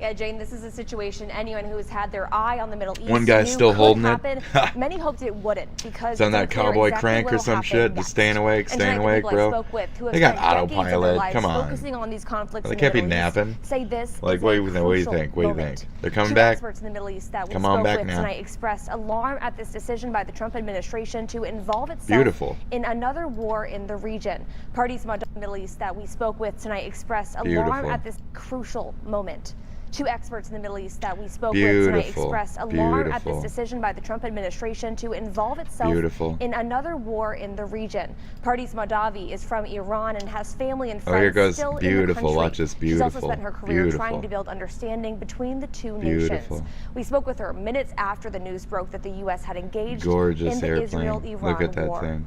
Yeah, Jane, this is a situation anyone who has had their eye on the Middle East One guy's still holding it. Many hoped it wouldn't, because it's on that cowboy crank or some shit, just staying awake, bro. They got autopilot. Come on. Focusing on these conflicts They can't be napping. Say this. Like, what do you think? What do you think? They're coming back? Experts in the Middle East that we Come on spoke back with now. tonight expressed alarm at this decision by the Trump administration to involve itself in another war in the region. Parties in the Middle East that we spoke with tonight expressed alarm at this crucial moment. 2 experts in the Middle East that we spoke with tonight expressed alarm at this decision by the Trump administration to involve itself in another war in the region. Parties Mahdavi is from Iran and has family and friends here goes still in the country. Watch this, She's also spent her career trying to build understanding between the 2 nations. We spoke with her minutes after the news broke that the U.S. had engaged in the Israel-Iran Look at that war. thing.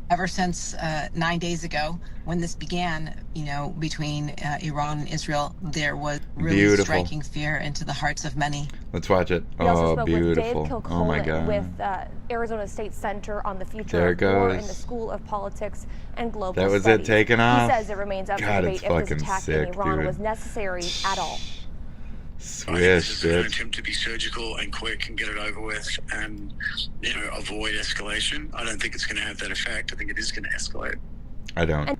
Ever since 9 days ago, when this began, between Iran and Israel, there was really striking fear into the hearts of many. Let's watch it. We also spoke beautiful. with Dave Kilcullen Oh my God. with Arizona State Center on the future of war in the School of Politics and Global That was Studies. it taking off? He says it remains up for debate if this attack in Iran was necessary at all. Swish, I think this is an attempt to be surgical and quick and get it over with and, avoid escalation. I don't think it's going to have that effect. I think it is going to escalate. I don't.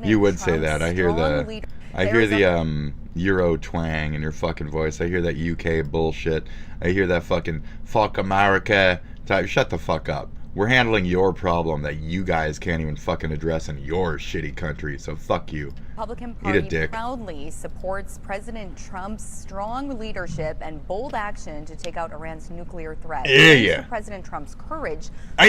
You would say that. I hear the Euro twang in your fucking voice. I hear that UK bullshit. I hear that fuck America type. Shut the fuck up. We're handling your problem that you guys can't even fucking address in your shitty country. So fuck you. Republican Eat a Party dick. proudly supports President Trump's strong leadership and bold action to take out Iran's nuclear threat. Yeah. Thanks to President Trump's courage, Yeah.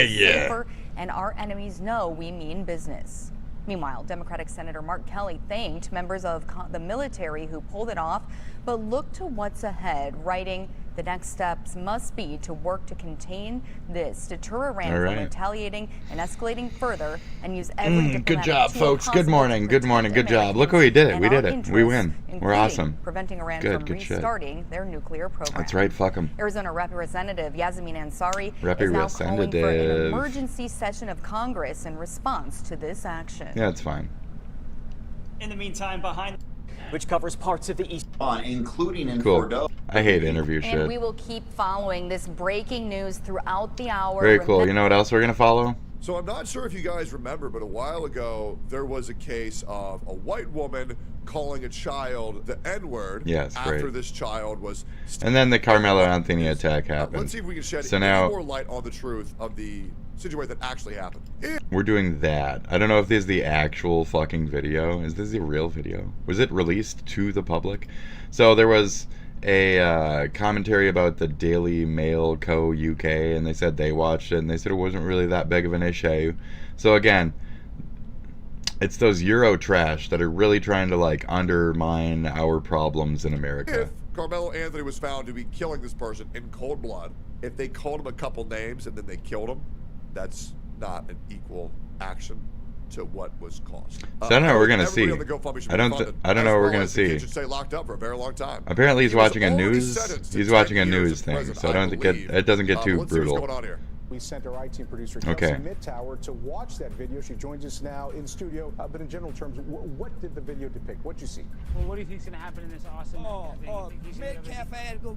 safer, and our enemies know we mean business. Meanwhile, Democratic Senator Mark Kelly thanked members of the military who pulled it off, but looked to what's ahead, writing, "The next steps must be to work to contain this, deter Iran from retaliating and escalating further, and use every diplomatic Good job, tool folks. Good possible morning. to Good morning. Good protect job. Look who we did it. and We did our it. We interests, win. We're including awesome. preventing Iran Good, from good shit. restarting their nuclear program." That's right. Fuck them. Arizona Representative Yasmin Ansari is now calling for an emergency session of Congress in response to this action. Yeah, it's fine. In the meantime, behind which covers parts of the east, including in Cool. Bordeaux. I hate interview shit. And we will keep following this breaking news throughout the hour. Very cool. You know what else we're gonna follow? So I'm not sure if you guys remember, but a while ago there was a case of a white woman calling a child the N-word after this child was. And then the Carmelo Anthony attack happened. Let's see if we can shed So any now more light on the truth of the situation that actually happened. we're doing that. I don't know if this is the actual fucking video. Is this the real video? Was it released to the public? So there was a commentary about the Daily Mail Co. UK, and they said they watched it, and they said it wasn't really that big of an issue. So again, it's those Euro trash that are really trying to like undermine our problems in America. If Carmelo Anthony was found to be killing this person in cold blood, if they called him a couple names and then they killed him, that's not an equal action to what was caused. So I don't know what we're gonna see. I don't know what we're gonna see. Should stay locked up for a very long time. Apparently he's watching a news. He's watching a news thing, so I don't think it doesn't get too brutal. We sent our IT producer Okay. Kelsey Midtower to watch that video. She joins us now in studio. But in general terms, what did the video depict? What'd you see? Well, what do you think's gonna happen in this awesome thing? Metcalf ass go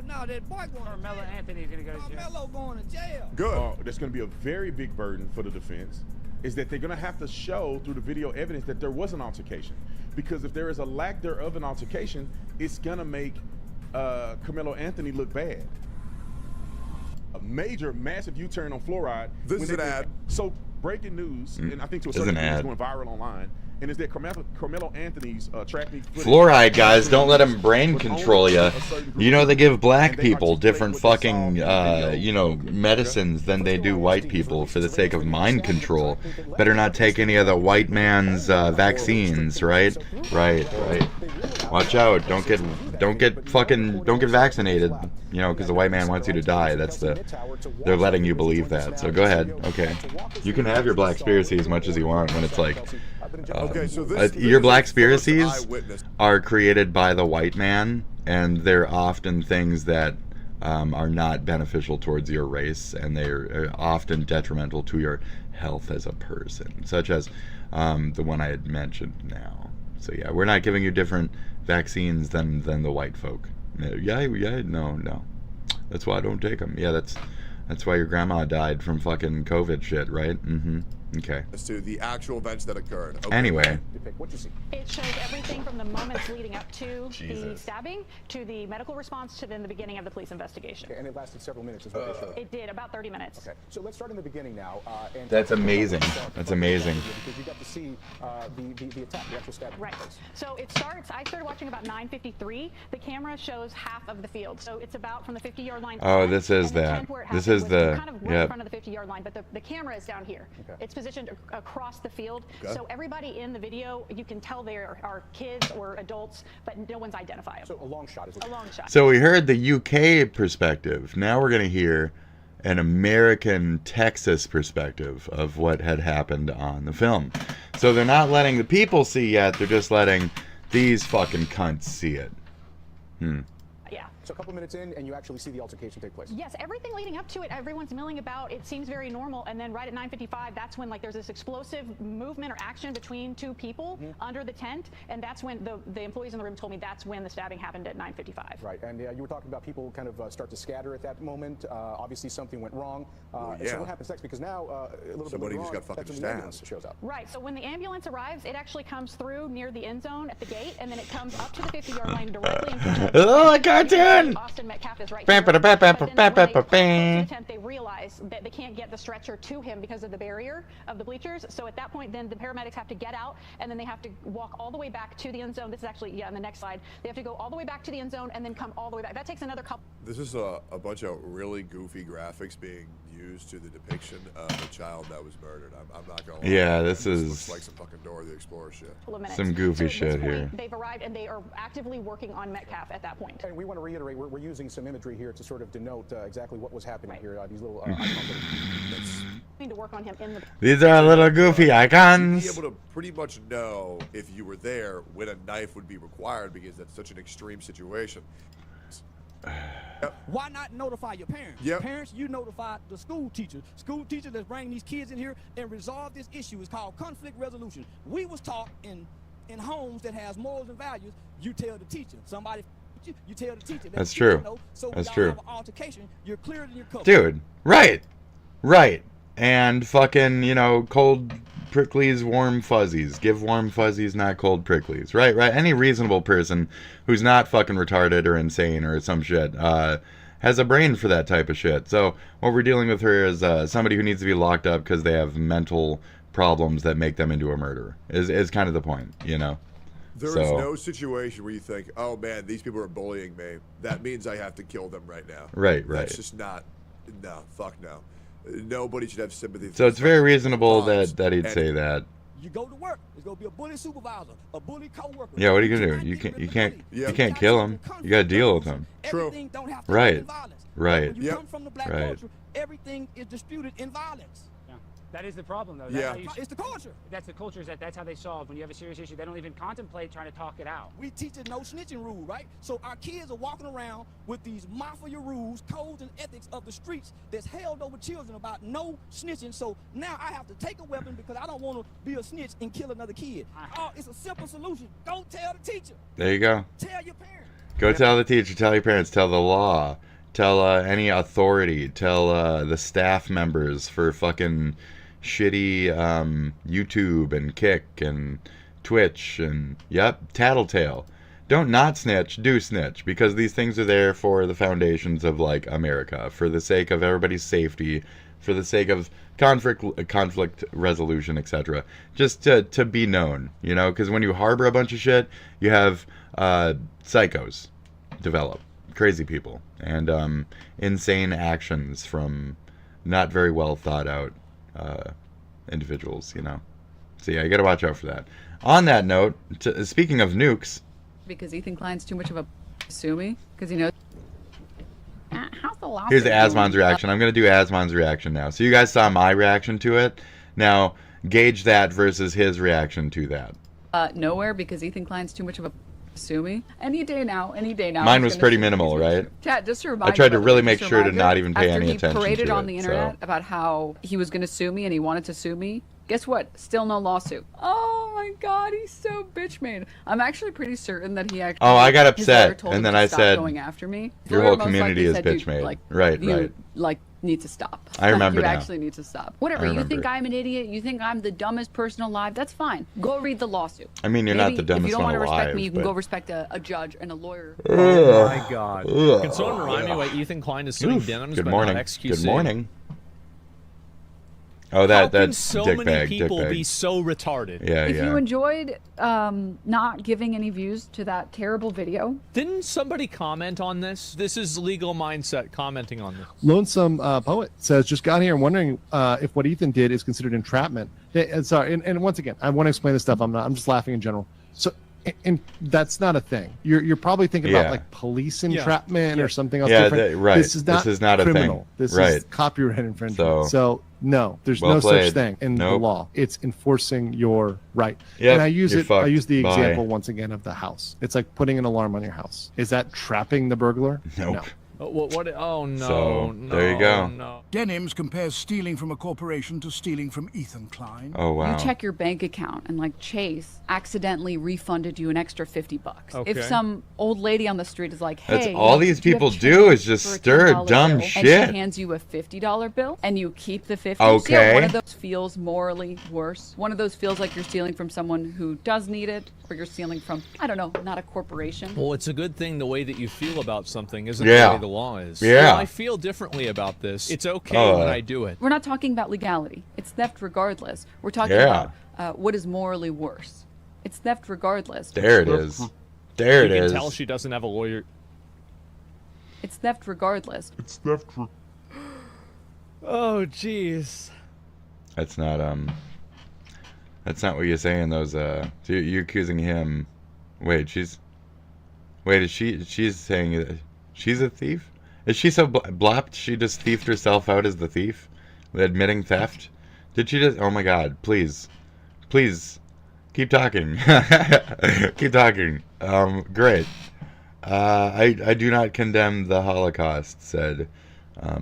no, that boy going. Carmelo Anthony's gonna go to jail. Carmelo going to jail. Good. That's going to be a very big burden for the defense, is that they're going to have to show through the video evidence that there was an altercation. Because if there is a lack thereof an altercation, it's going to make Carmelo Anthony look bad. A major, massive U-turn on fluoride. This is an ad. So breaking news, and I think to a certain extent it's going viral online, and is that Carmelo Anthony's track meet footage. Fluoride, guys, don't let them brain control you. You know they give black people different fucking, medicines than they do white people for the sake of mind control. Better not take any of the white man's vaccines, right? Right. Watch out! Don't get vaccinated. You know, because the white man wants you to die. They're letting you believe that. So go ahead. Okay, you can have your black conspiracy as much as you want when it's like. Your black conspiracies are created by the white man, and they're often things that are not beneficial towards your race, and they're often detrimental to your health as a person, such as the one I had mentioned now. So yeah, we're not giving you different vaccines than the white folk. No. That's why I don't take them. Yeah, that's why your grandma died from fucking COVID shit, right? Okay. As to the actual events that occurred. Okay. Anyway. What'd you see? It shows everything from the moments leading up to the stabbing, to the medical response, to then the beginning of the police investigation. Okay, and it lasted several minutes, is what they showed. It did, about 30 minutes. Okay, so let's start in the beginning now. And That's amazing. That's amazing. Because you got to see the attack, the actual stabbing. Right. So I started watching about 9:53. The camera shows half of the field. So it's about from the 50-yard line. Oh, this is that. This is the, kind of right in front of the 50-yard line, but the camera is down here. Okay. It's positioned across the field. Okay. So everybody in the video, you can tell they are kids or adults, but no one's identifiable. So a long shot is what? A long shot. So we heard the UK perspective. Now we're going to hear an American Texas perspective of what had happened on the film. So they're not letting the people see yet. They're just letting these fucking cunts see it. Yeah. So a couple minutes in, and you actually see the altercation take place. Yes, everything leading up to it, everyone's milling about. It seems very normal, and then right at 9:55, that's when there's this explosive movement or action between two people under the tent, and that's when the employees in the room told me that's when the stabbing happened at 9:55. Right, and you were talking about people kind of start to scatter at that moment. Obviously, something went wrong. So what happens next? Because now a little Somebody bit just wrong, got fucking that's when the ambulance shows up. Right. So when the ambulance arrives, it actually comes through near the end zone at the gate, and then it comes up to the 50-yard line directly in front of Oh, a cartoon! Austin Metcalf is right here. They realize that they can't get the stretcher to him because of the barrier of the bleachers. So at that point, then the paramedics have to get out, and then they have to walk all the way back to the end zone. This is actually, yeah, on the next slide. They have to go all the way back to the end zone and then come all the way back. That takes another couple. This is a bunch of really goofy graphics being used to the depiction of a child that was murdered. I'm not gonna lie. Yeah, this is looks like some fucking Dora the Explorer shit. Some goofy shit here. They've arrived and they are actively working on Metcalf at that point. And we want to reiterate, we're using some imagery here to sort of denote exactly what was happening here. These little to work on him in the. These are little goofy icons. You'd be able to pretty much know if you were there when a knife would be required because that's such an extreme situation. Why not notify your parents? Parents, you notify the school teacher. School teacher that's bringing these kids in here and resolve this issue. It's called conflict resolution. We was taught in homes that has morals and values, you tell the teacher. Somebody you tell the teacher. That's true. So that's true. Have an altercation, you're cleared in your cover. Dude, right. And fucking, you know, cold pricklies, warm fuzzies. Give warm fuzzies, not cold pricklies. Right. Any reasonable person who's not fucking retarded or insane or some shit has a brain for that type of shit. So what we're dealing with here is somebody who needs to be locked up because they have mental problems that make them into a murderer. Is kind of the point, you know. There is no situation where you think, oh man, these people are bullying me. That means I have to kill them right now. Right. That's just not. No, fuck no. Nobody should have sympathy. So it's very reasonable that he'd say that. You go to work. There's gonna be a bully supervisor, a bully coworker. Yeah, what are you gonna do? You can't kill him. You gotta deal with him. True. Right. When you come from the black culture, everything is disputed in violence. That is the problem, though. It's the culture. That's the culture. That's how they solve. When you have a serious issue, they don't even contemplate trying to talk it out. We teach a no snitching rule, right? So our kids are walking around with these mafia rules, codes, and ethics of the streets that's held over children about no snitching. So now I have to take a weapon because I don't want to be a snitch and kill another kid. Oh, it's a simple solution. Don't tell the teacher. There you go. Tell your parents. Go tell the teacher. Tell your parents. Tell the law. Tell any authority. Tell the staff members for fucking shitty YouTube and Kick and Twitch and Tattletale. Don't not snitch, do snitch, because these things are there for the foundations of like America, for the sake of everybody's safety, for the sake of conflict resolution, etc. Just to be known, you know, because when you harbor a bunch of shit, you have psychos develop, crazy people, and insane actions from not very well thought out individuals, you know. So yeah, you gotta watch out for that. On that note, speaking of nukes, because Ethan Klein's too much of a sue me because he knows. How's the lawsuit? Here's Asmon's reaction. I'm gonna do Asmon's reaction now. So you guys saw my reaction to it. Now gauge that versus his reaction to that. Nowhere, because Ethan Klein's too much of a sue me. Any day now. Mine was pretty minimal, right? Chat, just to remind I tried to you, really make sure to not even pay any attention to it. After he paraded on the internet about how he was going to sue me and he wanted to sue me, guess what? Still no lawsuit. Oh my God, he's so bitch made. I'm actually pretty certain that he actually. Oh, I got upset, and then I said, going after me. Your whole community is bitch made. Like, right. You, like, need to stop. I remember You now. actually need to stop. Whatever. You think I'm an idiot? You think I'm the dumbest person alive? That's fine. Go read the lawsuit. I mean, you're not the dumbest one alive. If you don't want to respect me, you can go respect a judge and a lawyer. Oh my God. Can someone remind me why Ethan Klein is suing Dems Good but morning. not XQC? Good morning. Oh, that's so dick many bag, people dick bag. be so retarded. Yeah, If you enjoyed not giving any views to that terrible video. Didn't somebody comment on this? This is Legal Mindset commenting on this. Lonesome Poet says, just got here and wondering if what Ethan did is considered entrapment. Sorry, and once again, I want to explain this stuff. I'm just laughing in general. So, and that's not a thing. You're probably thinking about like police entrapment or something else different. Right. This is not a criminal. thing. This is copyright infringement. So no, there's well no played. such thing in the law. It's enforcing your right. Yep, And I use you're fucked. I use the Bye. example once again of the house. It's like putting an alarm on your house. Is that trapping the burglar? Nope. No. What? Oh no! So, no, there you go. No. Denims compares stealing from a corporation to stealing from Ethan Klein. Oh wow. You check your bank account and like Chase accidentally refunded you an extra $50. Okay. If some old lady on the street is like, hey, That's all these people do is just stir dumb shit. And she hands you a $50 bill and you keep the 50. Okay. See how one of those feels morally worse. One of those feels like you're stealing from someone who does need it, or you're stealing from, I don't know, not a corporation. Well, it's a good thing the way that you feel about something isn't Yeah. the way the law is. Yeah. Well, I feel differently about this. It's okay when I do it. We're not talking about legality. It's theft regardless. We're talking Yeah. about what is morally worse. It's theft regardless. There it is. There it You is. can tell she doesn't have a lawyer. It's theft regardless. It's theft. Oh, jeez. That's not what you're saying. Those so you're accusing him. Wait, she's saying that she's a thief? Is she so blopped she just thiefed herself out as the thief? Admitting theft? Did she just... Oh my god, please. Please. Keep talking. Keep talking. Great. I do not condemn the Holocaust, said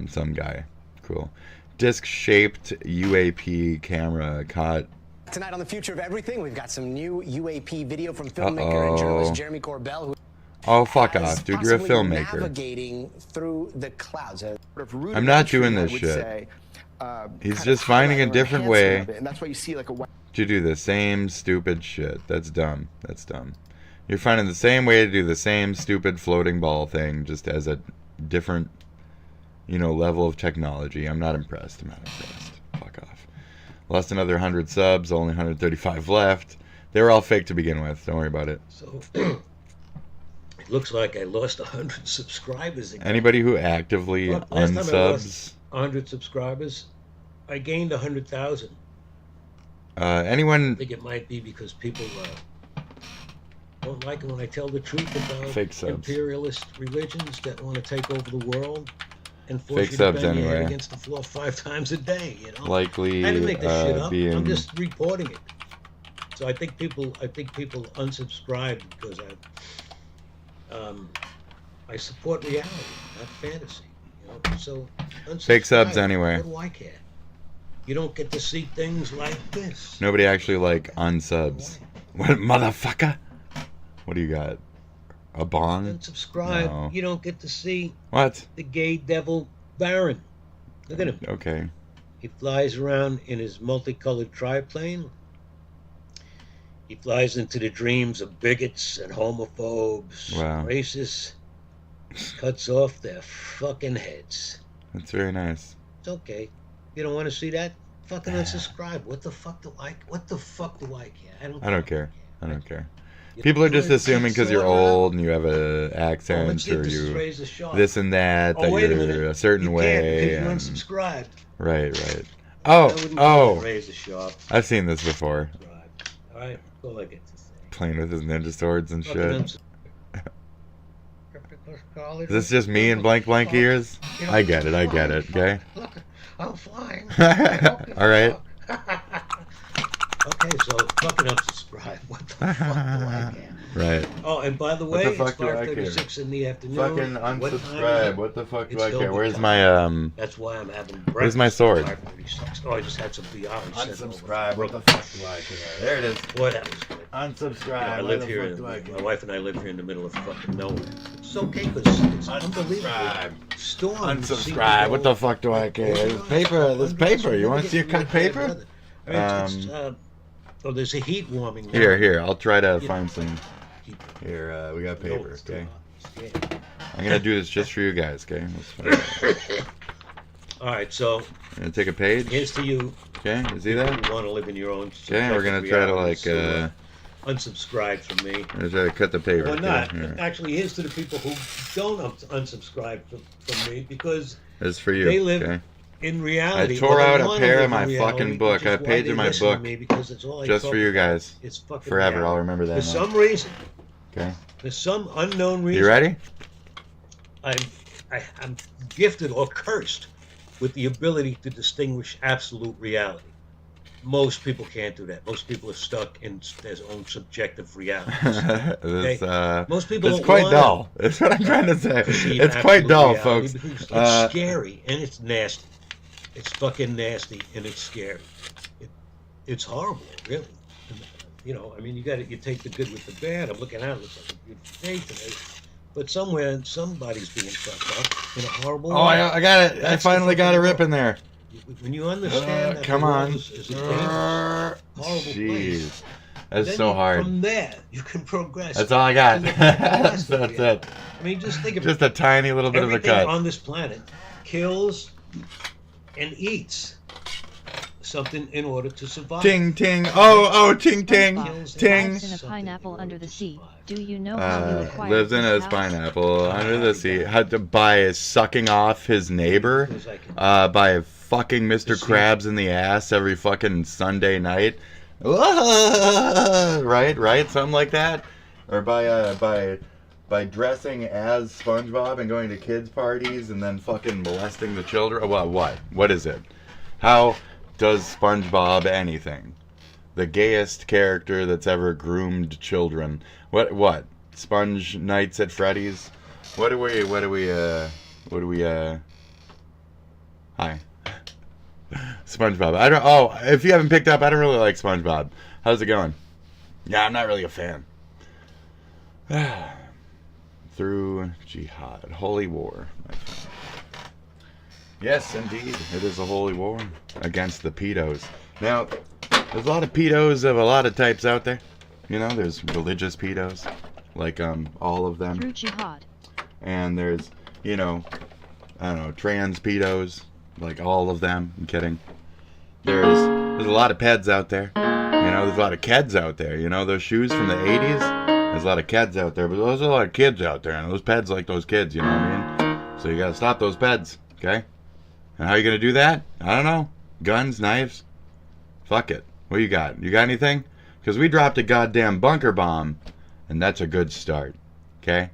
some guy. Cool. Disc-shaped UAP camera caught... Tonight on The Future of Everything, we've got some new UAP video from filmmaker and journalist Jeremy Corbell, who Oh, fuck off, dude. You're a filmmaker. navigating through the clouds. I'm not doing this shit. He's just finding a different way and that's why you see like a to do the same stupid shit. That's dumb. That's dumb. You're finding the same way to do the same stupid floating ball thing, just as a different, level of technology. I'm not impressed. I'm not impressed. Fuck off. Lost another 100 subs, only 135 left. They were all fake to begin with. Don't worry about it. So... It looks like I lost 100 subscribers again. Anybody who actively Last time I unsubs... lost 100 subscribers, I gained 100,000. Anyone... I think it might be because people don't like it when I tell the truth about Fake subs. imperialist religions that want to take over the world and force Fake you subs to bang your head anyway. against the floor 5 times a day. Likely, I didn't make this shit up. being... I'm just reporting it. So I think people unsubscribe because I support reality, not fantasy. So Fake subs unsubscribe. anyway. What do I care? You don't get to see things like this. Nobody actually, unsubs. What, motherfucker? What do you got? A bong? Unsubscribe. No. You don't get to see What? the gay devil Baron. Look at him. Okay. He flies around in his multicolored triplane. He flies into the dreams of bigots and homophobes, Wow. racists, cuts off their fucking heads. That's very nice. It's okay. You don't want to see that? Fucking unsubscribe. What the fuck do I care? I don't care. I don't care. People are just assuming because you're old and you have a accent or you this and that, that you're a certain way. You're And... unsubscribed. Right. I wouldn't Oh. raise the shop. I've seen this before. All right, that's all I get to say. Playing with his ninja swords and Fucking shit. Is this just me and blank ears? I get it, okay? Look, I'm flying. Alright. Okay, so fucking unsubscribe. What the fuck do I care? Right. Oh, and by the What way, the fuck it's do I care? 5:36 in the afternoon. Fucking What time is unsubscribe. it? What the fuck do It's I still care? good Where's time. my That's why I'm having breakfast. Where's my sword? at 5:36. Oh, I just had some VR. Unsubscribe. What the fuck do I care? There it is. Boy, that was good. Unsubscribe. Yeah, I What live the here. fuck do I care? My wife and I live here in the middle of fucking nowhere. It's okay because it's unbelievable. Storms. Unsubscribe. What the fuck do I care? There's paper. There's paper. You want to see a cut paper? Oh, there's a heat warming. now. Here. I'll try to find some. Here, we got paper. Okay. I'm gonna do this just for you guys. Okay. All right, so I'm gonna take a page. Here's to you. Okay. You see that? You want to live in your own. Okay. We're gonna try to unsubscribe from me. I'm gonna try to cut the paper. Or not. Here. Actually, here's to the people who don't unsubscribe from me because It's for you. they live Okay. in reality. I tore or they out a wanna pair live of my in reality, fucking book. which is A why page they of my listen to book. me, because it's all I Just talk for you about. guys. It's fucking Forever. reality. I'll remember that. For now. some reason. Okay. For some unknown reason. You ready? I'm gifted or cursed with the ability to distinguish absolute reality. Most people can't do that. Most people are stuck in their own subjective realities. Okay? Most people it's don't quite wanna dull. That's what I'm trying to say. perceive It's quite absolute dull, reality folks. because it's scary and it's nasty. It's fucking nasty and it's scary. It's horrible, really. You know, I mean, you take the good with the bad. I'm looking out, it looks like a beautiful day today. But somewhere, somebody's being fucked up in a horrible way. Oh, I got it. I finally got a rip in there. When you understand that come the world on. is a dangerous, horrible place, That's then so hard. From there, you can progress. That's all I got. to the That's positive it. I mean, just think of Just it. a tiny little bit of a Everything cut. on this planet kills and eats something in order to survive. Ting ting. Oh, ting ting. Ting. Lives in a pineapple under the sea. Do you know how you acquired Lives in this a house? pineapple under the sea. Had to by sucking off his neighbor. By fucking Mr. Krabs in the ass every fucking Sunday night. Right, something like that. Or by dressing as SpongeBob and going to kids parties and then fucking molesting the children. What is it? How does SpongeBob anything? The gayest character that's ever groomed children. What? Sponge Nights at Freddy's? What do we Hi. SpongeBob. If you haven't picked up, I don't really like SpongeBob. How's it going? Yeah, I'm not really a fan. Through jihad. Holy war, my friend. Yes, indeed. It is a holy war against the pedos. Now, there's a lot of pedos of a lot of types out there. You know, there's religious pedos, like all of them. Through jihad. And there's, I don't know, trans pedos, like all of them. I'm kidding. There's a lot of peds out there. There's a lot of keds out there. Those shoes from the 80s? There's a lot of keds out there, but there's a lot of kids out there, and those peds like those kids, you know what I mean? So you gotta stop those peds, okay? And how are you gonna do that? I don't know. Guns, knives? Fuck it. What you got? You got anything? Because we dropped a goddamn bunker bomb, and that's a good start, okay?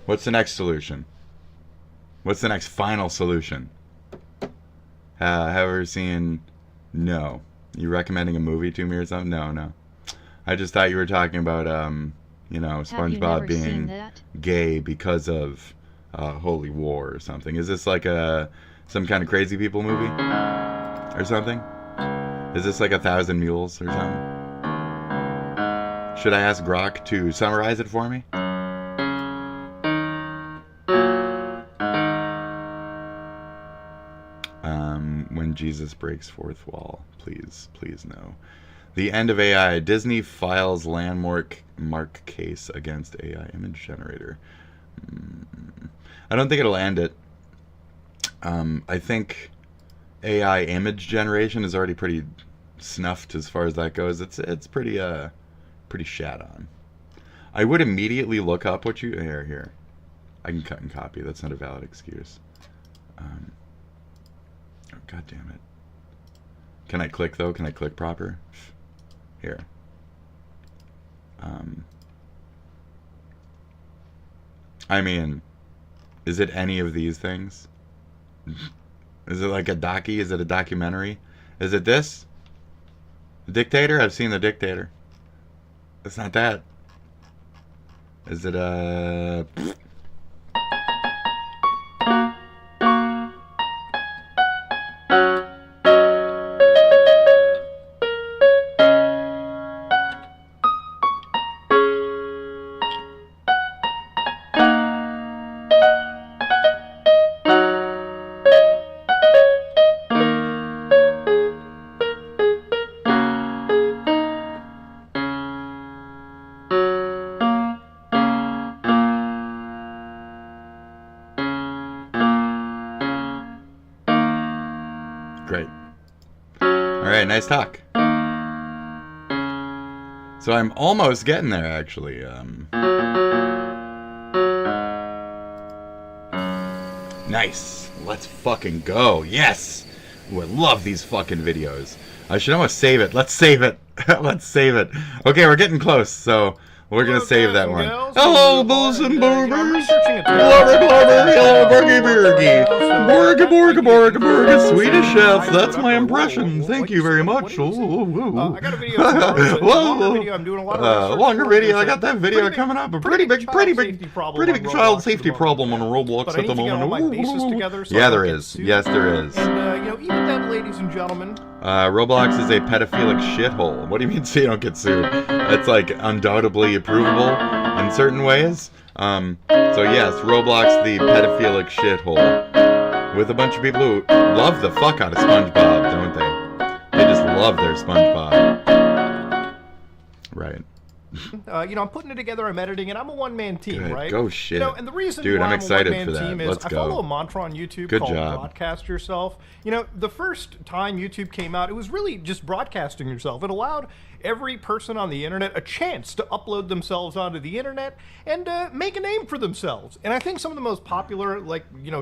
What's the next solution? What's the next final solution? Have you ever seen... No. You recommending a movie to me or something? No. I just thought you were talking about, SpongeBob being gay because of Holy War or something. Is this like some kind of crazy people movie or something? Is this like 1,000 Mules or something? Should I ask Grok to summarize it for me? When Jesus breaks fourth wall, please no. The end of AI. Disney files landmark case against AI image generator. I don't think it'll end it. I think AI image generation is already pretty snuffed as far as that goes. It's pretty shat on. I would immediately look up what you here. I can cut and copy. That's not a valid excuse. Oh, God damn it. Can I click though? Can I click proper? Here. I mean, is it any of these things? Is it like a docu? Is it a documentary? Is it this? The Dictator? I've seen The Dictator. It's not that. Is it a... Great. Alright, nice talk. So I'm almost getting there, actually. Nice. Let's fucking go. Yes! Ooh, I love these fucking videos. I should almost save it. Let's save it. Let's save it. Okay, we're getting close, so We're gonna save that one. girls. Hello, bulls and boomers. researching a Blubber, blubber. Hello, burgy, burgy. Borga, borga, borga, borga. Swedish chef. That's my impression. Thank you very much. I got a video. Longer video. I'm doing a lot of research. Longer video. I got that video coming up. A pretty big child safety problem on Roblox at the moment. Yeah, there is. Yes, there is. And even then, ladies and gentlemen. Roblox is a pedophilic shithole. What do you mean so you don't get sued? That's like undoubtedly approvable in certain ways. So yes, Roblox the pedophilic shithole. With a bunch of people who love the fuck out of SpongeBob, don't they? They just love their SpongeBob. Right. I'm putting it together, I'm editing it, I'm a one-man team, Good. right? Go shit. And the reason Dude, why I'm excited I'm a for that. one-man team is Let's I go. follow a mantra on YouTube Good called job. broadcast yourself. The first time YouTube came out, it was really just broadcasting yourself. It allowed every person on the internet a chance to upload themselves onto the internet and make a name for themselves. And I think some of the most popular,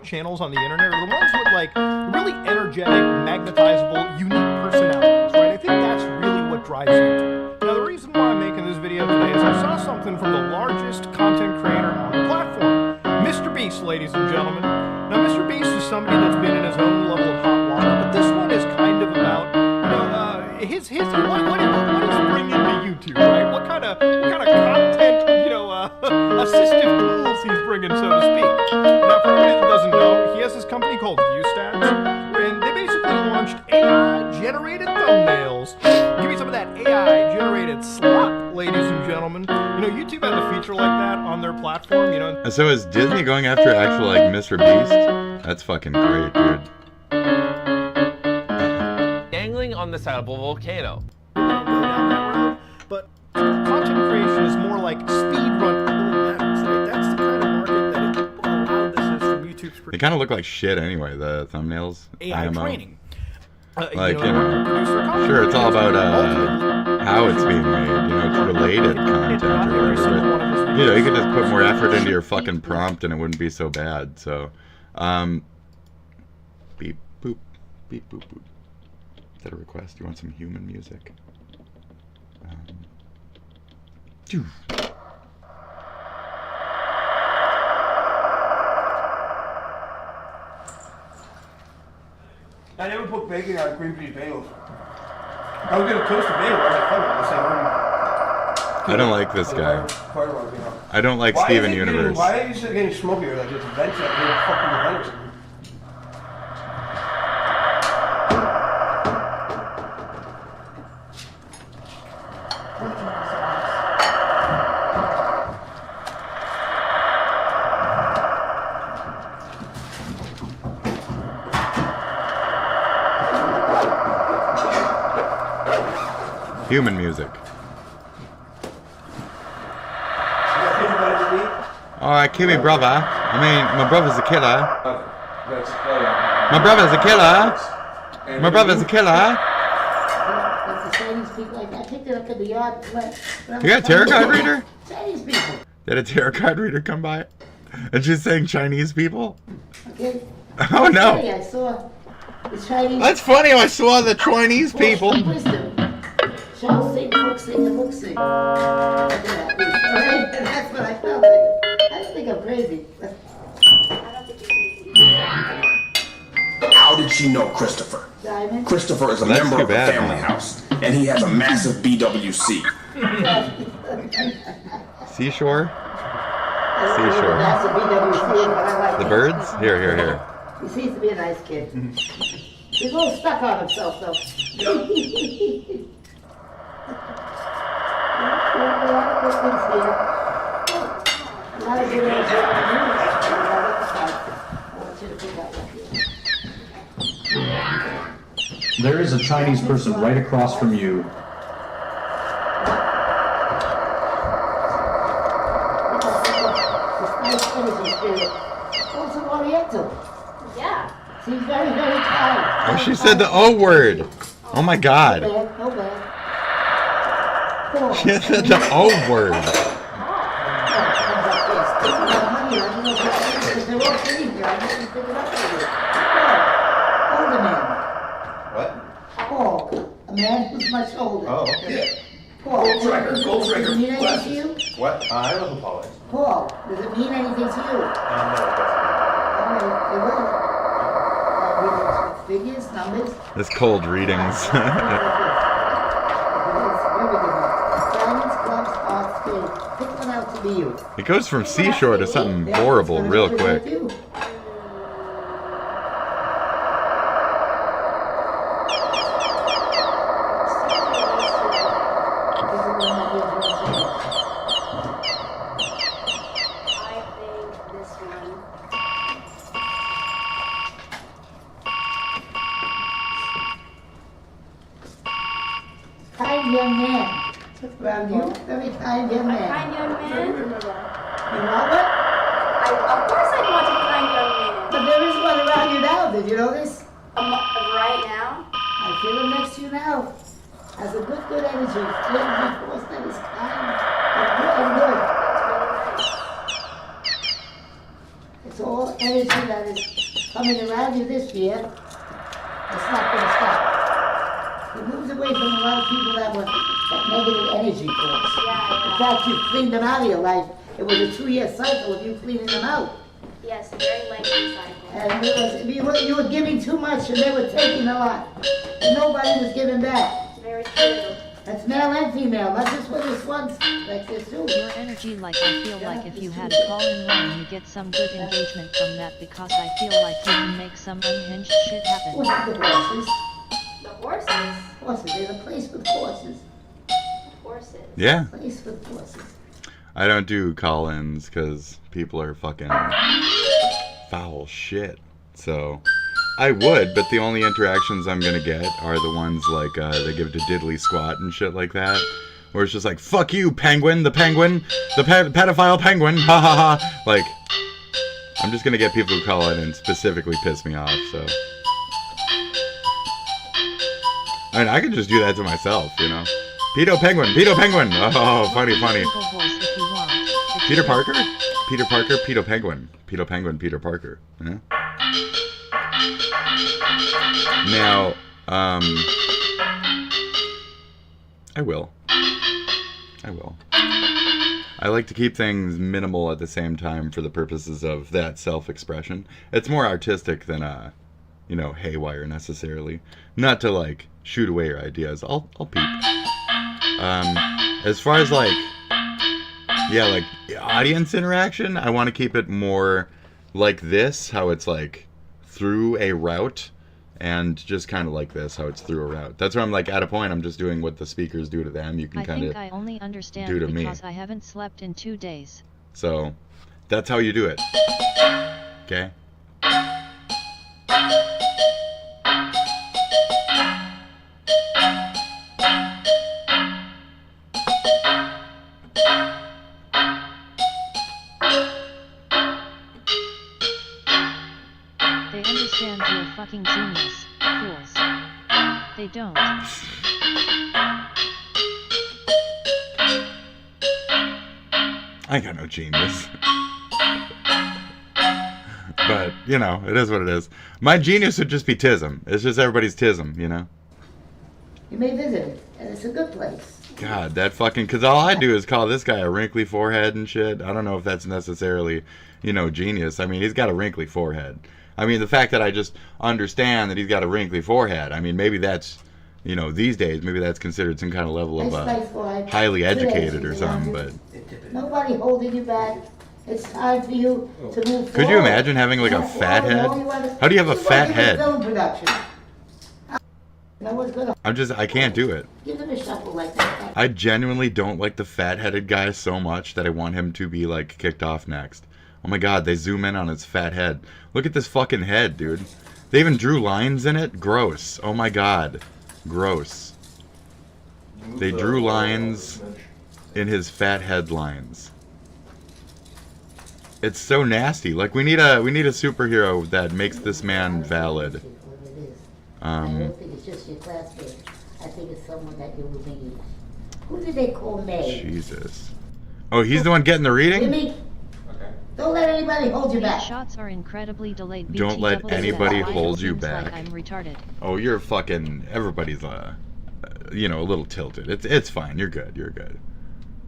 channels on the internet are the ones with, really energetic, magnetizable, unique personalities, right? I think that's really what drives YouTube. Now, the reason why I'm making this video today is I saw something from the largest content creator on the platform, MrBeast, ladies and gentlemen. Now, MrBeast is somebody that's been in his own level of hot water, but this one is kind of about, what he's bringing to YouTube, right? What kind of content, assistive tools he's bringing, so to speak. Now, for anybody that doesn't know, he has this company called ViewStats, and they basically launched AI-generated thumbnails. Give me some of that AI-generated slop, ladies and gentlemen. YouTube has a feature like that on their platform, So is Disney going after actual, MrBeast? That's fucking great, dude. Dangling on the side of a volcano. But content creation is more like speedrun. That's the kind of market that it allowed this is from YouTube's. They kind of look like shit anyway, the thumbnails. AI training. Sure, it's all about how it's being made. It's related content or whatever. But, you could just put more effort into your fucking prompt and it wouldn't be so bad. So, beep boop, beep boop boop. Is that a request? You want some human music? I never put bacon on cream cheese bagels. I was gonna toast a bagel, I was like, fuck it, I don't like this guy. I don't like Steven Universe. Why are you getting smokier? Like it's vents up here, fucking the vents. Human music. Alright, kill me brother. I mean, my brother's a killer. My brother's a killer. My brother's a killer. You got a tarot card reader? Chinese people. Did a tarot card reader come by? And she's saying Chinese people? Okay. Oh no. I saw the Chinese. That's funny, I saw the Chinese people. Shall sing, book sing, the book sing. That's what I felt. I don't think I'm crazy. How did she know Christopher? Diamond? Christopher is a That's member too of the bad, family man. house, and he has a massive BWC. Seashore? Seashore. The birds? Here. He seems to be a nice kid. He's a little stuck on himself, though. There is a Chinese person right across from you. Yeah. She's very, very kind. Oh, she said the O word. Oh my god. No bad. She said the O word. What? Paul, a man who's much older. Oh, okay. Paul, Gold tracker. Does he mean anything to you? What? I love Paul. Paul, does it mean anything to you? No, it doesn't. It will. Figures, numbers. This cold readings. Diamonds, clubs, art, skill. Pick one out to be you. It goes from seashore to something horrible real quick. Kind young man. Around you, very kind young man. Kind young man? You want one? Of course I want a kind young man. But there is one around you now. Did you know this? Right now? I feel him next to you now. Has a good energy. Energy force that is kind and good. It's all energy that is coming around you this year. It's not going to stop. It moves away from a lot of people that were that negative energy force. In fact, you cleaned them out of your life. It was a 2-year cycle of you cleaning them out. Yes, a very lengthy cycle. And you were giving too much and they were taking a lot. And nobody was giving back. It's very true. That's male and female, not just for this one, like this too. Your energy, like I feel like if you had a call-in line, you get some good engagement from that because I feel like you can make some unhinged shit happen. What are the horses? The horses? Horses, there's a place with horses. Horses. Yeah. A place with horses. I don't do call-ins because people are fucking foul shit. So I would, but the only interactions I'm gonna get are the ones like they give to diddly squat and shit like that, where it's just like, fuck you, penguin, the pedophile penguin, ha ha ha. Like, I'm just gonna get people who call in and specifically piss me off, so. I mean, I could just do that to myself, you know. Pedo penguin, oh, funny. Peter Parker, Pedo penguin, Peter Parker, yeah. Now, I will. I like to keep things minimal at the same time for the purposes of that self-expression. It's more artistic than, you know, haywire necessarily. Not to, like, shoot away your ideas. I'll peep. As far as, like, yeah, like, audience interaction, I want to keep it more like this, how it's, like, through a route, and just kind of like this, how it's through a route. That's where I'm like, at a point, I'm just doing what the speakers do to them. You can kind of I only understand do to me. because I haven't slept in 2 days. So, that's how you do it. Okay? They understand you're a fucking genius, fools. They don't. I got no genius. But, you know, it is what it is. My genius would just be tism. It's just everybody's tism, you know? You may visit it, and it's a good place. God, that fucking... Because all I do is call this guy a wrinkly forehead and shit. I don't know if that's necessarily, you know, genius. I mean, he's got a wrinkly forehead. I mean, the fact that I just understand that he's got a wrinkly forehead, I mean, maybe that's, you know, these days, maybe that's considered some kind of level of highly educated or something, but... Nobody holding you back. It's time for you to move forward. Could you imagine having, like, a fat head? How do you have a fat head? Film production. No one's gonna I can't do it. give them a shuffle like that. I genuinely don't like the fat-headed guy so much that I want him to be, like, kicked off next. Oh my god, they zoom in on his fat head. Look at this fucking head, dude. They even drew lines in it? Gross. Oh my god. Gross. They drew lines in his fat head lines. It's so nasty. Like, we need a superhero that makes this man valid. I don't think it's just your classmate. I think it's someone that you will meet. Who did they call May? Jesus. Oh, he's the one getting the reading? Jimmy? Don't let anybody hold you back. Shots are incredibly delayed. Don't let anybody hold you Seems back. Like I'm retarded. Oh, you're fucking... Everybody's, you know, a little tilted. It's fine. You're good.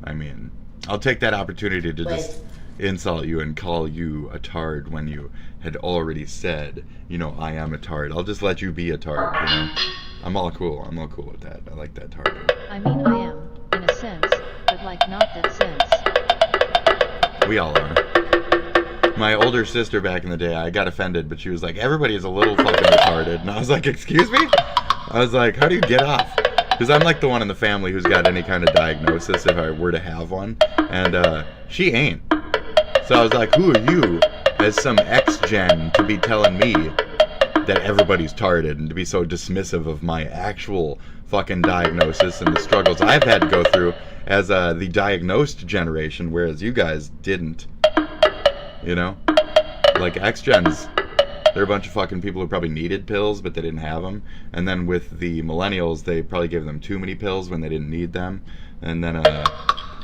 I mean, I'll take that opportunity to just insult you and call you a tard when you had already said, you know, I am a tard. I'll just let you be a tard, you know? I'm all cool with that. I like that tard. I mean, I am, in a sense, but like not that sense. We all are. My older sister back in the day, I got offended, but she was like, everybody is a little fucking retarded. And I was like, excuse me? I was like, how do you get off? Because I'm like the one in the family who's got any kind of diagnosis if I were to have one. And she ain't. So I was like, who are you as some ex-gen to be telling me that everybody's tarded and to be so dismissive of my actual fucking diagnosis and the struggles I've had to go through as the diagnosed generation, whereas you guys didn't. You know? Like ex-gens, they're a bunch of fucking people who probably needed pills, but they didn't have them. And then with the millennials, they probably gave them too many pills when they didn't need them. And then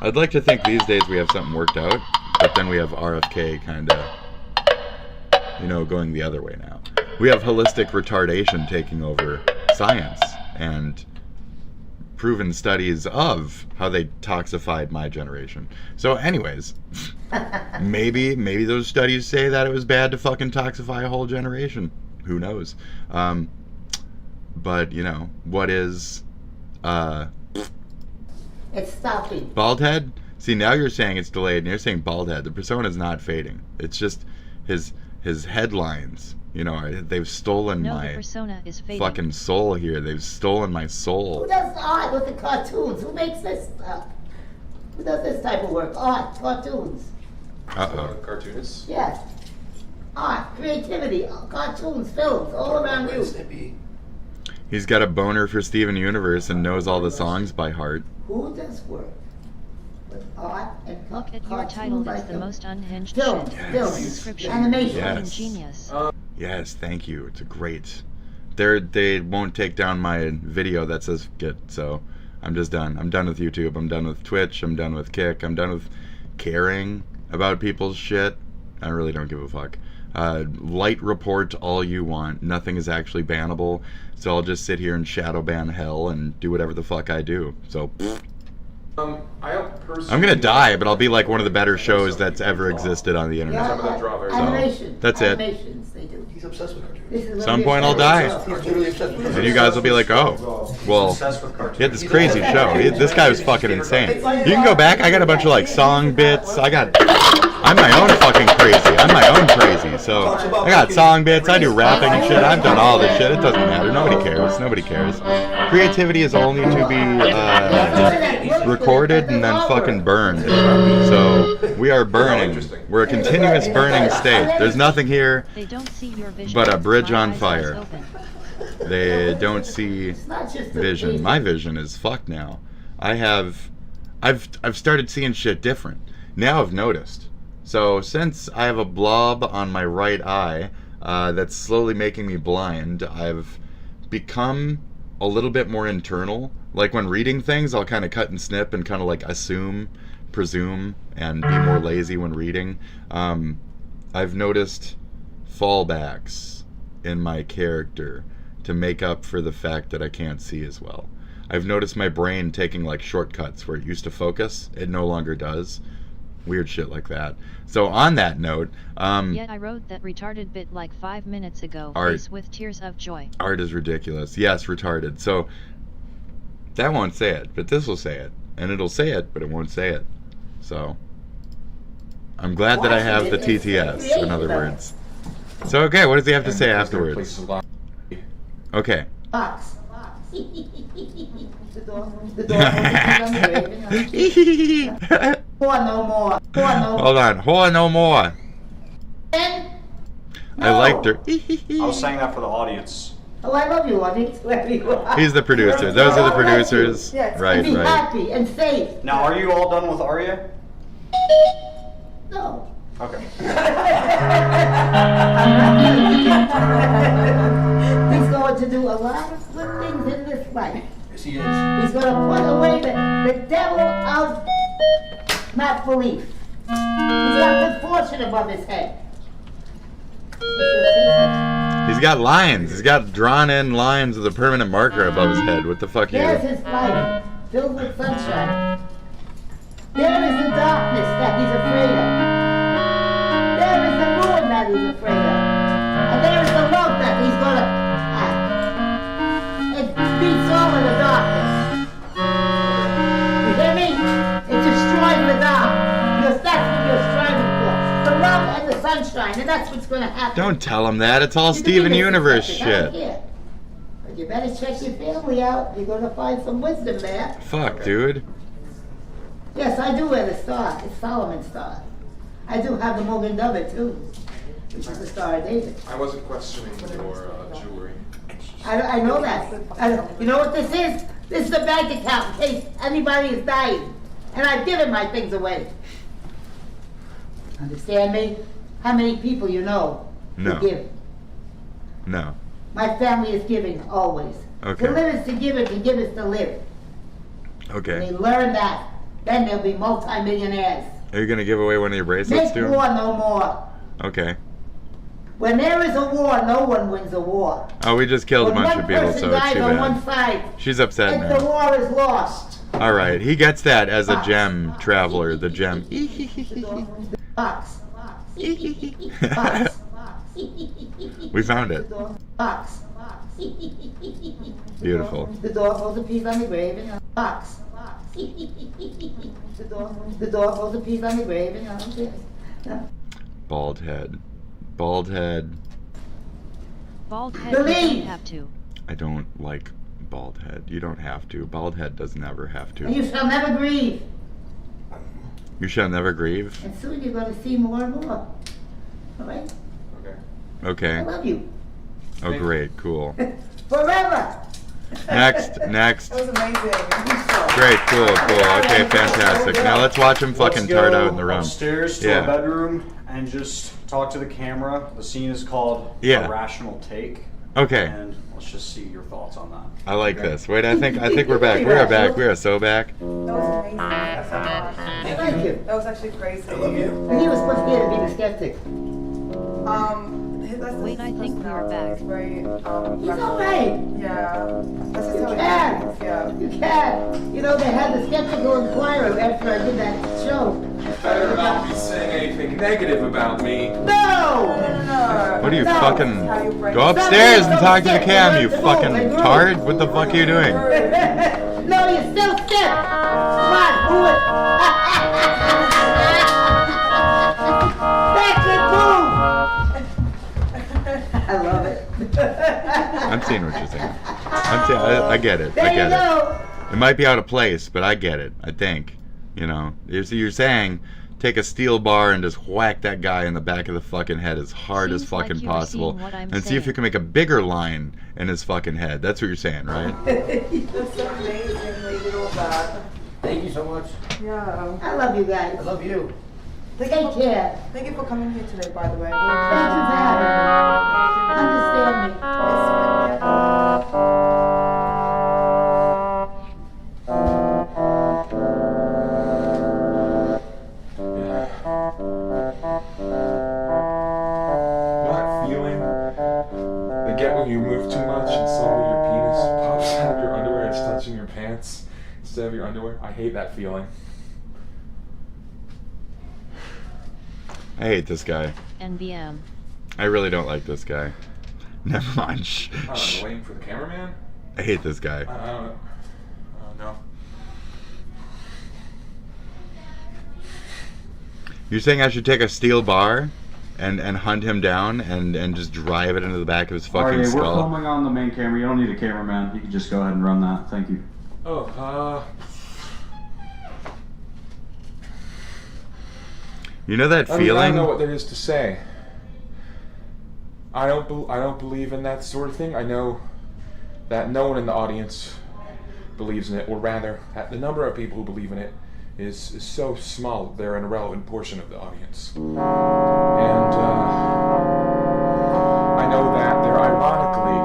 I'd like to think these days we have something worked out, but then we have RFK kind of, you know, going the other way now. We have holistic retardation taking over science and proven studies of how they toxified my generation. So anyways, maybe those studies say that it was bad to fucking toxify a whole generation. Who knows? But, you know, what is... It's stopping. Bald head? See, now you're saying it's delayed, and you're saying bald head. The persona's not fading. It's just his headlines. You know, they've stolen my the persona is fading. Fucking soul here. They've stolen my soul. Who does art with the cartoons? Who makes this stuff? Who does this type of work? Art, cartoons. Uh-oh. Cartoonists? Yes. Art, creativity, cartoons, films, all around you. He's got a boner for Steven Universe and knows all the songs by heart. Who does work with art and Look at your title. It's the most unhinged film, shit. film, Description. animation. Yes. Genius. Yes, thank you. It's a great. They won't take down my video that says "get," so I'm just done. I'm done with YouTube. I'm done with Twitch. I'm done with Kick. I'm done with caring about people's shit. I really don't give a fuck. Light report all you want. Nothing is actually bannable, so I'll just sit here and shadow ban hell and do whatever the fuck I do. So. I'm gonna die, but I'll be like one of the better shows that's ever existed on the internet. Animation. That's it. Animations, they do. He's obsessed with cartoons. Some point I'll die. And you guys will be like, oh, well, he had this crazy show. This guy was fucking insane. You can go back. I got a bunch of like song bits. I'm my own fucking crazy. I'm my own crazy. So I got song bits. I do rapping and shit. I've done all this shit. It doesn't matter. Nobody cares. Nobody cares. Creativity is only to be recorded and then fucking burned. So we are burning. We're a continuous burning state. There's nothing here but a bridge on fire. They don't see vision. My vision is fucked now. I've started seeing shit different. Now I've noticed. So since I have a blob on my right eye that's slowly making me blind, I've become a little bit more internal. Like when reading things, I'll kind of cut and snip and kind of like assume, presume, and be more lazy when reading. I've noticed fallbacks in my character to make up for the fact that I can't see as well. I've noticed my brain taking like shortcuts where it used to focus, it no longer does. Weird shit like that. So on that note, yeah, I wrote that retarded bit like 5 minutes ago. Art. Face with tears of joy. Art is ridiculous. Yes, retarded. So that won't say it, but this will say it. And it'll say it, but it won't say it. So I'm glad that I have the TTS, in other words. So okay, what does he have to say afterwards? Okay. Box. No more. Hold on. No more. I liked her. I was saying that for the audience. Oh, I love you, audience. Wherever you are. He's the producer. Those are the producers. Yes. Right, and be right. happy and safe. Now, are you all done with Arya? No. Okay. He's going to do a lot of good things in this life. Yes, he is. He's going to put away the devil of not belief. He's got good fortune above his head. He's got lines. He's got drawn in lines with a permanent marker above his head. What the fuck There's you? his life, filled with sunshine. There is the darkness that he's afraid of. There is the ruin that he's afraid of. And there is the love that he's gonna have. It beats all of the darkness. You hear me? It destroys the dark. Because that's what you're striving for. The love and the sunshine, and that's what's gonna happen. Don't tell him that. It's all You Steven think it's Universe accepted, I don't shit. care. But you better check your family out. You're gonna find some wisdom there. Fuck, dude. Yes, I do wear the star. It's Solomon's star. I do have the Morgan Dover too, which is the Star of David. I wasn't questioning your jewelry. I know that. You know what this is? This is the bank account in case anybody is dying. And I've given my things away. Understand me? How many people you know No. who give? No. My family is giving always. Okay. To live is to give, and to give is to live. Okay. They learn that. Then they'll be multi-millionaires. Are you gonna give away one of your bracelets Make to him? war no more. Okay. When there is a war, no one wins a war. Oh, we just killed a When bunch one of people, person so it's dies too on one bad. side, She's upset and the now. war is lost. All right, he gets that as a gem traveler. The gem. Box. We found it. Box. Beautiful. The door holds a piece on the grave and a box. The door holds a piece on the grave and a Bald head. Bald head. Bald head, you don't Believe. have to. I don't like bald head. You don't have to. Bald head does never have And you to. shall never grieve. You shall never grieve. And soon you're going to see more and more. All right? I Okay. love you. Oh, great. Cool. Forever. Next. Next. That was amazing. Great. Cool. Cool. Okay. Fantastic. Now let's watch him fucking tart out in the room. Upstairs to Yeah. our bedroom and just talk to the camera. The scene is called Yeah. A Rational Take. Okay. And let's just see your thoughts on that. I like this. Wait, I think we're back. We are back. We are so back. Thank you. That was actually crazy. I love you. And he was supposed to be the skeptic. Wait, I think we are back. He's all right. Yeah. That's just You how it can. is. Yeah. You can. You know, they had the skeptical inquirer after I did that show. Better not be saying anything negative about me. No! What are you No. fucking... Go upstairs and talk to the cam, you fucking tard. What the fuck are you doing? No, you're still sick. Come on, do it. That's it, move. I love it. I'm seeing what you're saying. I get it. There I you get go. it. It might be out of place, but I get it. I think. You know, you're saying take a steel bar and just whack that guy in the back of the fucking head as hard as Seems like fucking you were possible, seeing what I'm and see if you saying. can make a bigger line in his fucking head. That's what you're saying, right? That's so amazing that you did all that. Thank you so much. Yeah. I love you guys. I love you. Take care. Thank you for coming here today, by the way. Thank you for having me. Understand That feeling they get when you move too much and suddenly your penis pops out of your underwear and it's touching your pants instead of your underwear. I hate that feeling. I hate this guy. NBM. I really don't like this guy. Never mind. Shh. I'm waiting for the cameraman. I hate this guy. I don't know. No. You're saying I should take a steel bar and hunt him down and just drive it into the back of his fucking We're skull? filming on the main camera. You don't need a cameraman. You can just go ahead and run that. Thank you. Oh, You know that I feeling? don't know what there is to say. I don't believe in that sort of thing. I know that no one in the audience believes in it, or rather, that the number of people who believe in it is so small that they're an irrelevant portion of the audience. And I know that they're ironically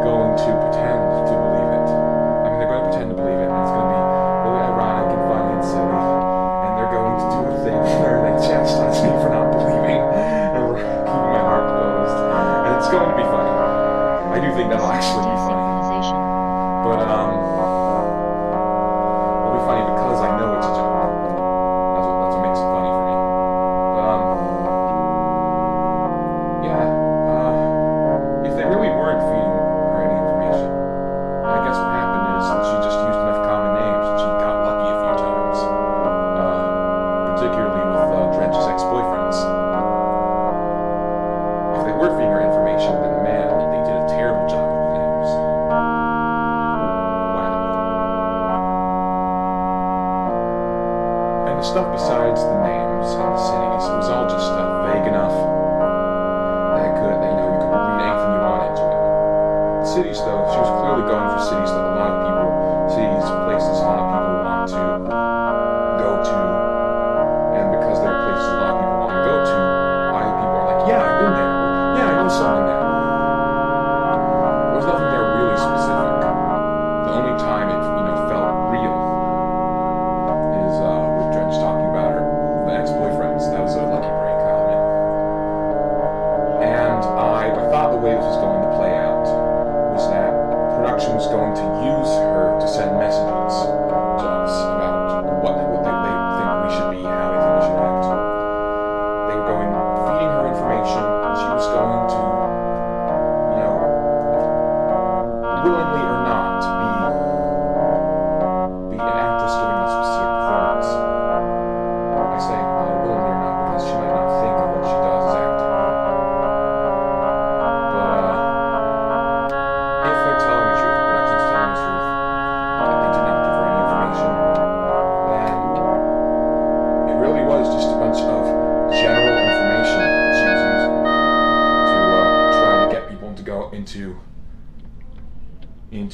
going to pretend to believe it. I mean, they're going to pretend to believe it, and it's going to be really ironic and funny and silly. And they're going to do a thing where they chastise me for not believing and keeping my heart closed. And it's going to be funny. I do think that'll actually be funny. But it'll be funny because I know it's a joke.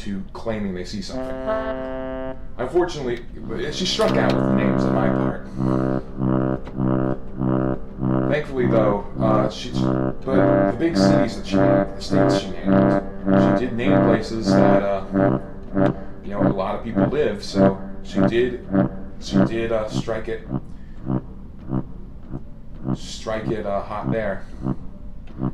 into claiming they see something. Unfortunately, she struck out with the names on my part. Thankfully, though, but the big cities that she named, the states she named, she did name places that you know, a lot of people live. So she did strike it hot there.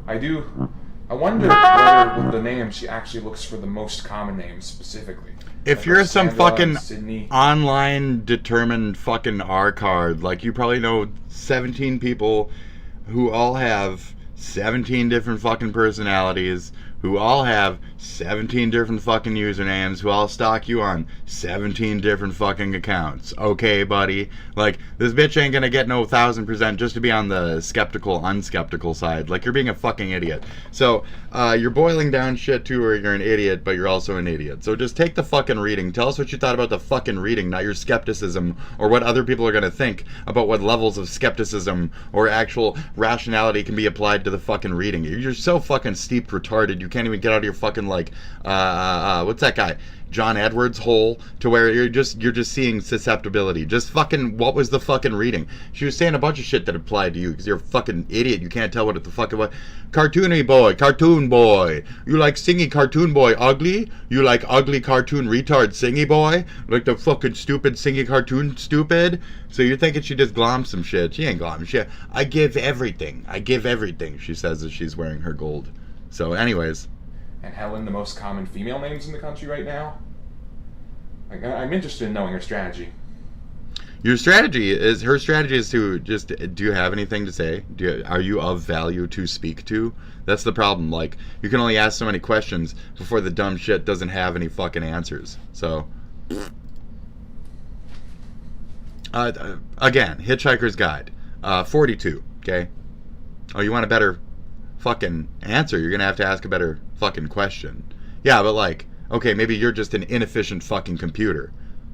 I wonder whether with the name she actually looks for the most common names specifically. If Like you're some Sandra, fucking Sydney. online determined fucking R card, like you probably know 17 people who all have 17 different fucking personalities, who all have 17 different fucking usernames, who all stalk you on 17 different fucking accounts. Okay, buddy? Like, this bitch ain't gonna get no 1000% just to be on the skeptical, unskeptical side. Like, you're being a fucking idiot. So, you're boiling down shit to her, you're an idiot, but you're also an idiot. So just take the fucking reading. Tell us what you thought about the fucking reading, not your skepticism, or what other people are gonna think about what levels of skepticism or actual rationality can be applied to the fucking reading. You're so fucking steeped retarded, you can't even get out of your fucking, like, what's that guy? John Edwards hole, to where you're just seeing susceptibility. Just fucking, what was the fucking reading? She was saying a bunch of shit that applied to you because you're a fucking idiot. You can't tell what the fuck it was. Cartoony boy, cartoon boy. You like singy cartoon boy ugly? You like ugly cartoon retard singy boy? Like the fucking stupid singy cartoon stupid? So you're thinking she just glommed some shit. She ain't glommed shit. I give everything. I give everything, she says as she's wearing her gold. So anyways. And Helen, the most common female names in the country right now? I'm interested in knowing her strategy. Her strategy is to just, do you have anything to say? Are you of value to speak to? That's the problem. Like, you can only ask so many questions before the dumb shit doesn't have any fucking answers. So, again, Hitchhiker's Guide, 42, okay? Oh, you want a better fucking answer? You're gonna have to ask a better fucking question. Yeah, but like, okay, maybe you're just an inefficient fucking computer.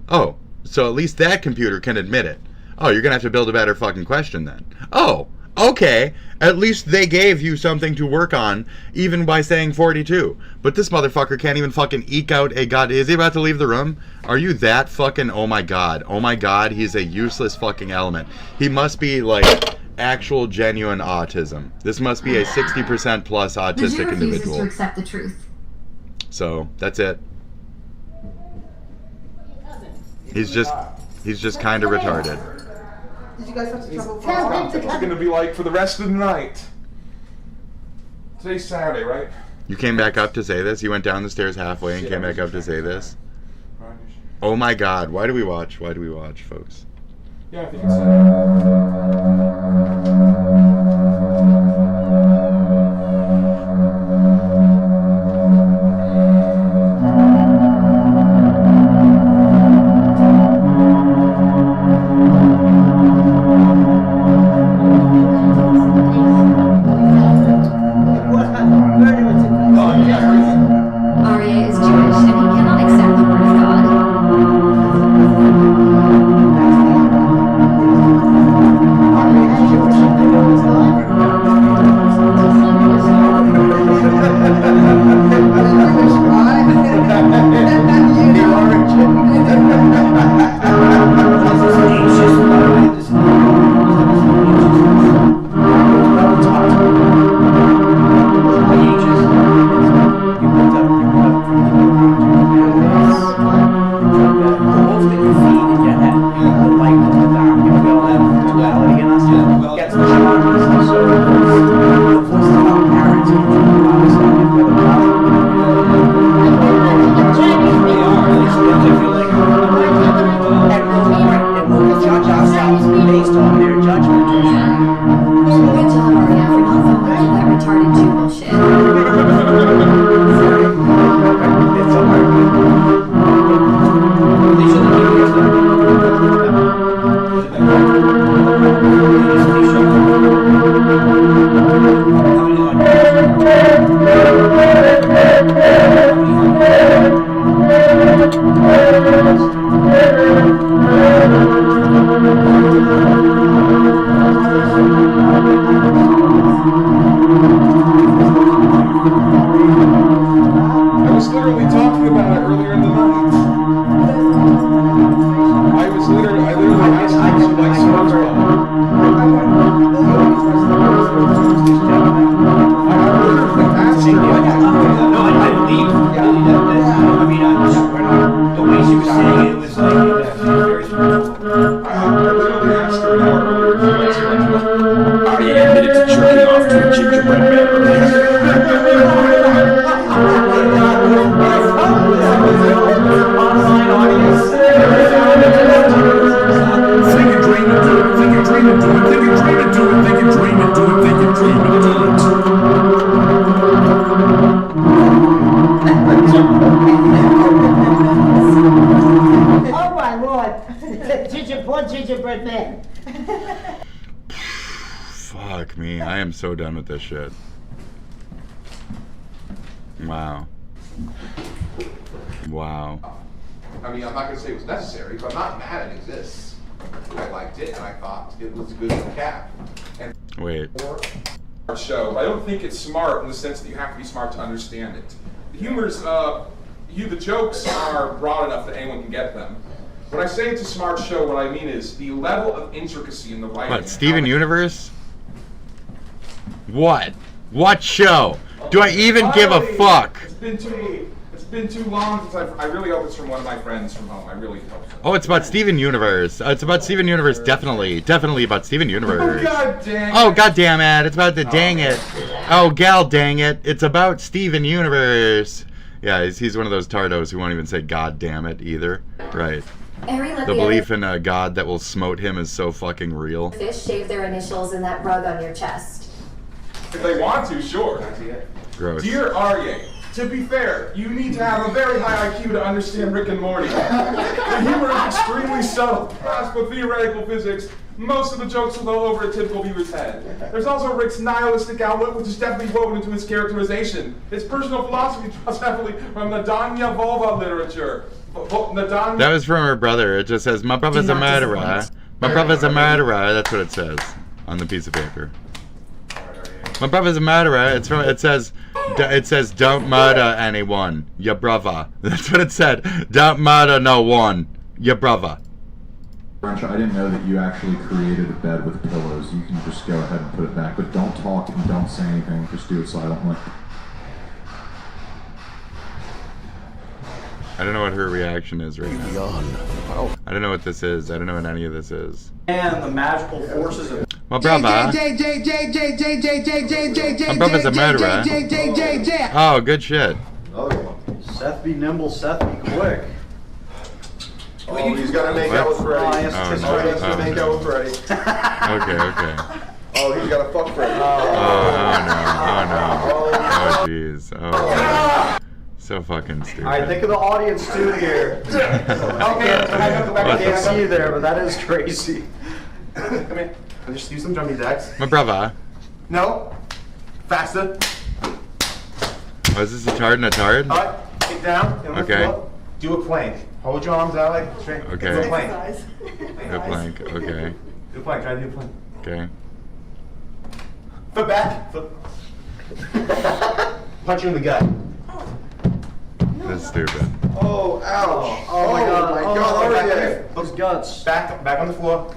Oh, so at least that computer can admit it. Oh, you're gonna have to build a better fucking question then. Oh, okay. At least they gave you something to work on, even by saying 42. But this motherfucker can't even fucking eke out a god. Is he about to leave the room? Are you that fucking, oh my god, he's a useless fucking element. He must be like actual genuine autism. This must be a 60% plus autistic individual. Refuses to accept the truth. So that's it. He's just kind of retarded. Did you guys have to travel What's it going to be like for the rest of the night? Today's Saturday, right? You came back up to say this? You went down the stairs halfway and came back up to say this? Oh my god, why do we watch? Why do we watch, folks? Yeah, I think it's Saturday. Arya is Jewish and he cannot accept the word of God. Fuck me. I am so done with this shit. Wow. Wow. I mean, I'm not gonna say it was necessary, but I'm not mad it exists. I liked it, and I thought it was a good cap. And Wait. our show, I don't think it's smart in the sense that you have to be smart to understand it. The humor's, the jokes are broad enough that anyone can get them. When I say it's a smart show, what I mean is the level of intricacy in the writing. What, Steven Universe? What? What show? Do I even give a fuck? It's been too long since I really hope it's from one of my friends from home. I really hope so. Oh, it's about Steven Universe. It's about Steven Universe, definitely. Definitely about Steven Universe. Oh, God dang it. Oh, God damn it. It's about the dang it. Oh, gal dang it. It's about Steven Universe. Yeah, he's one of those tardos who won't even say God damn it either. Right. The belief in a God that will smote him is so fucking real. Fish shave their initials in that rug on your chest. If they want to, sure. Gross. Dear Arye, to be fair, you need to have a very high IQ to understand Rick and Morty. The humor is extremely subtle. As for theoretical physics, most of the jokes will go over a typical viewer's head. There's also Rick's nihilistic outlook, which is definitely woven into his characterization. His personal philosophy draws heavily from Nadanya Volva literature. That was from her brother. It just says, my brother's a murderer. My brother's a murderer. That's what it says on the piece of paper. My brother's a murderer. It says, don't murder anyone. Your brother. That's what it said. Don't murder no one. Your brother. I didn't know that you actually created a bed with pillows. You can just go ahead and put it back, but don't talk and don't say anything. Just do it silently. I don't know what her reaction is right now. I don't know what this is. I don't know what any of this is. And the magical forces of My brother. My brother's a murderer. Oh, good shit. Another one. Seth be nimble, Seth be quick. Oh, he's got to make out with Freddy. He has to make out with Freddy. Okay. Oh, he's got to fuck Freddy. Oh no. Oh jeez. Oh. So fucking stupid. Alright, think of the audience too here. I can't see you there, but that is crazy. Come here. I'll just use some jumping jacks. My brother. No. Faster. Oh, is this a tard and a tard? Alright, get down. Okay. Do a plank. Hold your arms out like straight. Okay. Do a plank. A plank. Okay. Do a plank. Try to do a plank. Okay. Foot back. Foot. Punch you in the gut. That's stupid. Oh, ouch. Oh my god. Those guts. Back on the floor.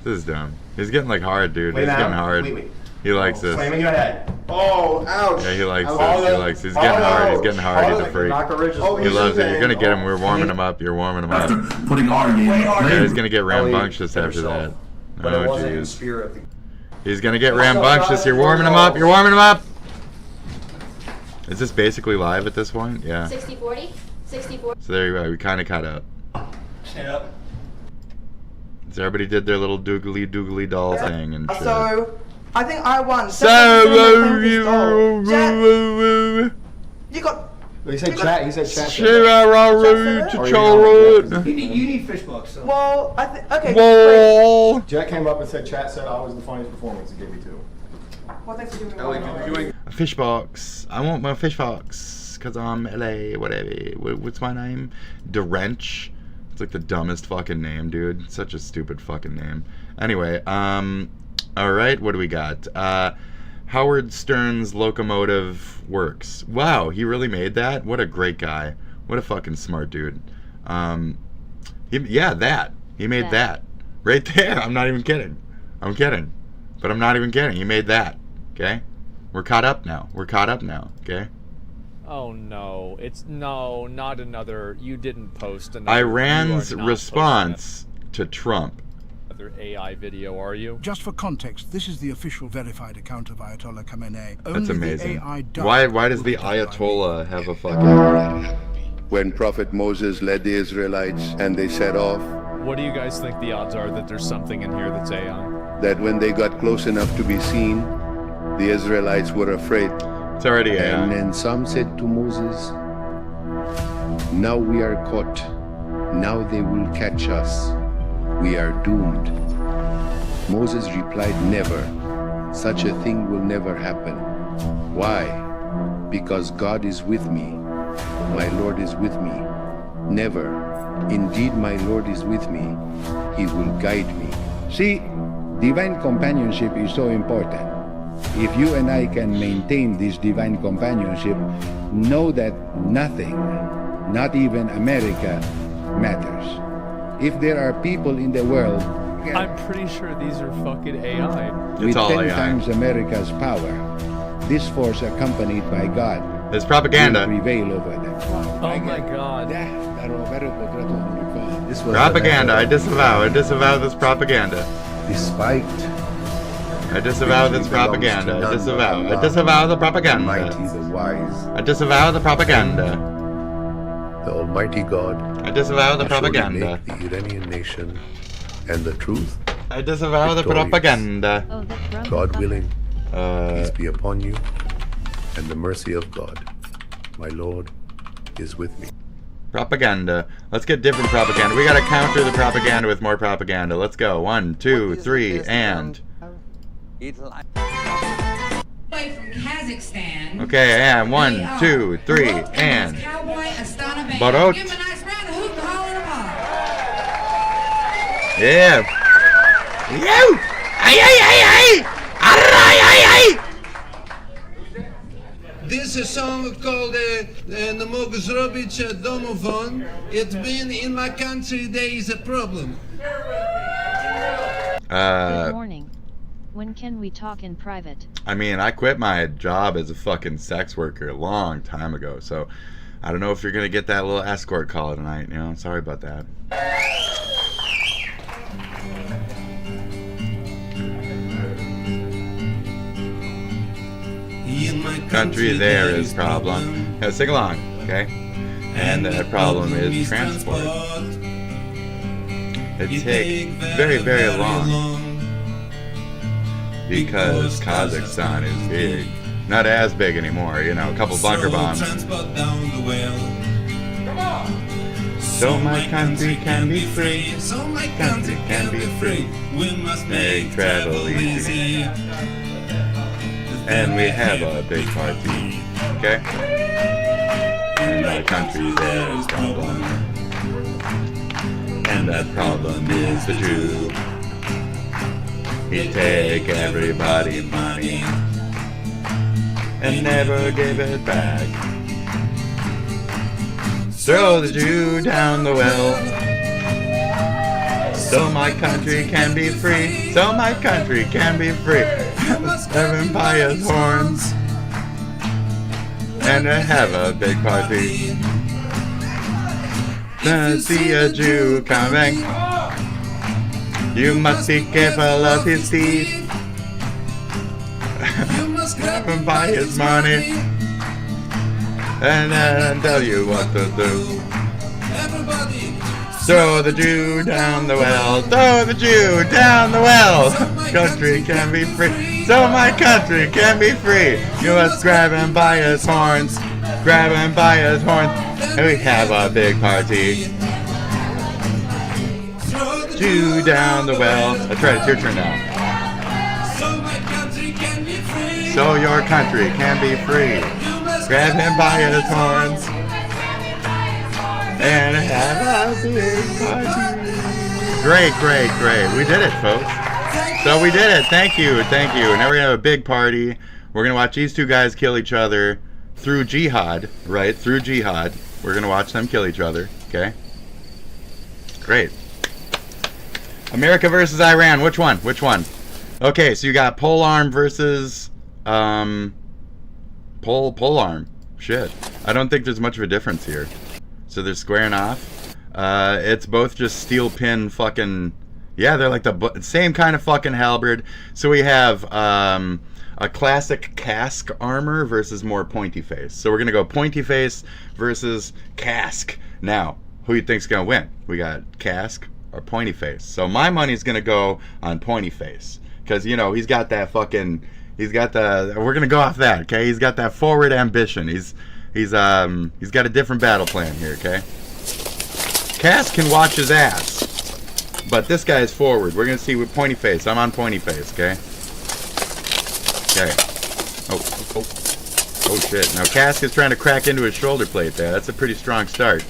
This is dumb. He's getting like hard, dude. He's Lay down. getting hard. Wait. He likes this. Slam in your head. Oh, ouch. Yeah, he likes this. He likes. He's getting hard. He's getting hard. He's a freak. He loves it. You're gonna get him. We're warming him up. You're warming him up. Putting Arye Yeah, he's gonna get rambunctious after that. Oh jeez. He's gonna get rambunctious. You're warming him up. You're warming him up. Is this basically live at this point? Yeah. 60-40? 60-40? So there you go. We kind of caught up. Yep. So everybody did their little doogly doll thing and shit. So, I think I won. You got... He said chat. He said chat. You need fish bucks. So. Well, okay. Whoa. Jack came up and said chat said I was the funniest performance. He gave me 2. Well, thanks for doing it. A fish box. I want my fish box because I'm LA. Whatever. What's my name? DeWrench. It's like the dumbest fucking name, dude. Such a stupid fucking name. Anyway, all right. What do we got? Howard Stern's locomotive works. Wow, he really made that. What a great guy. What a fucking smart dude. He made that right there. I'm not even kidding. I'm kidding, but I'm not even kidding. He made that. Okay, we're caught up now. Okay. Oh no, not another. You didn't post another. Iran's response to Trump. Another AI video, are you? Just for context, this is the official verified account of Ayatollah Khamenei. That's amazing. AI Why does the Ayatollah have a fucking... When Prophet Moses led the Israelites and they set off, What do you guys think the odds are that there's something in here that's AI? that when they got close enough to be seen, the Israelites were afraid. It's already AI. And then some said to Moses, now we are caught. Now they will catch us. We are doomed. Moses replied, never. Such a thing will never happen. Why? Because God is with me. My Lord is with me. Never. Indeed, my Lord is with me. He will guide me. See, divine companionship is so important. If you and I can maintain this divine companionship, know that nothing, not even America, matters. If there are people in the world I'm pretty sure these are fucking AI. with 10 times America's power, this force accompanied by God There's propaganda. will prevail over them. Oh my god. This was Propaganda. I disavow. I disavow this propaganda. Despite I disavow this propaganda. I disavow. I disavow the propaganda. Almighty, the wise, I disavow the propaganda. the Almighty God. I disavow the shall propaganda. make the Iranian nation and the truth. I disavow the victorious. propaganda. Oh, that's right. God willing, peace be upon you, and the mercy of God, my Lord, is with me. Propaganda. Let's get different propaganda. We gotta counter the propaganda with more propaganda. Let's go. 1, 2, 3, and. From Kazakhstan. Okay, and 1, 2, 3, and. Barot. Give him a nice round of hoot and holler in applause. Yeah. You! Ay, ay, ay, ay! Ay, ay, ay! This is a song called "Nie mogę zrobić domofon." It's been in my country. There is a problem. Good morning. When can we talk in private? I mean, I quit my job as a fucking sex worker a long time ago, so I don't know if you're gonna get that little escort call tonight, you know? Sorry about that. In my Country there is problem. Now sing along, okay? And that problem is transport. It takes very, very long. Because Kazakhstan is big. Not as big anymore, you know, a couple bunker bombs. So my country can be free. So my Country can be free. We must Make travel easy. And we have a big party, okay? And our country there is problem. And that problem is the Jew. He take everybody money and never give it back. Throw the Jew down the well, so my country can be free. So my country can be free. Seven pious horns and have a big party. Gonna see a Jew coming. You must be careful of his teeth. You must Grab him by his money and then tell you what to do. Everybody, Throw the Jew down the well. Throw the Jew down the well. Country can be free. So my country can be free. You must grab him by his horns. Grab him by his horns. And we have a big party. Jew down the well. That's right, it's your turn now. so my country can be free. So your country can be free. Grab him by his horns. And have a big party. Great, great, great. We did it, folks. So we did it. Thank you, thank you. Now we're gonna have a big party. We're gonna watch these two guys kill each other through jihad, right? Through jihad. We're gonna watch them kill each other, okay? Great. America versus Iran. Which one? Which one? Okay, so you got polearm versus polearm. Shit. I don't think there's much of a difference here. So they're squaring off. It's both just steel pin fucking... Yeah, they're like the same kind of fucking halberd. So we have a classic casque armor versus more pointy face. So we're going to go pointy face versus casque. Now, who you think's going to win? We got casque or pointy face. So my money's going to go on pointy face. Because, you know, he's got that fucking... He's got the... We're going to go off that, okay? He's got that forward ambition. He's got a different battle plan here, okay? Cass can watch his ass, but this guy's forward. We're gonna see with pointy face. I'm on pointy face, okay? Okay. Oh shit. Now Cask is trying to crack into his shoulder plate there. That's a pretty strong start.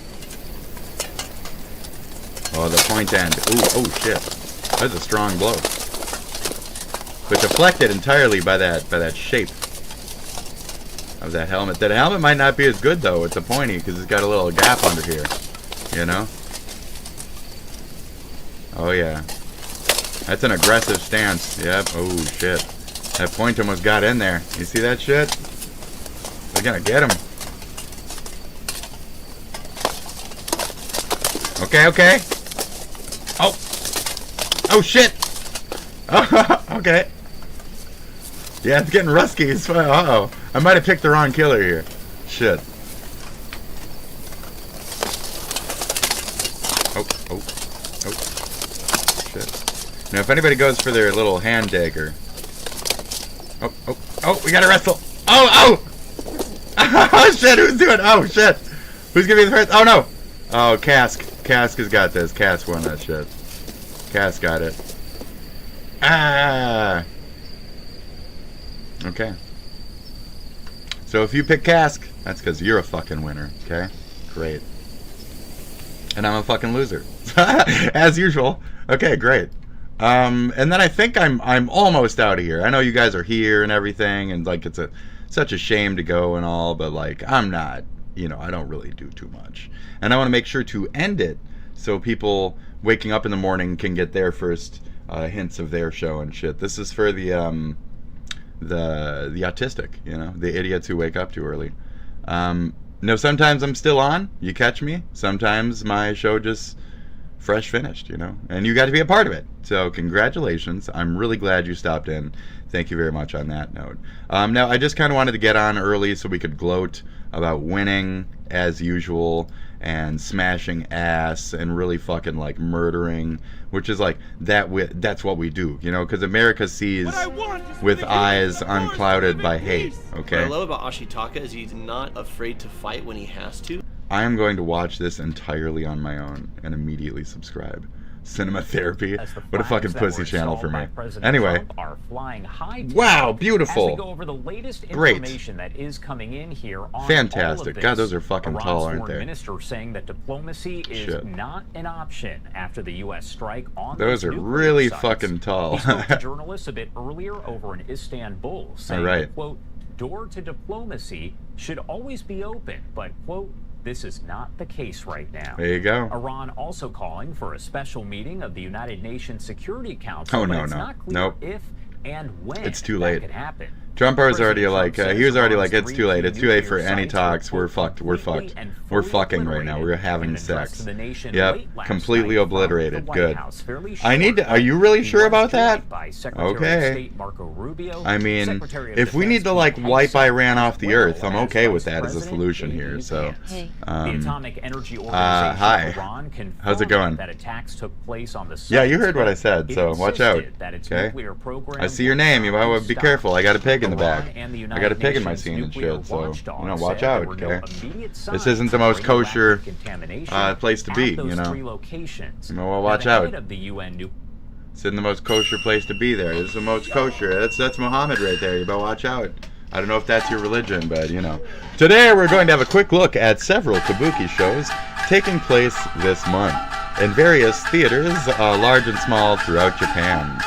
Oh, the point end. Ooh, oh shit. That's a strong blow. But deflected entirely by that shape of that helmet. That helmet might not be as good though. It's a pointy because it's got a little gap under here. You know? Oh yeah. That's an aggressive stance. Yep. Oh shit. That point almost got in there. You see that shit? They're gonna get him. Okay, okay. Oh. Oh shit. Okay. Yeah, it's getting rusky as well. Uh-oh. I might have picked the wrong killer here. Shit. Oh. Shit. Now, if anybody goes for their little hand dagger. Oh, we gotta wrestle. Oh! Oh, shit, who's doing? Oh, shit. Who's gonna be the first? Oh, no. Oh, Cask. Cask has got this. Cask won that shit. Cask got it. Ah! Okay. So if you pick Cask, that's because you're a fucking winner, okay? Great. And I'm a fucking loser. As usual. Okay, great. And then I think I'm almost out of here. I know you guys are here and everything, and like it's such a shame to go and all, but like I'm not, you know, I don't really do too much. And I want to make sure to end it so people waking up in the morning can get their first hints of their show and shit. This is for the autistic, you know, the idiots who wake up too early. No, sometimes I'm still on, you catch me. Sometimes my show just fresh finished, you know, and you got to be a part of it. So congratulations. I'm really glad you stopped in. Thank you very much on that note. Now, I just kind of wanted to get on early so we could gloat about winning as usual and smashing ass and really fucking like murdering, which is like that's what we do, you know, because America sees with eyes unclouded by hate. Okay. What I love about Ashitaka is he's not afraid to fight when he has to. I am going to watch this entirely on my own and immediately subscribe. Cinema therapy. What a fucking pussy channel for me. Anyway. Are flying high. Wow, beautiful. As we go over the latest Great. Information that is coming in here on Fantastic. all of this. God, those are fucking Iran's tall, aren't foreign they? Minister saying that diplomacy is not an option after the U.S. strike on those are nuclear really sites. fucking tall. He spoke to journalists a bit earlier over in Istanbul, saying that, quote, door to diplomacy should always be open, but, quote, this is not the case right now. There you go. Iran also calling for a special meeting of the United Nations Security Council. Oh, no, but it's no. not clear Nope. if and when It's too that late. could happen. Trump was already like, Trump he was says already Iran's like, it's too late. It's too late for nuclear any sites talks. were We're fucked. We're fucked. completely and We're fully fucking right now. We're obliterated. having In an address sex. to the nation Yep, late last completely night from the obliterated. White Good. House, fairly I need to. Are you really sure about that? by Secretary of Okay. State Marco Rubio, I mean, Secretary of if we Defense need to like Pete wipe Hegseth, Iran off the earth, I'm as okay with Vice that as a President solution here. So, the um, Atomic Energy Organization hi. of Iran confirmed How's it going? that attacks took place on the Yeah, you site, heard what I but said. it So watch out. insisted that its Okay. nuclear program I see your name. You might want to be careful. I got a pig in the back. Iran and the I got a United pig in my Nations scene and nuclear shit. So watchdog you know, watch said out. there were no Okay. immediate This signs isn't the of most kosher radioactive contamination place to at be. those You know. three locations. You know, well, Now, watch the out. head of the UN It's in the most kosher place to be there. This is the most kosher. That's Muhammad right there. You better watch out. I don't know if that's your religion, but you know. Today we're going to have a quick look at several kabuki shows taking place this month in various theaters, large and small, throughout Japan.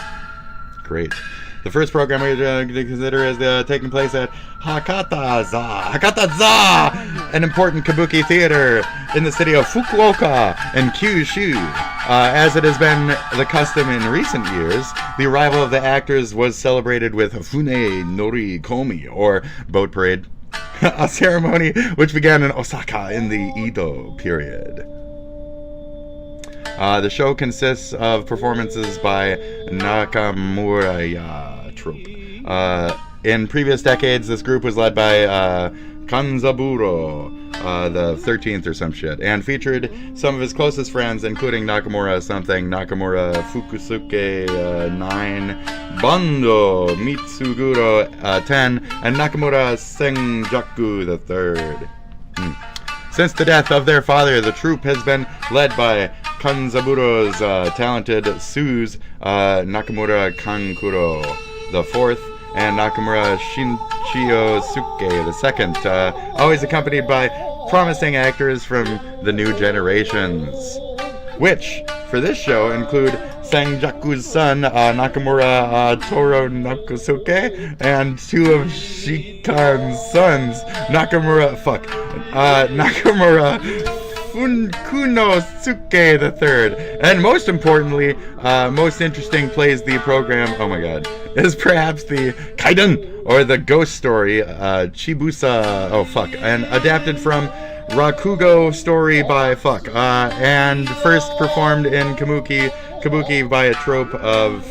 Great. The first program we're going to consider is taking place at Hakataza, an important kabuki theater in the city of Fukuoka and Kyushu. As it has been the custom in recent years, the arrival of the actors was celebrated with Fune Nori Komi, or boat parade, a ceremony which began in Osaka in the Edo period. The show consists of performances by Nakamura Troupe. In previous decades, this group was led by Kanzaburo, the 13th or some shit, and featured some of his closest friends, including Nakamura Fukusuke 9, Bando Mitsuguro 10, and Nakamura Senjaku the 3rd. Since the death of their father, the troupe has been led by Kanzaburo's talented Suze Nakamura Kankuro the 4th, and Nakamura Shinchiosuke II, always accompanied by promising actors from the new generations, which, for this show, include Sangjaku's son, Nakamura Toro Nakosuke, and two of Shikan's sons, Nakamura Kunosuke III. And most importantly, most interesting, plays the program, oh my god, is perhaps the Kaiden, or the ghost story, Chibusa, and adapted from Rakugo story by and first performed in Kabuki by a trope of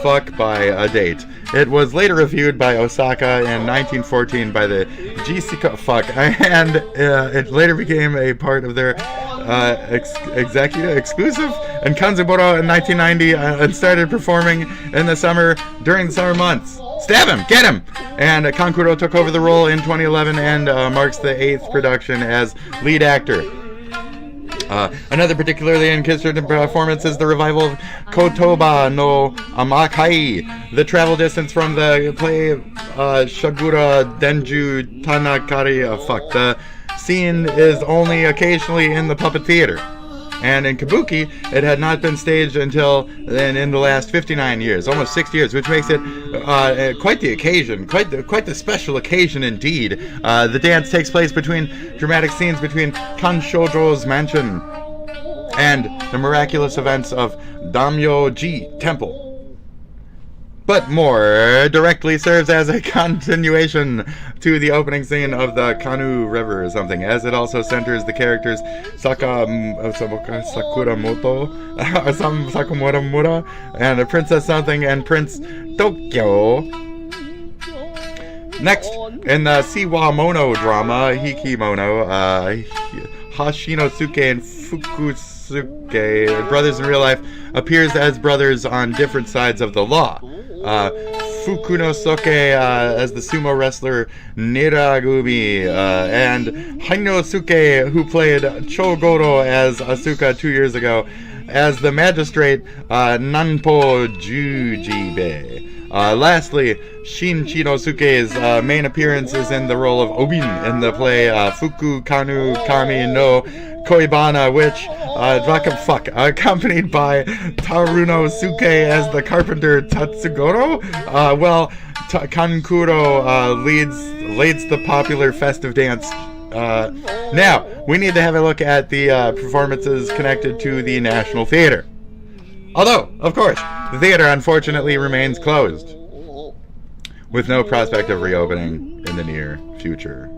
fuck by a date. It was later reviewed by Osaka in 1914 by the Jisika and it later became a part of their executive exclusive in Kanzaburo in 1990 and started performing during the summer months. Stab him! Get him! And Kankuro took over the role in 2011 and marks the 8th production as lead actor. Another particularly interesting performance is the revival of Kotoba no Amakai, the travel distance from the play Shagura Denju Tanakari. The scene is only occasionally in the puppet theater. And in Kabuki, it had not been staged until then in the last 59 years, almost 60 years, which makes it quite the occasion, quite the special occasion indeed. The dance takes place between dramatic scenes between Kanshojo's mansion and the miraculous events of Damyo-ji Temple. But more directly serves as a continuation to the opening scene of the Kanu River or something, as it also centers the characters Sakuramura and Princess something and Prince Tokyo. Next, in the Siwamono drama, Hikimono, Hashinosuke and Fukusuke, brothers in real life, appears as brothers on different sides of the law. Fukunosuke as the sumo wrestler Niragumi, and Hainosuke, who played Chogoro as Asuka 2 years ago, as the magistrate Nanpo Jujibe. Lastly, Shin Chinosuke's main appearance is in the role of Obin in the play Fuku Kanu Kami no Koibana, which accompanied by Tarunosuke as the carpenter Tatsugoro. Kankuro leads the popular festive dance. Now, we need to have a look at the performances connected to the National Theater. Although, of course, the theater unfortunately remains closed, with no prospect of reopening in the near future.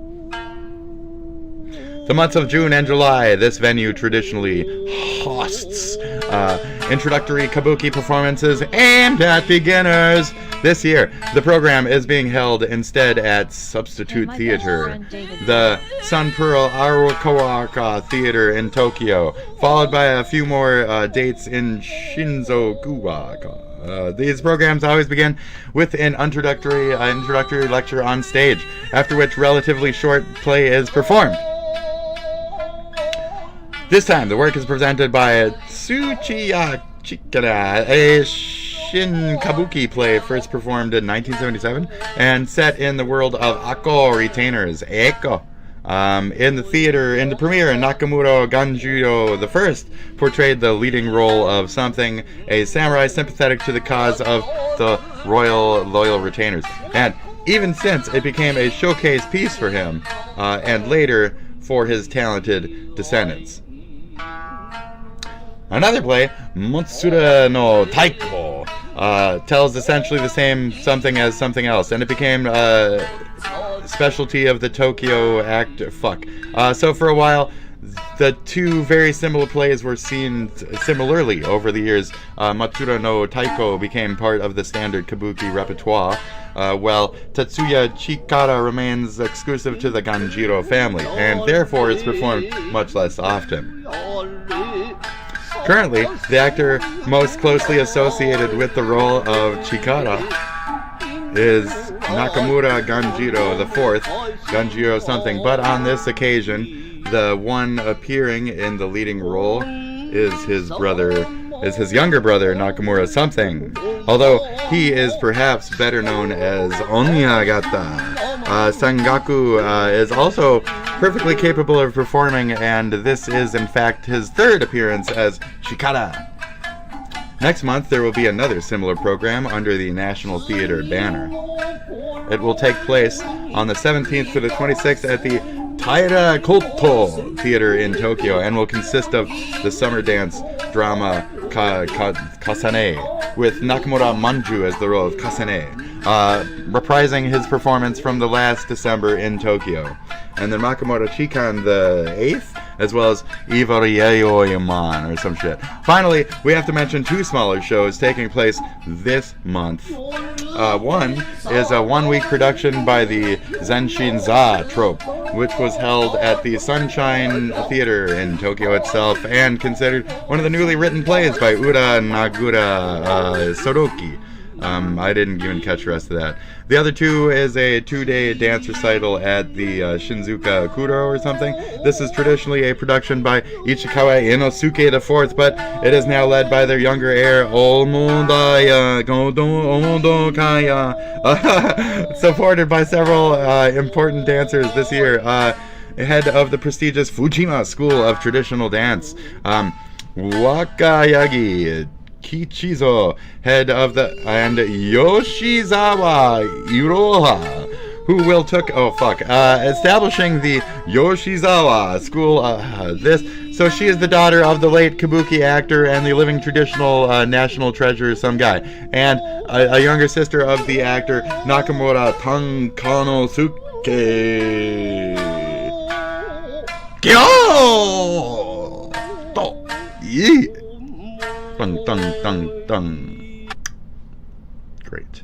The months of June and July, this venue traditionally hosts introductory kabuki performances aimed at beginners. This year, the program is being held instead at Substitute Theater, the Sunpearl Arakawa Theater in Tokyo, followed by a few more dates in Shinzoguwa. These programs always begin with an introductory lecture on stage, after which relatively short play is performed. This time, the work is presented by Tsuchiya Chikara, a Shin Kabuki play first performed in 1977 and set in the world of Akko retainers, Eko. In the premiere, Nakamura Ganjiro I portrayed the leading role of something, a samurai sympathetic to the cause of the royal loyal retainers. And even since, it became a showcase piece for him, and later for his talented descendants. Another play, Motsura no Taiko, tells essentially the same something as something else, and it became a specialty of the Tokyo act. So for a while, the two very similar plays were seen similarly over the years. Motsura no Taiko became part of the standard kabuki repertoire, while Tatsuya Chikara remains exclusive to the Ganjiro family, and therefore is performed much less often. Currently, the actor most closely associated with the role of Chikara is Nakamura Ganjiro IV, Ganjiro something, but on this occasion, the one appearing in the leading role is his younger brother, Nakamura something. although he is perhaps better known as Onyagata. Sangaku is also perfectly capable of performing, and this is in fact his third appearance as Chikara. Next month there will be another similar program under the National Theater banner. It will take place on the 17th to the 26th at the Taira Koto Theater in Tokyo, and will consist of the summer dance drama Kasane, with Nakamura Manju as the role of Kasane, reprising his performance from the last December in Tokyo. And then Makamura Chikan the 8th, as well as Ivarieoyaman or some shit. Finally, we have to mention two smaller shows taking place this month. One is a one-week production by the Zenshin-za Trope, which was held at the Sunshine Theater in Tokyo itself, and considered one of the newly written plays by Ura Nagura Soroki. I didn't even catch the rest of that. The other two is a 2-day dance recital at the Shinzuka Kuro or something. This is traditionally a production by Ichikawa Inosuke IV, but it is now led by their younger heir, Omodaya Gondokaya, supported by several important dancers this year. Head of the prestigious Fujima School of Traditional Dance, Wakayagi Kichizo, head of the, and Yoshizawa Iroha, who will establishing the Yoshizawa School, so she is the daughter of the late Kabuki actor and the living traditional national treasure, some guy, and a younger sister of the actor Nakamura Tankanosuke. Kyoto! Yeah! Dun, dun, dun, dun. Great.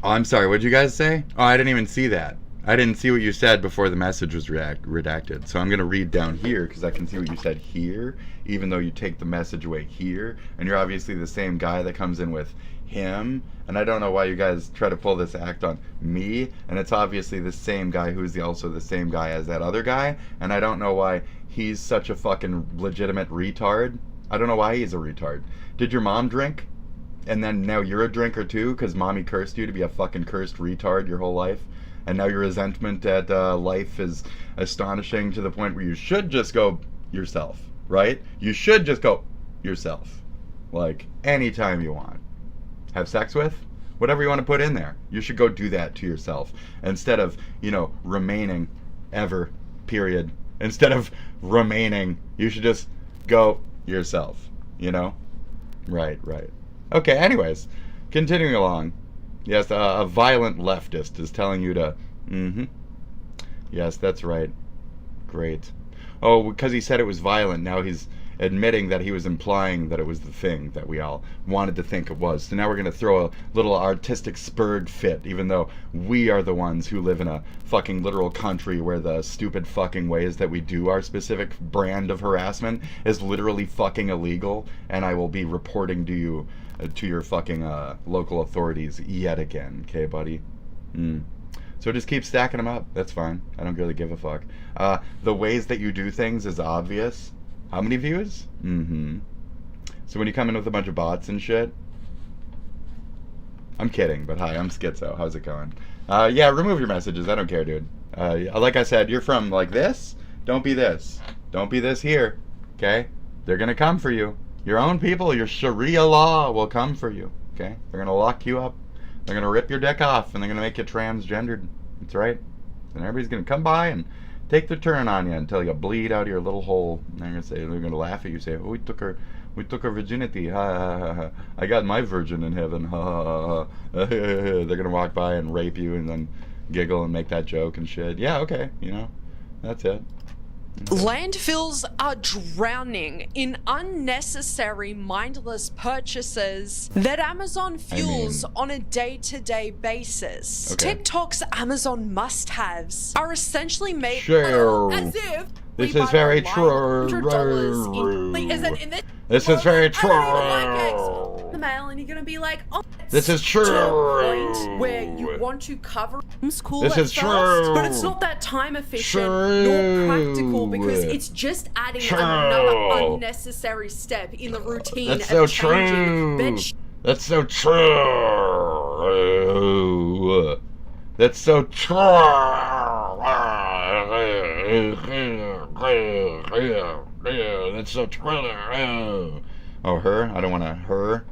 Oh, I'm sorry, what did you guys say? Oh, I didn't even see that. I didn't see what you said before the message was redacted. So I'm going to read down here because I can see what you said here, even though you take the message away here. And you're obviously the same guy that comes in with him. And I don't know why you guys try to pull this act on me. And it's obviously the same guy who's also the same guy as that other guy. And I don't know why he's such a fucking legitimate retard. I don't know why he's a retard. Did your mom drink? And then now you're a drinker too because mommy cursed you to be a fucking cursed retard your whole life? And now your resentment at life is astonishing to the point where you should just go yourself, right? You should just go yourself. Like, anytime you want. Have sex with? Whatever you want to put in there. You should go do that to yourself. Instead of, remaining ever, period. Instead of remaining, you should just go yourself, Right. Okay, anyways, continuing along. Yes, a violent leftist is telling you to, Yes, that's right. Great. Oh, because he said it was violent, now he's admitting that he was implying that it was the thing that we all wanted to think it was. So now we're going to throw a little artistic spurred fit, even though we are the ones who live in a fucking literal country where the stupid fucking ways that we do our specific brand of harassment is literally fucking illegal, and I will be reporting to you, to your fucking local authorities yet again, okay, buddy? So just keep stacking them up. That's fine. I don't really give a fuck. The ways that you do things is obvious. How many views? So when you come in with a bunch of bots and shit, I'm kidding, but hi, I'm Schizo. How's it going? Yeah, remove your messages. I don't care, dude. Like I said, you're from like this. Don't be this. Don't be this here. Okay? They're gonna come for you. Your own people, your Sharia law will come for you. Okay? They're gonna lock you up. They're gonna rip your dick off, and they're gonna make you transgendered. That's right. And everybody's gonna come by and take their turn on you until you bleed out of your little hole. And they're gonna laugh at you, say, "Oh, we took her virginity. Ha ha ha ha. I got my virgin in heaven. Ha ha ha." They're gonna walk by and rape you, and then giggle and make that joke and shit. Yeah, okay, that's it. Landfills are drowning in unnecessary, mindless purchases that Amazon fuels on a day-to-day basis. Okay. TikTok's Amazon must-haves are essentially made as if this is very true. This is very true. male and you're gonna be like, oh, This is true. to a point where you want to cover cool This at is first, true. but it's not that time efficient True. nor practical because it's just adding True. another unnecessary step in the routine That's of so changing bed true. That's so true. That's so true. That's so true. Oh, her? I don't want to. Her?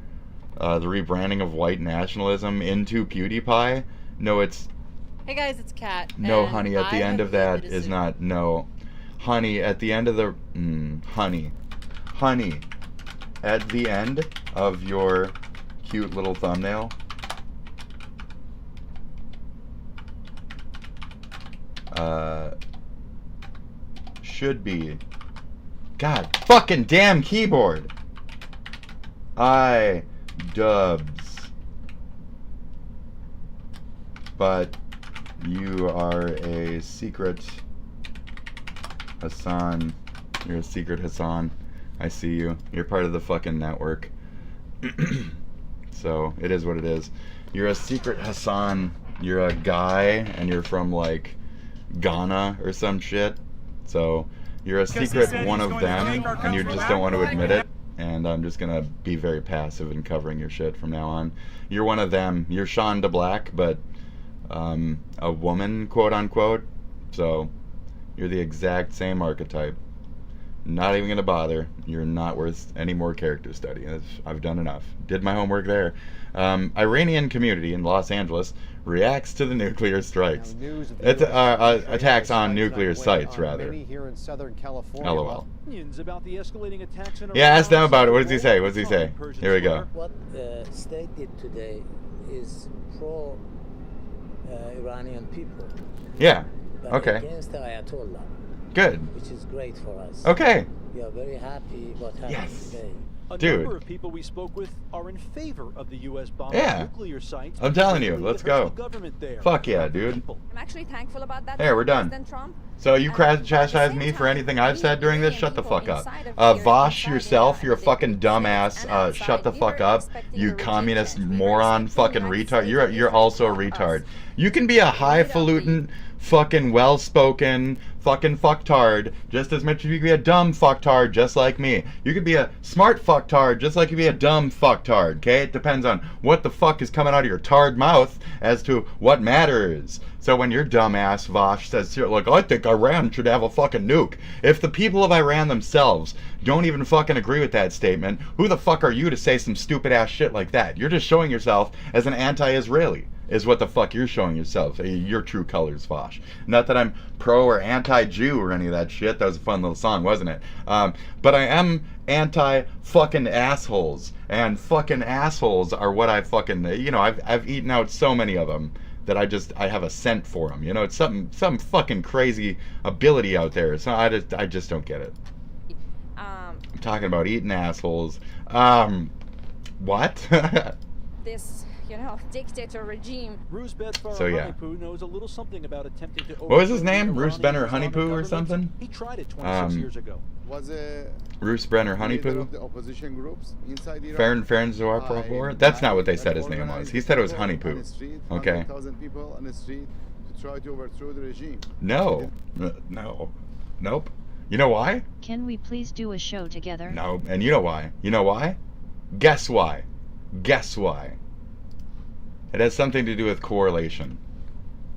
The rebranding of white nationalism into PewDiePie? No, it's. Hey guys, it's Kat. No, and honey, at the I end have of made the that is decision- not. No. Honey, at the end of the. Honey. Honey. At the end of your cute little thumbnail. Should be. God fucking damn keyboard. Dubs. But you are a secret Hassan. You're a secret Hassan. I see you. You're part of the fucking network. So, it is what it is. You're a secret Hassan. You're a guy, and you're from, like, Ghana or some shit. So, you're a secret one of them, and you just don't want to admit it. And I'm just gonna be very passive in covering your shit from now on. You're one of them. You're Shonda Black, but a woman, quote unquote. So, you're the exact same archetype. Not even gonna bother. You're not worth any more character study. I've done enough. Did my homework there. Iranian community in Los Angeles reacts to the nuclear strikes. It's attacks on nuclear sites, rather. Here in Southern California. LOL. About the escalating attacks in Yeah, ask them about it. What does he say? What does he say? Here we go. What the state did today is pro Iranian people. Yeah. But Okay. against the Ayatollah. Good. Which is great for us. Okay. We are very happy what happened today. A Dude. number of people we spoke with are in favor of the U.S. bombing Yeah. nuclear sites. I'm telling you, because let's it hurts go. the government there. Fuck yeah, dude. I'm actually thankful about that. Hey, we're done. President Trump. So you chastise me for anything I've said during this? Shut the fuck up. Vosh yourself, you're a fucking dumbass. Shut the fuck up. You communist moron, fucking retard. You're also a retard. You can be a highfalutin, fucking well-spoken, fucking fucktard just as much as you can be a dumb fucktard just like me. You could be a smart fucktard just like you can be a dumb fucktard, okay? It depends on what the fuck is coming out of your tard mouth as to what matters. So when your dumbass Vosh says, like, I think Iran should have a fucking nuke. If the people of Iran themselves don't even fucking agree with that statement, who the fuck are you to say some stupid ass shit like that? You're just showing yourself as an anti-Israeli. Is what the fuck you're showing yourself. Your true colors, Vosh. Not that I'm pro or anti-Jew or any of that shit. That was a fun little song, wasn't it? But I am anti-fucking assholes. And fucking assholes are what I fucking, you know, I've eaten out so many of them that I have a scent for them. You know, it's some fucking crazy ability out there. So I just don't get it. I'm talking about eating assholes. What? This, dictator regime. Bruce Bedfar So, yeah. Honeypoo knows a little something about attempting to. What was his name? overthrow Bruce the Benner Iranian Honeypoo or government. something? He tried it 26 years ago. Was a Bruce Brenner leader Honeypoo? of the opposition groups inside Iran. Farn That's not what they said his name was. He said it was Honeypoo. Okay. 100,000 people on the street to try to overthrow the regime. No. No. Nope. You know why? Can we please do a show together? No. And you know why? You know why? Guess why? Guess why? It has something to do with correlation.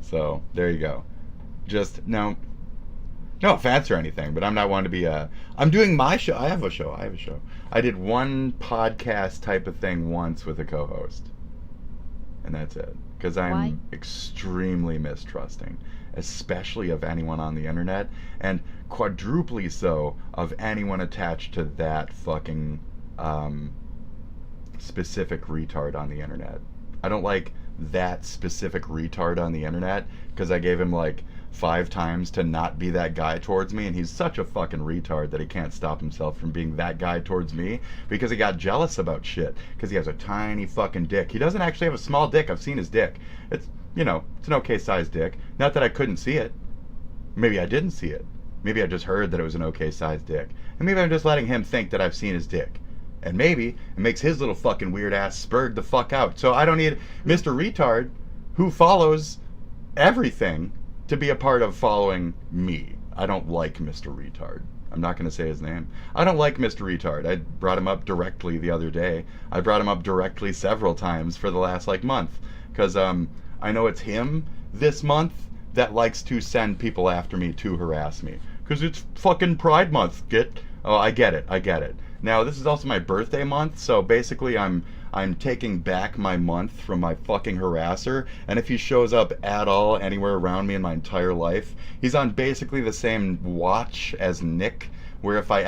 So, there you go. Just, no offense or anything, but I'm not one to be I'm doing my show. I have a show. I did one podcast type of thing once with a co-host. And that's it. Because I'm extremely mistrusting. Especially of anyone on the internet. And quadruply so of anyone attached to that fucking specific retard on the internet. I don't like that specific retard on the internet because I gave him like 5 times to not be that guy towards me, and he's such a fucking retard that he can't stop himself from being that guy towards me because he got jealous about shit because he has a tiny fucking dick. He doesn't actually have a small dick. I've seen his dick. It's, you know, it's an okay sized dick. Not that I couldn't see it. Maybe I didn't see it. Maybe I just heard that it was an okay sized dick. And maybe I'm just letting him think that I've seen his dick. And maybe it makes his little fucking weird ass spurred the fuck out. So I don't need Mr. Retard, who follows everything, to be a part of following me. I don't like Mr. Retard. I'm not going to say his name. I don't like Mr. Retard. I brought him up directly the other day. I brought him up directly several times for the last like month. Because I know it's him this month that likes to send people after me to harass me. Because it's fucking Pride Month. Oh, I get it. Now, this is also my birthday month, so basically I'm taking back my month from my fucking harasser, and if he shows up at all anywhere around me in my entire life, he's on basically the same watch as Nick, where if I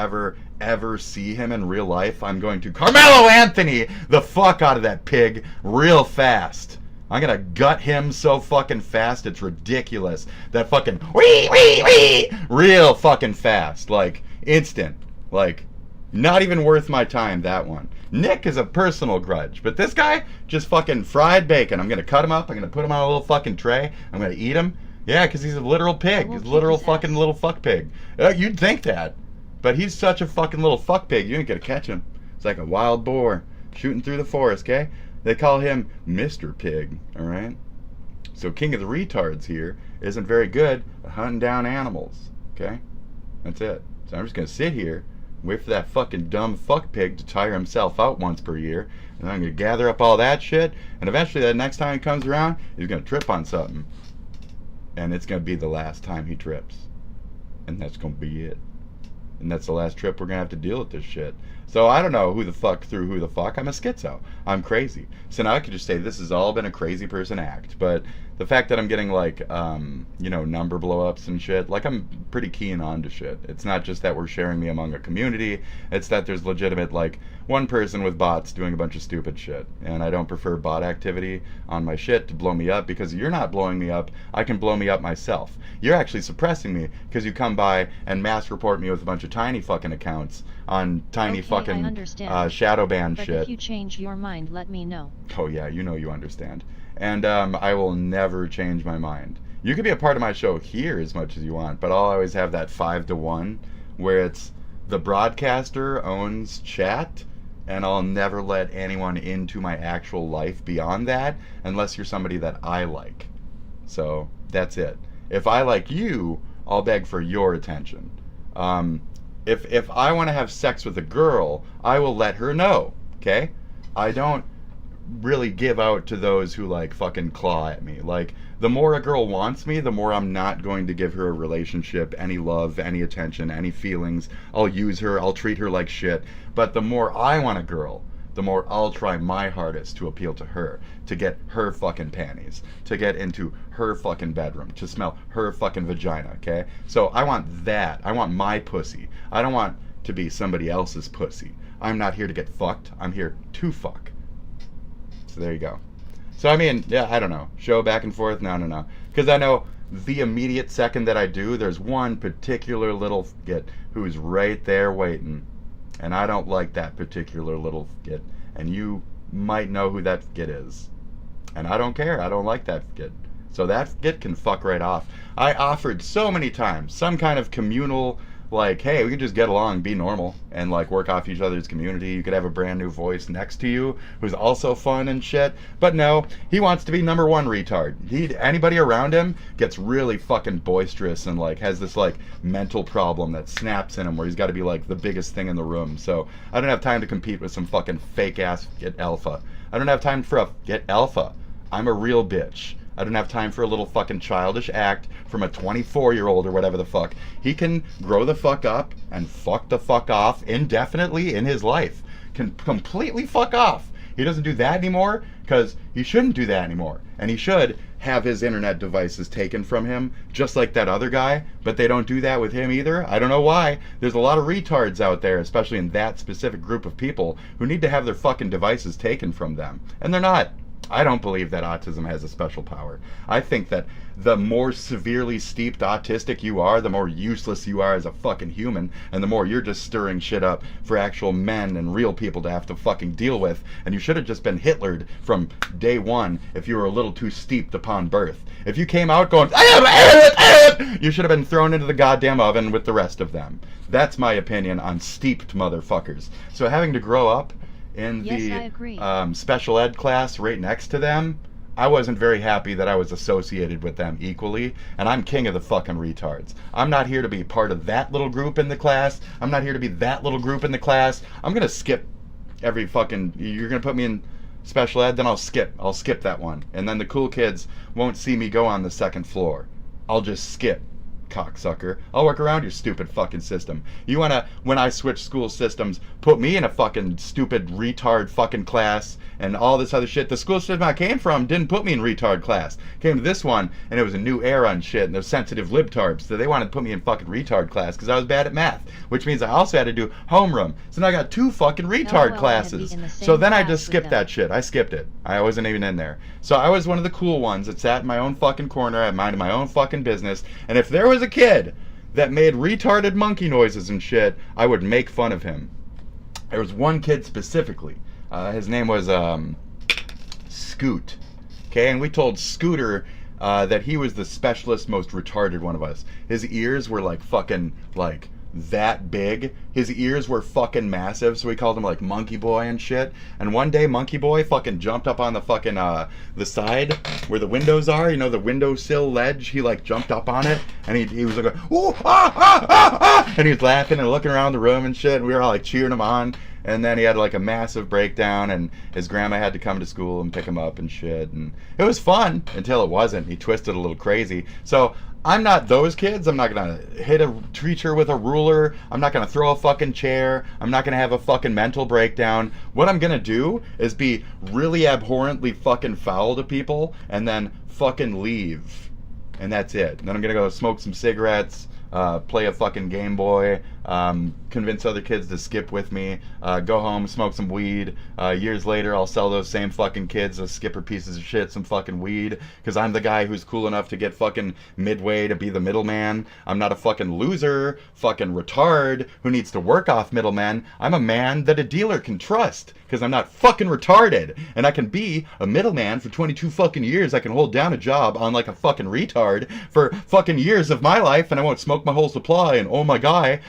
ever see him in real life, I'm going to Carmelo Anthony the fuck out of that pig real fast. I'm gonna gut him so fucking fast, it's ridiculous. That fucking wee real fucking fast, like instant, like not even worth my time, that one. Nick is a personal grudge, but this guy, just fucking fried bacon. I'm gonna cut him up, I'm gonna put him on a little fucking tray, I'm gonna eat him. Yeah, because he's a literal pig. He's a literal fucking little fuck pig. You'd think that, but he's such a fucking little fuck pig, you ain't gonna catch him. It's like a wild boar shooting through the forest, okay? They call him Mr. Pig, alright? So King of the Retards here isn't very good at hunting down animals, okay? That's it. So I'm just gonna sit here, wait for that fucking dumb fuck pig to tire himself out once per year, and I'm gonna gather up all that shit, and eventually that next time he comes around, he's gonna trip on something. And it's gonna be the last time he trips. And that's gonna be it. And that's the last trip we're gonna have to deal with this shit. So I don't know who the fuck threw who the fuck. I'm a schizo. I'm crazy. So now I could just say this has all been a crazy person act. But the fact that I'm getting like, you know, number blow-ups and shit, like I'm pretty keen on to shit. It's not just that we're sharing me among a community. It's that there's legitimate, like, one person with bots doing a bunch of stupid shit. And I don't prefer bot activity on my shit to blow me up, because you're not blowing me up. I can blow me up myself. You're actually suppressing me because you come by and mass report me with a bunch of tiny fucking accounts on tiny fucking shadow ban shit. But if you change your mind, let me know. Oh yeah, you know you understand. And I will never change my mind. You can be a part of my show here as much as you want, but I'll always have that 5-to-1 where it's the broadcaster owns chat, and I'll never let anyone into my actual life beyond that unless you're somebody that I like. So that's it. If I like you, I'll beg for your attention. If I want to have sex with a girl, I will let her know, okay? I don't really give out to those who like fucking claw at me. Like, the more a girl wants me, the more I'm not going to give her a relationship, any love, any attention, any feelings. I'll use her, I'll treat her like shit. But the more I want a girl, the more I'll try my hardest to appeal to her, to get her fucking panties, to get into her fucking bedroom, to smell her fucking vagina, okay? So I want that. I want my pussy. I don't want to be somebody else's pussy. I'm not here to get fucked. I'm here to fuck. So there you go. So I mean, yeah, I don't know. Show back and forth? No. Because I know the immediate second that I do, there's one particular little git who's right there waiting. And I don't like that particular little git. And you might know who that git is. And I don't care. I don't like that git. So that git can fuck right off. I offered so many times some kind of communal, like, hey, we could just get along, be normal, and like work off each other's community. You could have a brand new voice next to you who's also fun and shit. But no, he wants to be number one retard. Anybody around him gets really fucking boisterous and like has this like mental problem that snaps in him where he's got to be like the biggest thing in the room. So I don't have time to compete with some fucking fake ass get alpha. I don't have time for a get alpha. I'm a real bitch. I don't have time for a little fucking childish act from a 24-year-old or whatever the fuck. He can grow the fuck up and fuck the fuck off indefinitely in his life. Can completely fuck off. He doesn't do that anymore because he shouldn't do that anymore. And he should have his internet devices taken from him just like that other guy, but they don't do that with him either. I don't know why. There's a lot of retards out there, especially in that specific group of people, who need to have their fucking devices taken from them. And they're not. I don't believe that autism has a special power. I think that the more severely steeped autistic you are, the more useless you are as a fucking human, and the more you're just stirring shit up for actual men and real people to have to fucking deal with. And you should have just been Hitlered from day one if you were a little too steeped upon birth. If you came out going, you should have been thrown into the goddamn oven with the rest of them. That's my opinion on steeped motherfuckers. So having to grow up in the special ed class right next to them, I wasn't very happy that I was associated with them equally, and I'm king of the fucking retards. I'm not here to be part of that little group in the class. I'm not here to be that little group in the class. I'm gonna skip every fucking, you're gonna put me in special ed, then I'll skip that one. And then the cool kids won't see me go on the second floor. I'll just skip. Cocksucker. I'll work around your stupid fucking system. You wanna, when I switch school systems, put me in a fucking stupid retard fucking class and all this other shit. The school system I came from didn't put me in retard class. Came to this one and it was a new era and shit, and they're sensitive libtarbs, so they wanted to put me in fucking retard class because I was bad at math, which means I also had to do homeroom. So now I got 2 fucking retard classes. So then I just skipped that shit. I skipped it. I wasn't even in there. So I was one of the cool ones that sat in my own fucking corner, I minded my own fucking business, and if there was a kid that made retarded monkey noises and shit, I would make fun of him. There was one kid specifically. His name was Scoot. Okay, and we told Scooter that he was the specialist, most retarded one of us. His ears were like fucking like that big. His ears were fucking massive, so we called him like Monkey Boy and shit. And one day Monkey Boy fucking jumped up on the fucking the side where the windows are, you know, the windowsill ledge. He like jumped up on it and he was like, ooh, and he was laughing and looking around the room and shit, and we were all like cheering him on. And then he had like a massive breakdown, and his grandma had to come to school and pick him up and shit. And it was fun until it wasn't. He twisted a little crazy. So I'm not those kids. I'm not gonna hit a teacher with a ruler. I'm not gonna throw a fucking chair. I'm not gonna have a fucking mental breakdown. What I'm gonna do is be really abhorrently fucking foul to people and then fucking leave. And that's it. Then I'm gonna go smoke some cigarettes, play a fucking Game Boy, convince other kids to skip with me, go home, smoke some weed. Years later, I'll sell those same fucking kids, those skipper pieces of shit, some fucking weed, because I'm the guy who's cool enough to get fucking midway to be the middleman. I'm not a fucking loser, fucking retard, who needs to work off middlemen. I'm a man that a dealer can trust, because I'm not fucking retarded, and I can be a middleman for 22 fucking years. I can hold down a job on like a fucking retard for fucking years of my life, and I won't smoke my whole supply, and oh my guy,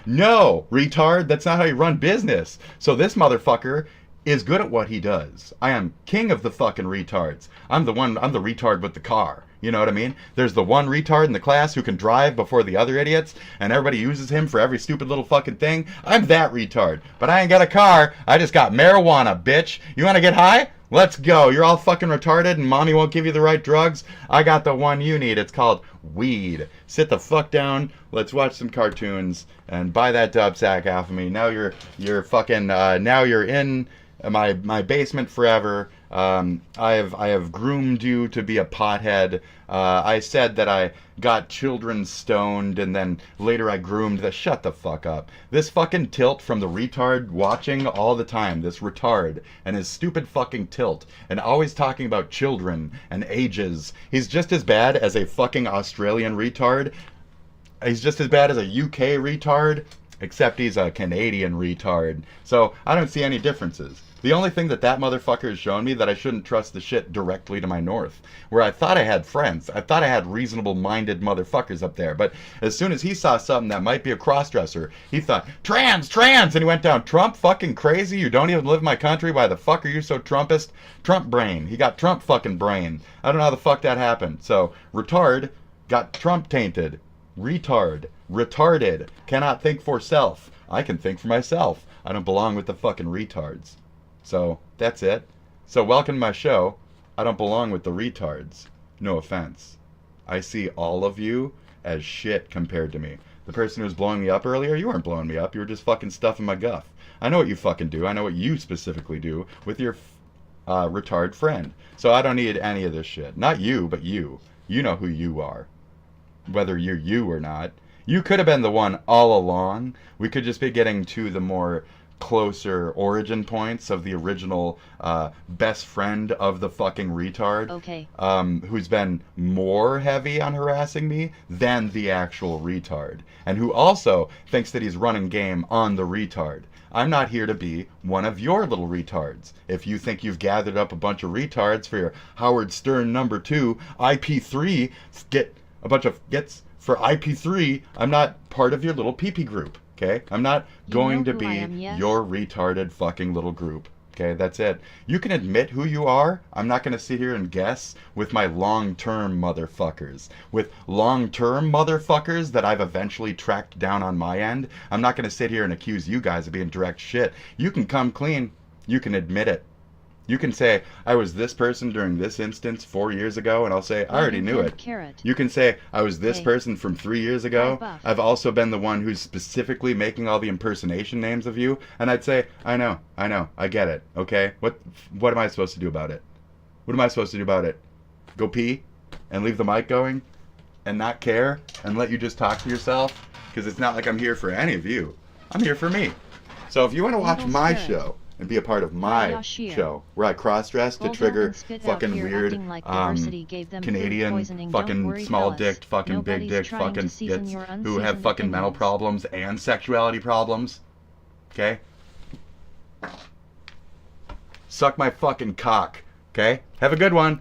no, retard, that's not how you run business. So this motherfucker is good at what he does. I am king of the fucking retards. I'm the retard with the car. You know what I mean? There's the one retard in the class who can drive before the other idiots, and everybody uses him for every stupid little fucking thing. I'm that retard. But I ain't got a car, I just got marijuana, bitch. You wanna get high? Let's go. You're all fucking retarded and mommy won't give you the right drugs. I got the one you need. It's called weed. Sit the fuck down. Let's watch some cartoons and buy that dub sack off of me. Now you're fucking now you're in my basement forever. I have groomed you to be a pothead. I said that I got children stoned, and then later I groomed the. Shut the fuck up. This fucking tilt from the retard watching all the time. This retard and his stupid fucking tilt, and always talking about children and ages. He's just as bad as a fucking Australian retard. He's just as bad as a UK retard, except he's a Canadian retard. So I don't see any differences. The only thing that motherfucker has shown me that I shouldn't trust the shit directly to my north, where I thought I had friends. I thought I had reasonable-minded motherfuckers up there. But as soon as he saw something that might be a cross-dresser, he thought, trans, and he went down, Trump fucking crazy? You don't even live in my country? Why the fuck are you so Trumpist? Trump brain. He got Trump fucking brain. I don't know how the fuck that happened. So, retard got Trump tainted. Retard. Retarded. Cannot think for self. I can think for myself. I don't belong with the fucking retards. So, that's it. So, welcome to my show. I don't belong with the retards. No offense. I see all of you as shit compared to me. The person who was blowing me up earlier, you weren't blowing me up. You were just fucking stuffing my guff. I know what you fucking do. I know what you specifically do with your retard friend. So, I don't need any of this shit. Not you, but you. You know who you are. Whether you're you or not. You could have been the one all along. We could just be getting to the more closer origin points of the original best friend of the fucking retard. Okay. Who's been more heavy on harassing me than the actual retard. And who also thinks that he's running game on the retard. I'm not here to be one of your little retards. If you think you've gathered up a bunch of retards for your Howard Stern #2 IP3, get a bunch of gets for IP3, I'm not part of your little pee-pee group, okay? I'm not going to be your retarded fucking little group, okay? That's it. You can admit who you are. I'm not going to sit here and guess with my long-term motherfuckers. With long-term motherfuckers that I've eventually tracked down on my end, I'm not going to sit here and accuse you guys of being direct shit. You can come clean. You can admit it. You can say, I was this person during this instance 4 years ago, and I'll say, I already knew it. You can say, I was this person from 3 years ago. I've also been the one who's specifically making all the impersonation names of you, and I'd say, I know, I get it, okay? What am I supposed to do about it? What am I supposed to do about it? Go pee and leave the mic going and not care and let you just talk to yourself? Because it's not like I'm here for any of you. I'm here for me. So if you want to watch my show and be a part of my show, where I cross-dress to trigger fucking weird Canadian fucking small-dicked, fucking big-dick fucking skits who have fucking mental problems and sexuality problems, okay? Suck my fucking cock, okay? Have a good one.